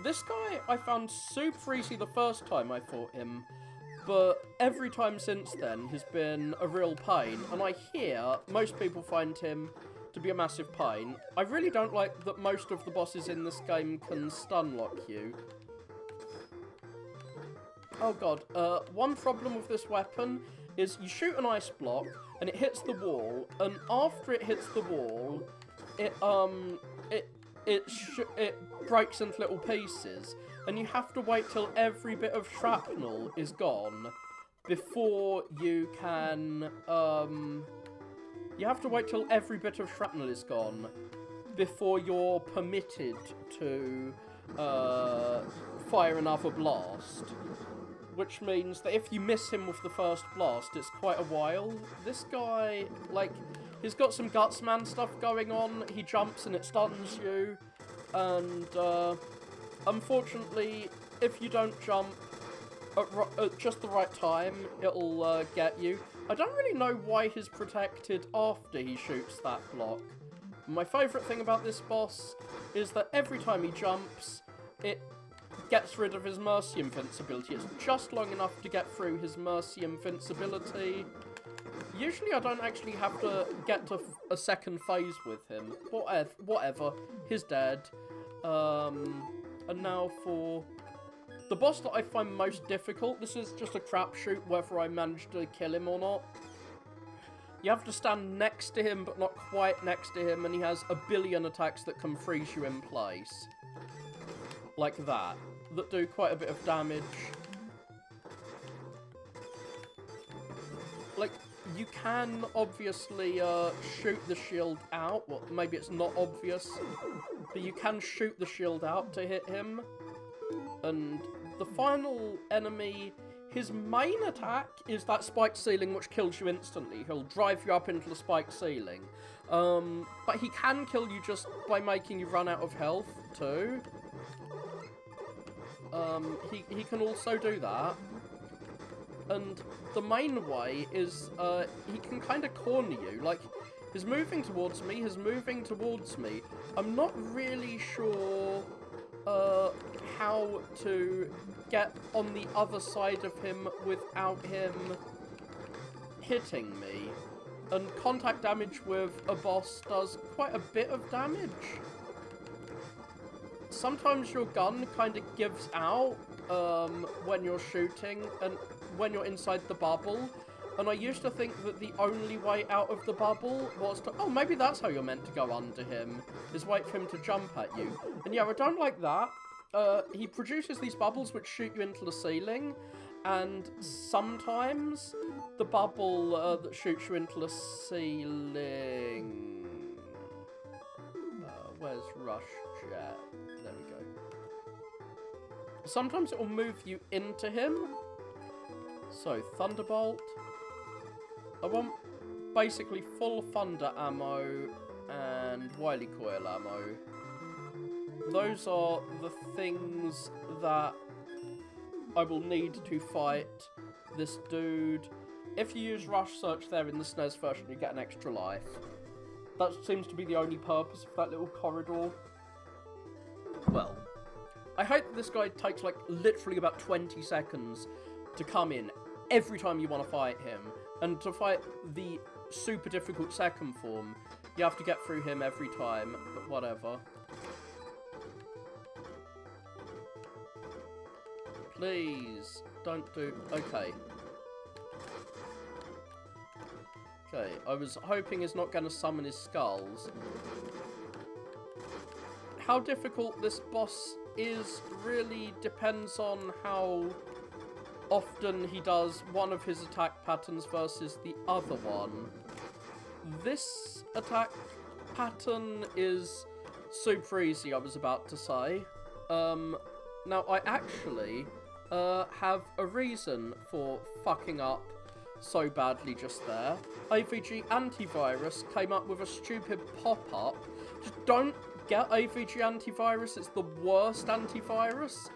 Speaker 1: This guy I found super easy the first time I fought him, but every time since then has been a real pain, and I hear most people find him to be a massive pain. I really don't like that most of the bosses in this game can stun lock you. Oh god, one problem with this weapon is you shoot an ice block, and it hits the wall, and after it hits the wall, it breaks into little pieces. And you have to wait till every bit of shrapnel is gone before you can, you have to wait till every bit of shrapnel is gone before you're permitted to, fire another blast. Which means that if you miss him with the first blast, it's quite a while. This guy, like, he's got some Gutsman stuff going on. He jumps and it stuns you, and, unfortunately, if you don't jump at just the right time, it'll get you. I don't really know why he's protected after he shoots that block. My favourite thing about this boss is that every time he jumps, it gets rid of his Mercy invincibility. It's just long enough to get through his Mercy invincibility. Usually I don't actually have to get to a second phase with him. Whatever. He's dead. And now for the boss that I find most difficult. This is just a crapshoot whether I manage to kill him or not. You have to stand next to him, but not quite next to him, and he has a billion attacks that can freeze you in place. Like that do quite a bit of damage. Like, you can obviously shoot the shield out. Well, maybe it's not obvious, but you can shoot the shield out to hit him. And the final enemy, his main attack is that spiked ceiling, which kills you instantly. He'll drive you up into the spiked ceiling. But he can kill you just by making you run out of health, too. He can also do that. And the main way is, he can kind of corner you. Like, he's moving towards me, I'm not really sure, how to get on the other side of him without him hitting me. And contact damage with a boss does quite a bit of damage. Sometimes your gun kind of gives out, when you're shooting, and when you're inside the bubble, and I used to think that the only way out of the bubble was to, oh, maybe that's how you're meant to go under him, is wait for him to jump at you. And yeah, I don't like that. He produces these bubbles which shoot you into the ceiling, and sometimes the bubble that shoots you into the ceiling... where's Rush Jet? There we go. Sometimes it will move you into him. So, Thunderbolt. I want basically full Thunder ammo and Wily Coil ammo. Those are the things that I will need to fight this dude. If you use Rush Search there in the SNES version, you get an extra life. That seems to be the only purpose of that little corridor. Well, I hope that this guy takes, like, literally about 20 seconds to come in every time you want to fight him. And to fight the super difficult second form, you have to get through him every time, but whatever. Please, don't do... Okay. Okay, I was hoping he's not going to summon his skulls. How difficult this boss is really depends on how often he does one of his attack patterns versus the other one. This attack pattern is super easy, I was about to say. Now, I actually have a reason for fucking up so badly just there. AVG Antivirus came up with a stupid pop-up. Just don't get AVG Antivirus, it's the worst antivirus,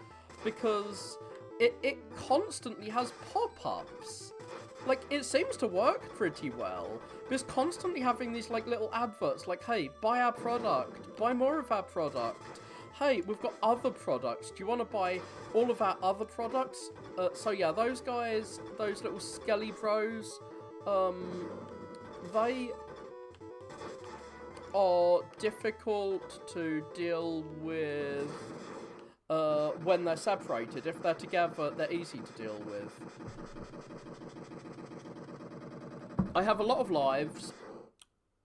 Speaker 1: because it constantly has pop-ups. Like, it seems to work pretty well, but it's constantly having these, like, little adverts, like, hey, buy our product, buy more of our product. Hey, we've got other products. Do you want to buy all of our other products? So yeah, those guys, those little skelly bros, they are difficult to deal with when they're separated. If they're together, they're easy to deal with. I have a lot of lives.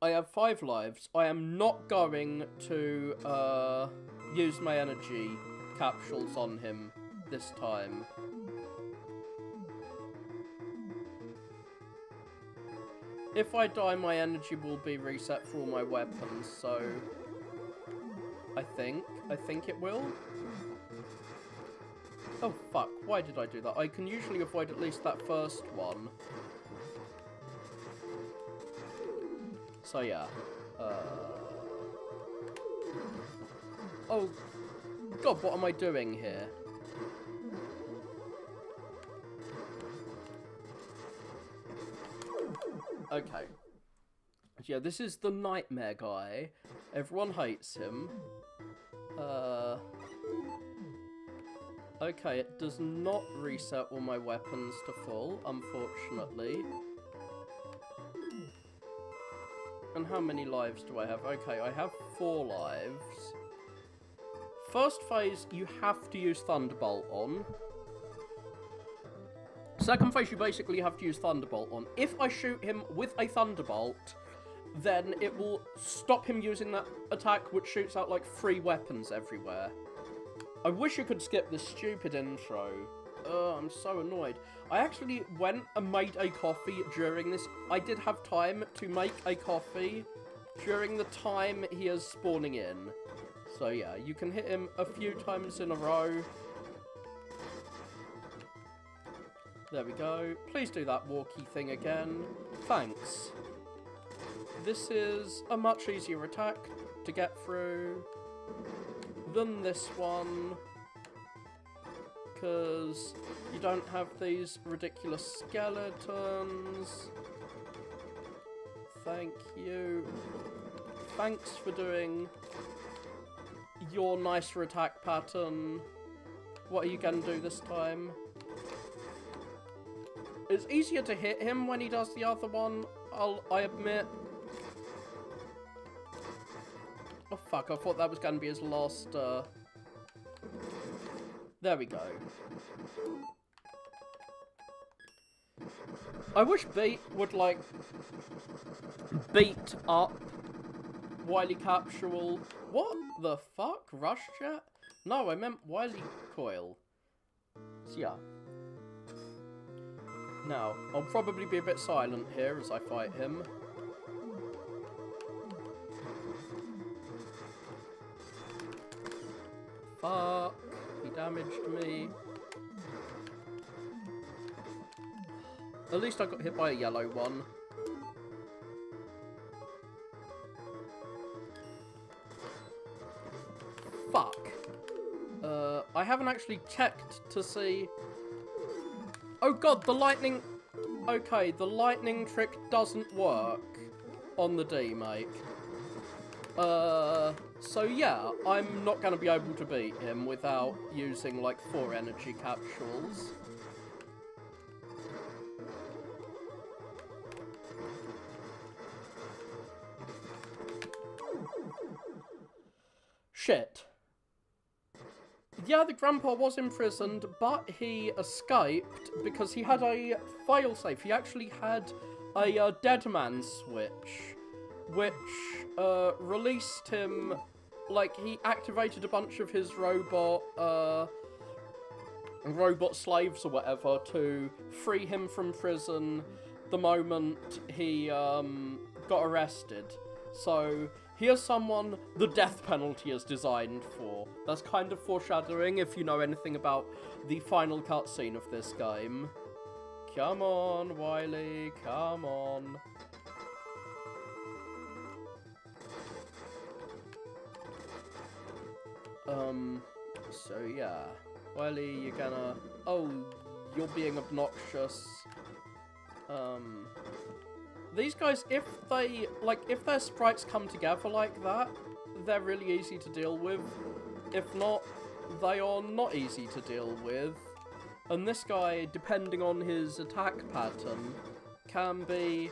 Speaker 1: I have 5 lives. I am not going to use my energy capsules on him this time. If I die, my energy will be reset for all my weapons, so I think it will. Oh fuck, why did I do that? I can usually avoid at least that first one. So yeah. Oh god, what am I doing here? Okay. Yeah, this is the nightmare guy. Everyone hates him. Okay, it does not reset all my weapons to full, unfortunately. And how many lives do I have? Okay, I have 4 lives. First phase, you have to use Thunderbolt on. Second phase, you basically have to use Thunderbolt on. If I shoot him with a Thunderbolt, then it will stop him using that attack, which shoots out like 3 weapons everywhere. I wish you could skip this stupid intro. I'm so annoyed. I actually went and made a coffee during this. I did have time to make a coffee during the time he is spawning in. So yeah, you can hit him a few times in a row. There we go. Please do that walkie thing again. Thanks. This is a much easier attack to get through than this one, because you don't have these ridiculous skeletons. Thank you. Thanks for doing your nicer attack pattern. What are you going to do this time? It's easier to hit him when he does the other one, I admit. Oh fuck, I thought that was going to be his last, There we go. I wish Beat would, like, beat up Wily Capsule. What the fuck? Rush Jet? No, I meant Wily Coil. So, yeah. Now, I'll probably be a bit silent here as I fight him. Fuck. He damaged me. At least I got hit by a yellow one. Fuck. I haven't actually checked to see... Oh god, the lightning... Okay, the lightning trick doesn't work on the demake. So yeah, I'm not going to be able to beat him without using, like, 4 energy capsules. Shit. Yeah, the grandpa was imprisoned, but he escaped because he had a failsafe. He actually had a dead man switch, which released him, like, he activated a bunch of his robot slaves or whatever to free him from prison the moment he got arrested. So here's someone the death penalty is designed for. That's kind of foreshadowing if you know anything about the final cutscene of this game. Come on, Wily, come on. So yeah. Wily, you're gonna... Oh, you're being obnoxious. These guys, if their sprites come together like that, they're really easy to deal with. If not, they are not easy to deal with. And this guy, depending on his attack pattern, can be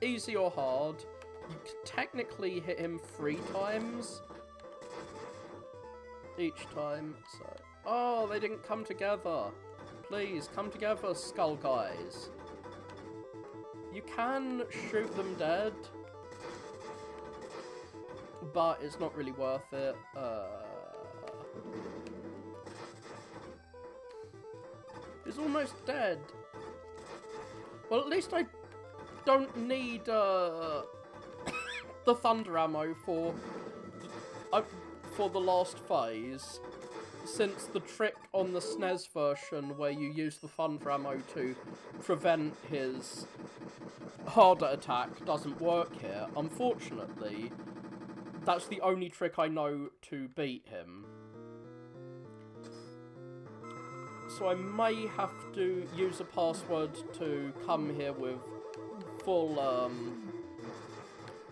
Speaker 1: easy or hard. You can technically hit him 3 times each time, so... Oh, they didn't come together. Please, come together, skull guys. You can shoot them dead, but it's not really worth it. He's almost dead. Well, at least I don't need the thunder ammo for the last phase, since the trick on the SNES version where you use the thunder ammo to prevent his harder attack doesn't work here. Unfortunately, that's the only trick I know to beat him. So I may have to use a password to come here with full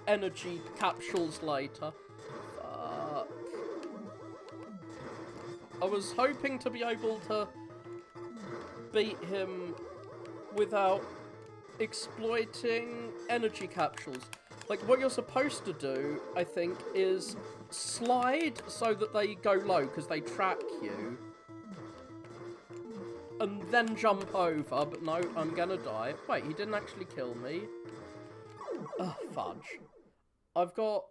Speaker 1: energy capsules later. Fuck. I was hoping to be able to beat him without exploiting energy capsules. Like, what you're supposed to do, I think, is slide so that they go low, because they track you. And then jump over, but no, I'm gonna die. Wait, he didn't actually kill me. Ugh, fudge. I've got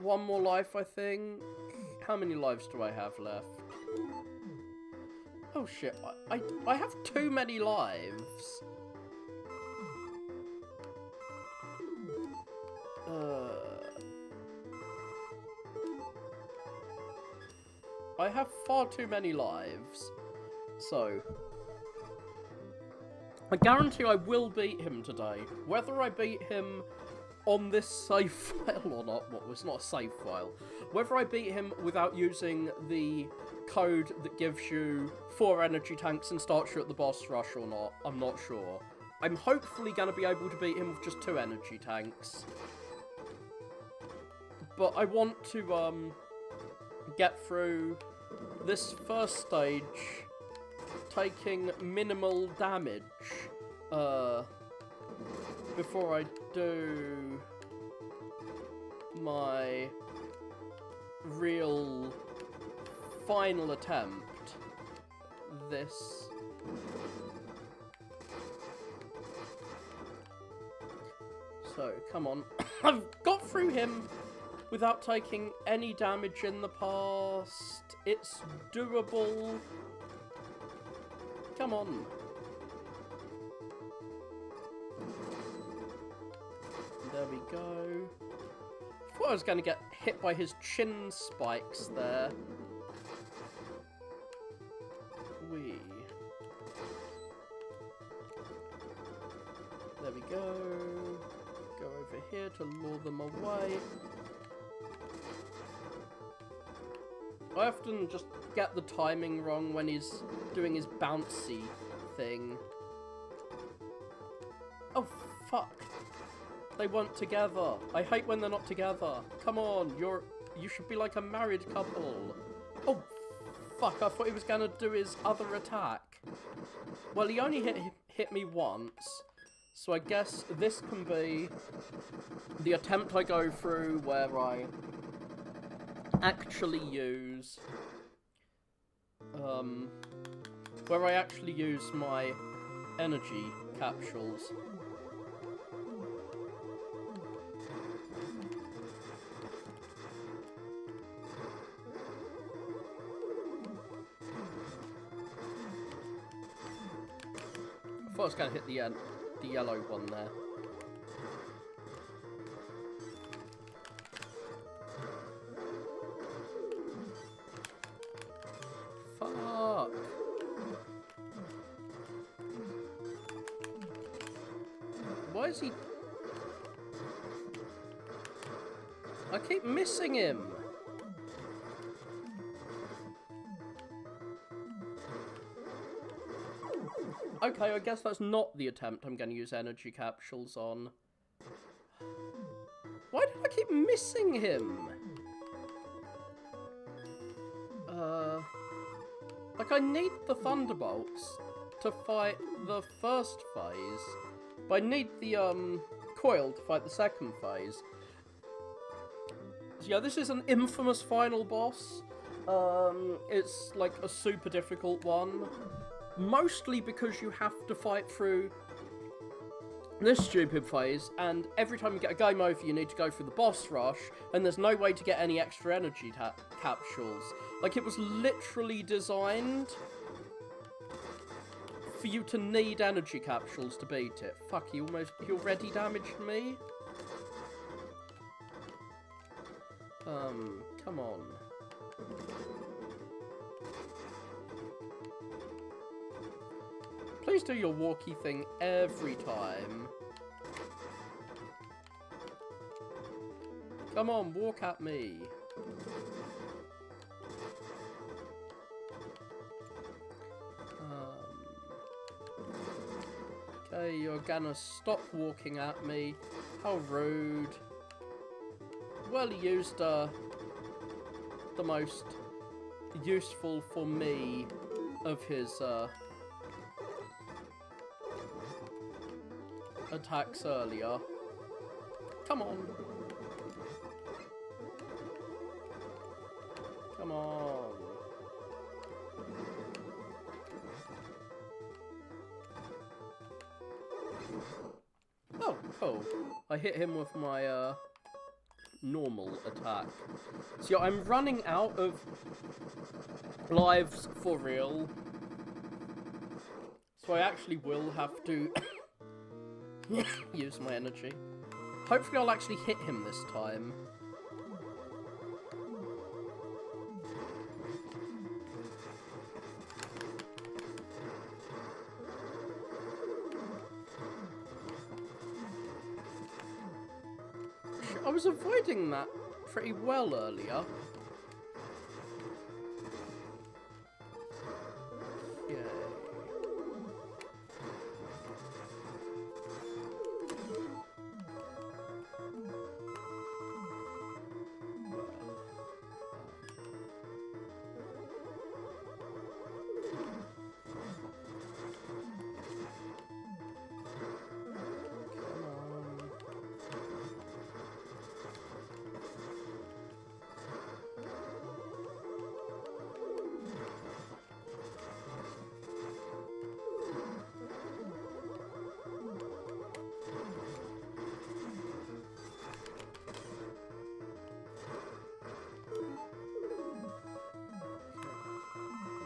Speaker 1: 1 more life, I think. How many lives do I have left? Oh shit, I have too many lives. I have far too many lives. So, I guarantee I will beat him today. Whether I beat him on this save file or not, well, it's not a save file. Whether I beat him without using the code that gives you 4 energy tanks and starts you at the boss rush or not, I'm not sure. I'm hopefully going to be able to beat him with just 2 energy tanks. But I want to get through this first stage taking minimal damage before I do my real final attempt. This. So, come on. I've got through him without taking any damage in the past. It's doable. Come on. There we go. I thought I was going to get hit by his chin spikes there. Whee. There we go. Go over here to lure them away. I often just get the timing wrong when he's doing his bouncy thing. Oh, fuck. They weren't together. I hate when they're not together. Come on, you should be like a married couple. Oh, fuck, I thought he was gonna do his other attack. Well, he only hit me once, so I guess this can be the attempt I go through where I actually use my energy capsules. I thought I was going to hit the yellow one there. Fuck. Why is he... I keep missing him. Okay, I guess that's not the attempt I'm going to use energy capsules on. Why did I keep missing him? Like, I need the Thunderbolts to fight the first phase, but I need the, coil to fight the second phase. So yeah, this is an infamous final boss. It's, like, a super difficult one. Mostly because you have to fight through this stupid phase, and every time you get a game over, you need to go through the boss rush, and there's no way to get any extra energy capsules. Like, it was literally designed for you to need energy capsules to beat it. Fuck, he already damaged me? Come on. Please do your walkie thing every time. Come on, walk at me. Okay, you're gonna stop walking at me. How rude. Well, he used the most useful for me of his attacks earlier. Come on. Come on. Oh, cool. I hit him with my normal attack. So yeah, I'm running out of lives for real. So I actually will have to use my energy. Hopefully I'll actually hit him this time. I was avoiding that pretty well earlier.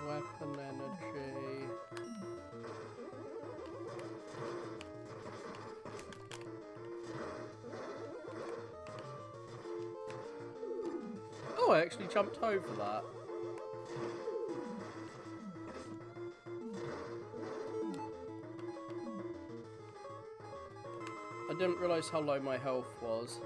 Speaker 1: Weapon energy. Oh, I actually jumped over that. I didn't realise how low my health was.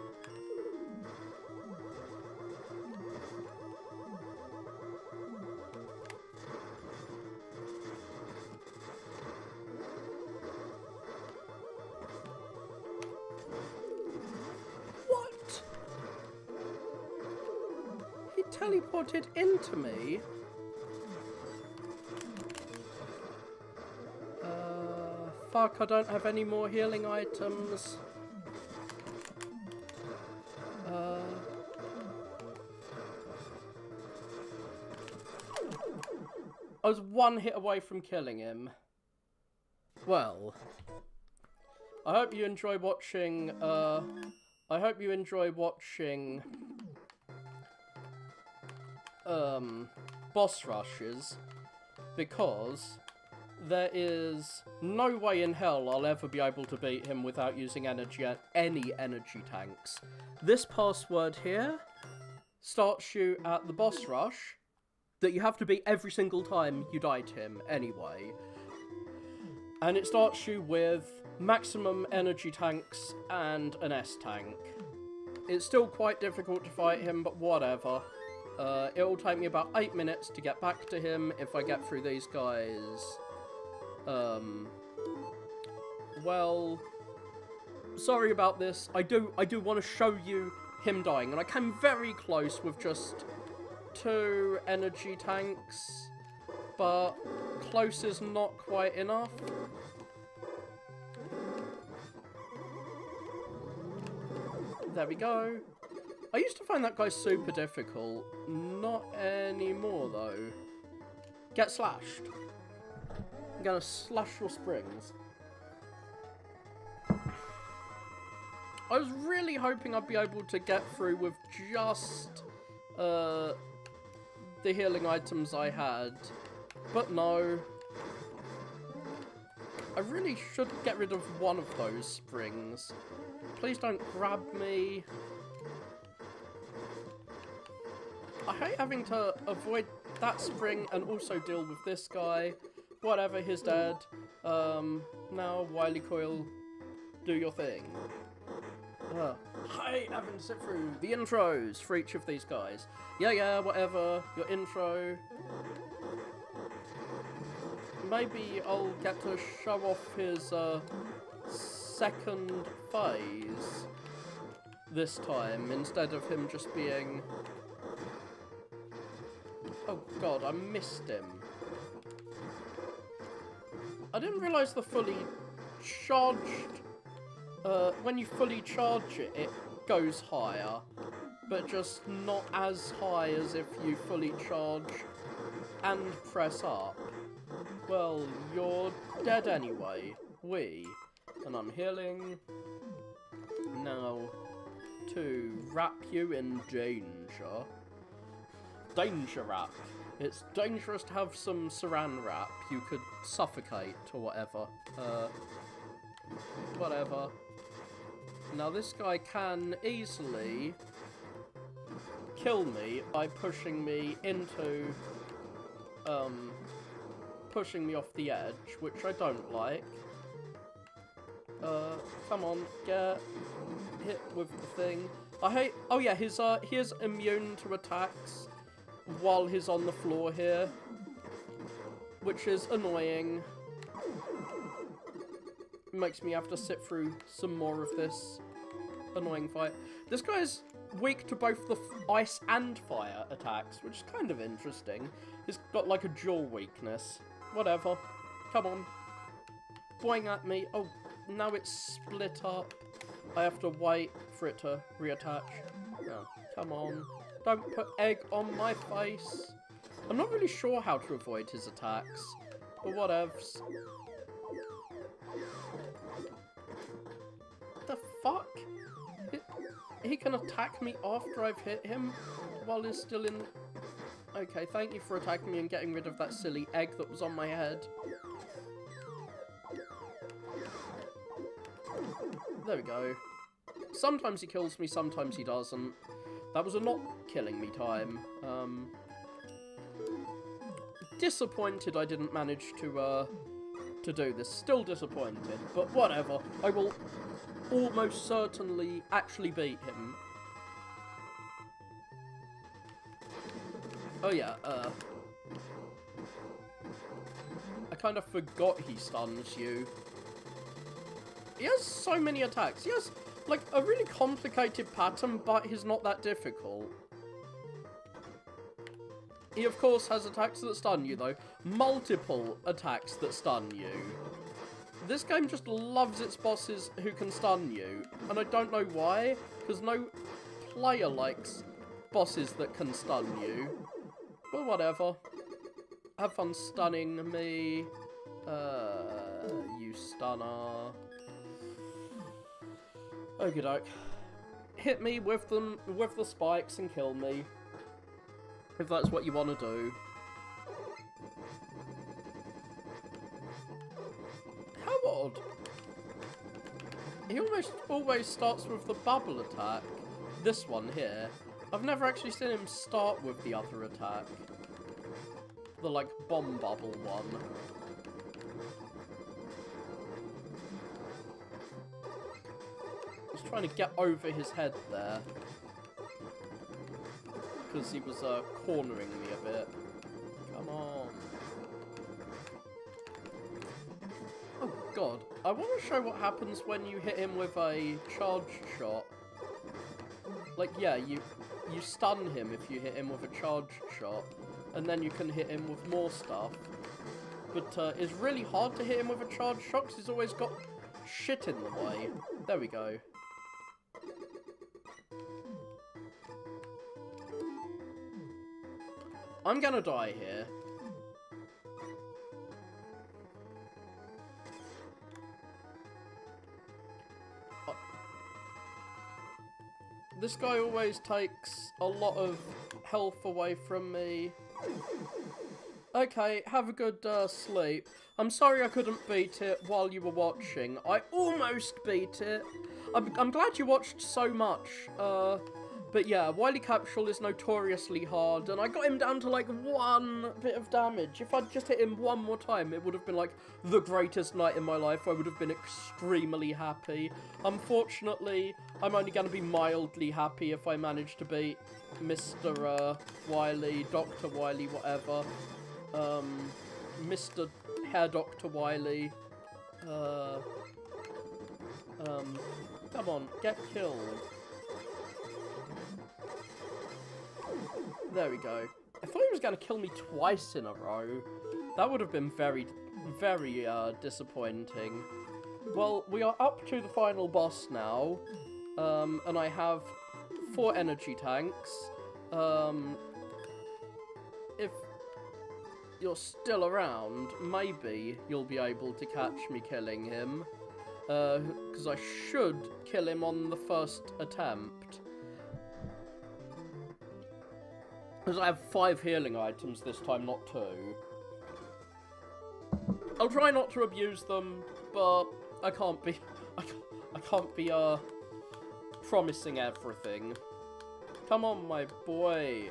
Speaker 1: Teleported into me? Fuck, I don't have any more healing items. I was one hit away from killing him. Well, I hope you enjoy watching, boss rushes, because there is no way in hell I'll ever be able to beat him without using any energy tanks. This password here starts you at the boss rush that you have to beat every single time you die to him anyway. And it starts you with maximum energy tanks and an S tank. It's still quite difficult to fight him, but whatever. It'll take me about 8 minutes to get back to him if I get through these guys. Well, sorry about this. I do want to show you him dying, and I came very close with just 2 energy tanks, but close is not quite enough. There we go. I used to find that guy super difficult. Not anymore, though. Get slashed. I'm gonna slash your springs. I was really hoping I'd be able to get through with just the healing items I had, but no. I really should get rid of one of those springs. Please don't grab me. I hate having to avoid that spring and also deal with this guy. Whatever, he's dead. Now, Wily Coil, do your thing. I hate having to sit through the intros for each of these guys. Yeah, whatever, your intro. Maybe I'll get to show off his second phase this time, instead of him just being... Oh god, I missed him. I didn't realise the fully charged... when you fully charge it, it goes higher, but just not as high as if you fully charge and press up. Well, you're dead anyway. And I'm healing. Now, to wrap you in danger. Danger wrap. It's dangerous to have some saran wrap. You could suffocate or whatever. Whatever. Now this guy can easily kill me by pushing me into, pushing me off the edge, which I don't like. Come on, get hit with the thing. I hate, oh yeah, he is immune to attacks while he's on the floor here, which is annoying. It makes me have to sit through some more of this annoying fight. This guy's weak to both the ice and fire attacks, which is kind of interesting. He's got like a dual weakness. Whatever. Come on. Boing at me. Oh, now it's split up. I have to wait for it to reattach. Oh, come on. Don't put egg on my face. I'm not really sure how to avoid his attacks, but whatevs. The fuck? He can attack me after I've hit him while he's still in... Okay, thank you for attacking me and getting rid of that silly egg that was on my head. There we go. Sometimes he kills me, sometimes he doesn't. That was a not killing me time. Disappointed I didn't manage to do this. Still disappointed, but whatever. I will almost certainly actually beat him. Oh yeah, I kind of forgot he stuns you. He has so many attacks. He has, like, a really complicated pattern, but he's not that difficult. He, of course, has attacks that stun you, though. Multiple attacks that stun you. This game just loves its bosses who can stun you, and I don't know why, because no player likes bosses that can stun you. But whatever. Have fun stunning me. You stunner. Okie doke. Hit me with them, with the spikes and kill me. If that's what you want to do. How odd. He almost always starts with the bubble attack. This one here. I've never actually seen him start with the other attack. The, like, bomb bubble one. I was trying to get over his head there. Because he was, cornering me a bit. Come on. Oh, God. I want to show what happens when you hit him with a charged shot. Like, yeah, you stun him if you hit him with a charged shot. And then you can hit him with more stuff. But, it's really hard to hit him with a charged shot because he's always got shit in the way. There we go. I'm gonna die here. This guy always takes a lot of health away from me. Okay, have a good sleep. I'm sorry I couldn't beat it while you were watching. I almost beat it. I'm glad you watched so much. But yeah, Wily Capsule is notoriously hard, and I got him down to like 1 bit of damage. If I'd just hit him one more time, it would have been like the greatest night in my life. I would have been extremely happy. Unfortunately, I'm only going to be mildly happy if I manage to beat Mr. Wily, Dr. Wily, whatever. Mr. Hair Dr. Wily. Come on, get killed. There we go. I thought he was going to kill me twice in a row. That would have been very, very disappointing. Well, we are up to the final boss now. And I have 4 energy tanks. If you're still around, maybe you'll be able to catch me killing him. Because I should kill him on the first attempt. Because I have 5 healing items this time, not 2. I'll try not to abuse them, but I can't be promising everything. Come on, my boy.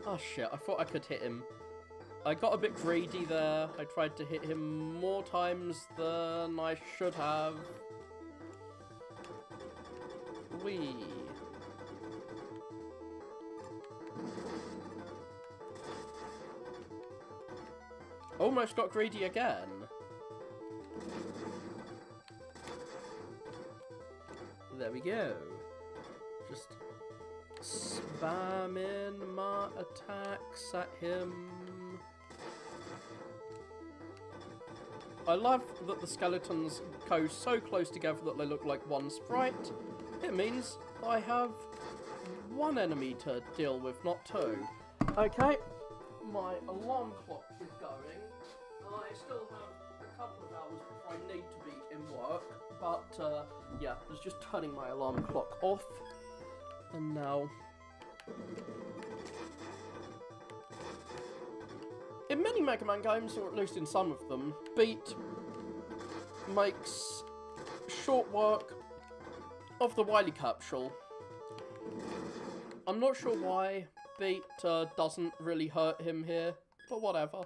Speaker 1: Oh shit, I thought I could hit him. I got a bit greedy there. I tried to hit him more times than I should have. Whee. Almost got greedy again. There we go. Just spamming my attacks at him. I love that the skeletons go so close together that they look like one sprite. It means I have 1 enemy to deal with, not 2. Okay, my alarm clock is going. I still have a couple of hours before I need to be in work, but yeah, I was just turning my alarm clock off, and now... In many Mega Man games, or at least in some of them, Beat makes short work of the Wily Capsule. I'm not sure why Beat doesn't really hurt him here, but whatever.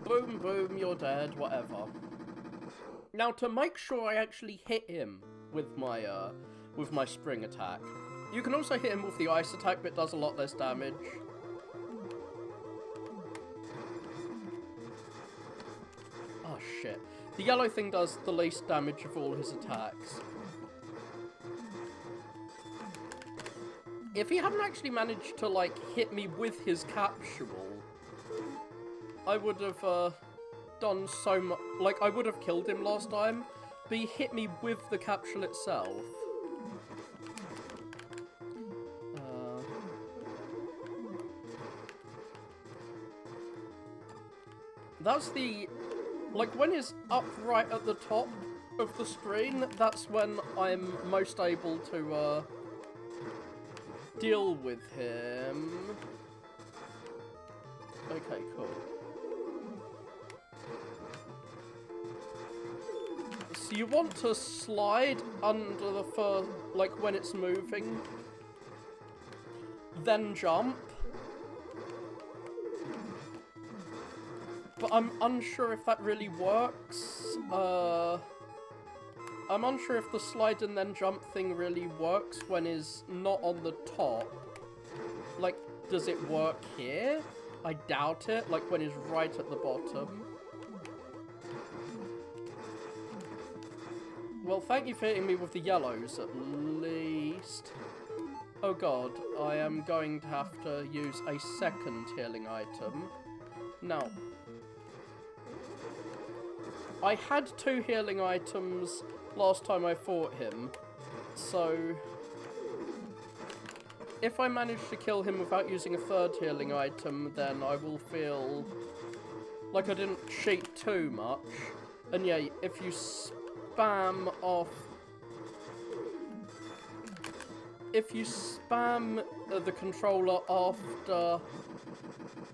Speaker 1: Boom, boom, you're dead, whatever. Now, to make sure I actually hit him with my spring attack, you can also hit him with the ice attack, but it does a lot less damage. Oh shit. The yellow thing does the least damage of all his attacks. If he hadn't actually managed to, like, hit me with his capsule, I would have done so much. Like, I would have killed him last time, but he hit me with the capsule itself. That's the... Like, when he's up right at the top of the screen, that's when I'm most able to, deal with him. Okay, cool. So you want to slide under the first, like when it's moving, then jump. But I'm unsure if that really works. I'm unsure if the slide and then jump thing really works when it's not on the top. Like, does it work here? I doubt it, like when it's right at the bottom. Well, thank you for hitting me with the yellows, at least. Oh god, I am going to have to use a second healing item. Now, I had 2 healing items last time I fought him, so if I manage to kill him without using a 3rd healing item, then I will feel like I didn't cheat too much. And yeah, if you spam off... If you spam the controller after...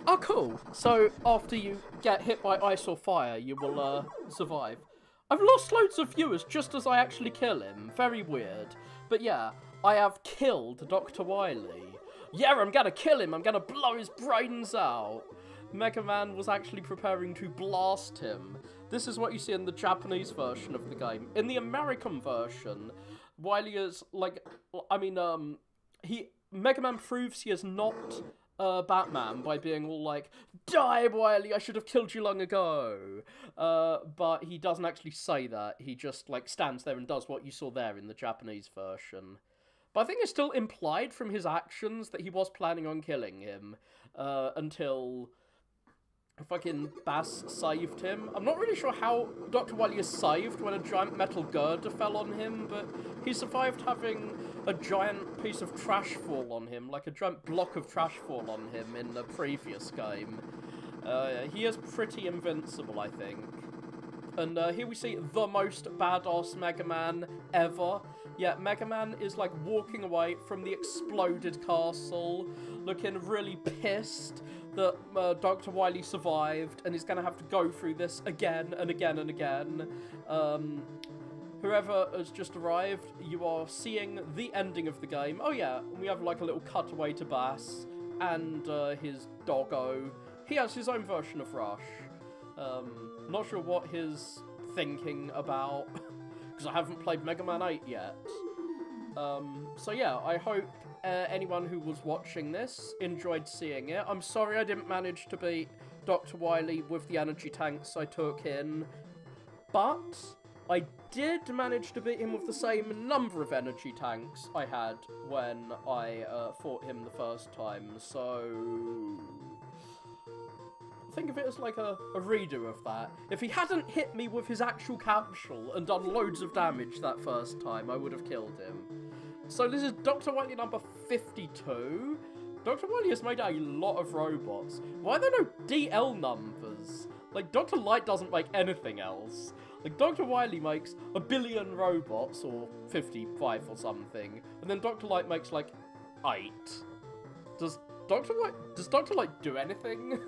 Speaker 1: Oh, cool! So, after you get hit by ice or fire, you will, survive. I've lost loads of viewers just as I actually kill him. Very weird. But yeah, I have killed Dr. Wily. Yeah, I'm gonna kill him. I'm gonna blow his brains out. Megaman was actually preparing to blast him. This is what you see in the Japanese version of the game. In the American version, Wily is like, I mean, Megaman proves he is not Batman by being all like, "Die, Wily, I should have killed you long ago." But he doesn't actually say that. He just, like, stands there and does what you saw there in the Japanese version. But I think it's still implied from his actions that he was planning on killing him, until fucking Bass saved him. I'm not really sure how Dr. Wily is saved when a giant metal girder fell on him, but he survived having a giant piece of trash fall on him, like a giant block of trash fall on him in the previous game. He is pretty invincible, I think. And here we see the most badass Mega Man ever. Yeah, Mega Man is like walking away from the exploded castle, looking really pissed that Dr. Wily survived, and he's going to have to go through this again and again and again. Whoever has just arrived, you are seeing the ending of the game. Oh yeah, we have like a little cutaway to Bass and his doggo. He has his own version of Rush. Not sure what he's thinking about, because I haven't played Mega Man 8 yet. So yeah, I hope anyone who was watching this enjoyed seeing it. I'm sorry I didn't manage to beat Dr. Wily with the energy tanks I took in, but I did manage to beat him with the same number of energy tanks I had when I fought him the first time, so... think of it as like a redo of that. If he hadn't hit me with his actual capsule and done loads of damage that first time, I would have killed him. So this is Dr. Wily number 52. Dr. Wily has made a lot of robots. Why are there no DL numbers? Like, Dr. Light doesn't make anything else. Like, Dr. Wily makes 1 billion robots, or 55 or something, and then Dr. Light makes, like, 8. Does Dr. Light do anything?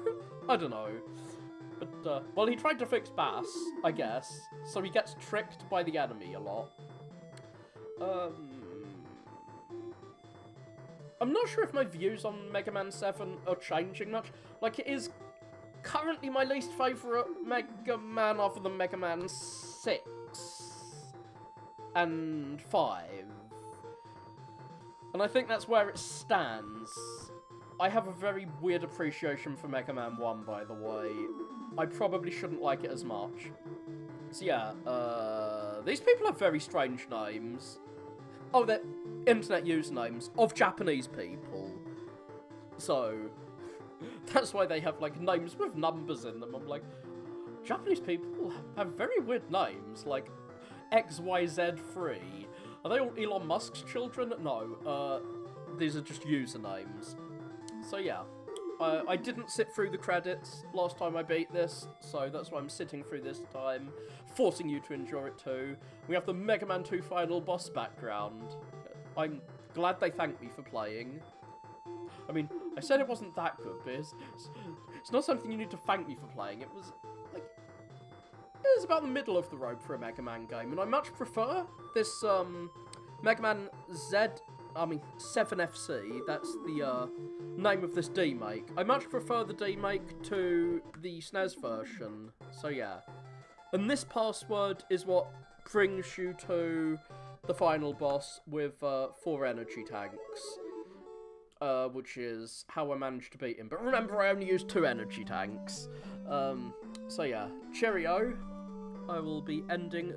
Speaker 1: I don't know. But, well, he tried to fix Bass, I guess, so he gets tricked by the enemy a lot. I'm not sure if my views on Mega Man 7 are changing much. Like, it is currently my least favourite Mega Man other than Mega Man 6 and 5. And I think that's where it stands. I have a very weird appreciation for Mega Man 1, by the way. I probably shouldn't like it as much. So yeah, these people have very strange names. Oh, they're internet usernames of Japanese people. So, that's why they have, like, names with numbers in them. I'm like, Japanese people have very weird names, like XYZ3. Are they all Elon Musk's children? No, these are just usernames. So yeah, I didn't sit through the credits last time I beat this, so that's why I'm sitting through this time, forcing you to enjoy it too. We have the Mega Man 2 final boss background. I'm glad they thanked me for playing. I mean, I said it wasn't that good, but it's not something you need to thank me for playing. It was, like, it was about the middle of the road for a Mega Man game, and I much prefer this, Mega Man 7FC, that's the, name of this demake. I much prefer the demake to the SNES version, so yeah. And this password is what brings you to the final boss with 4 energy tanks. Which is how I managed to beat him. But remember, I only used 2 energy tanks. So yeah, cheerio. I will be ending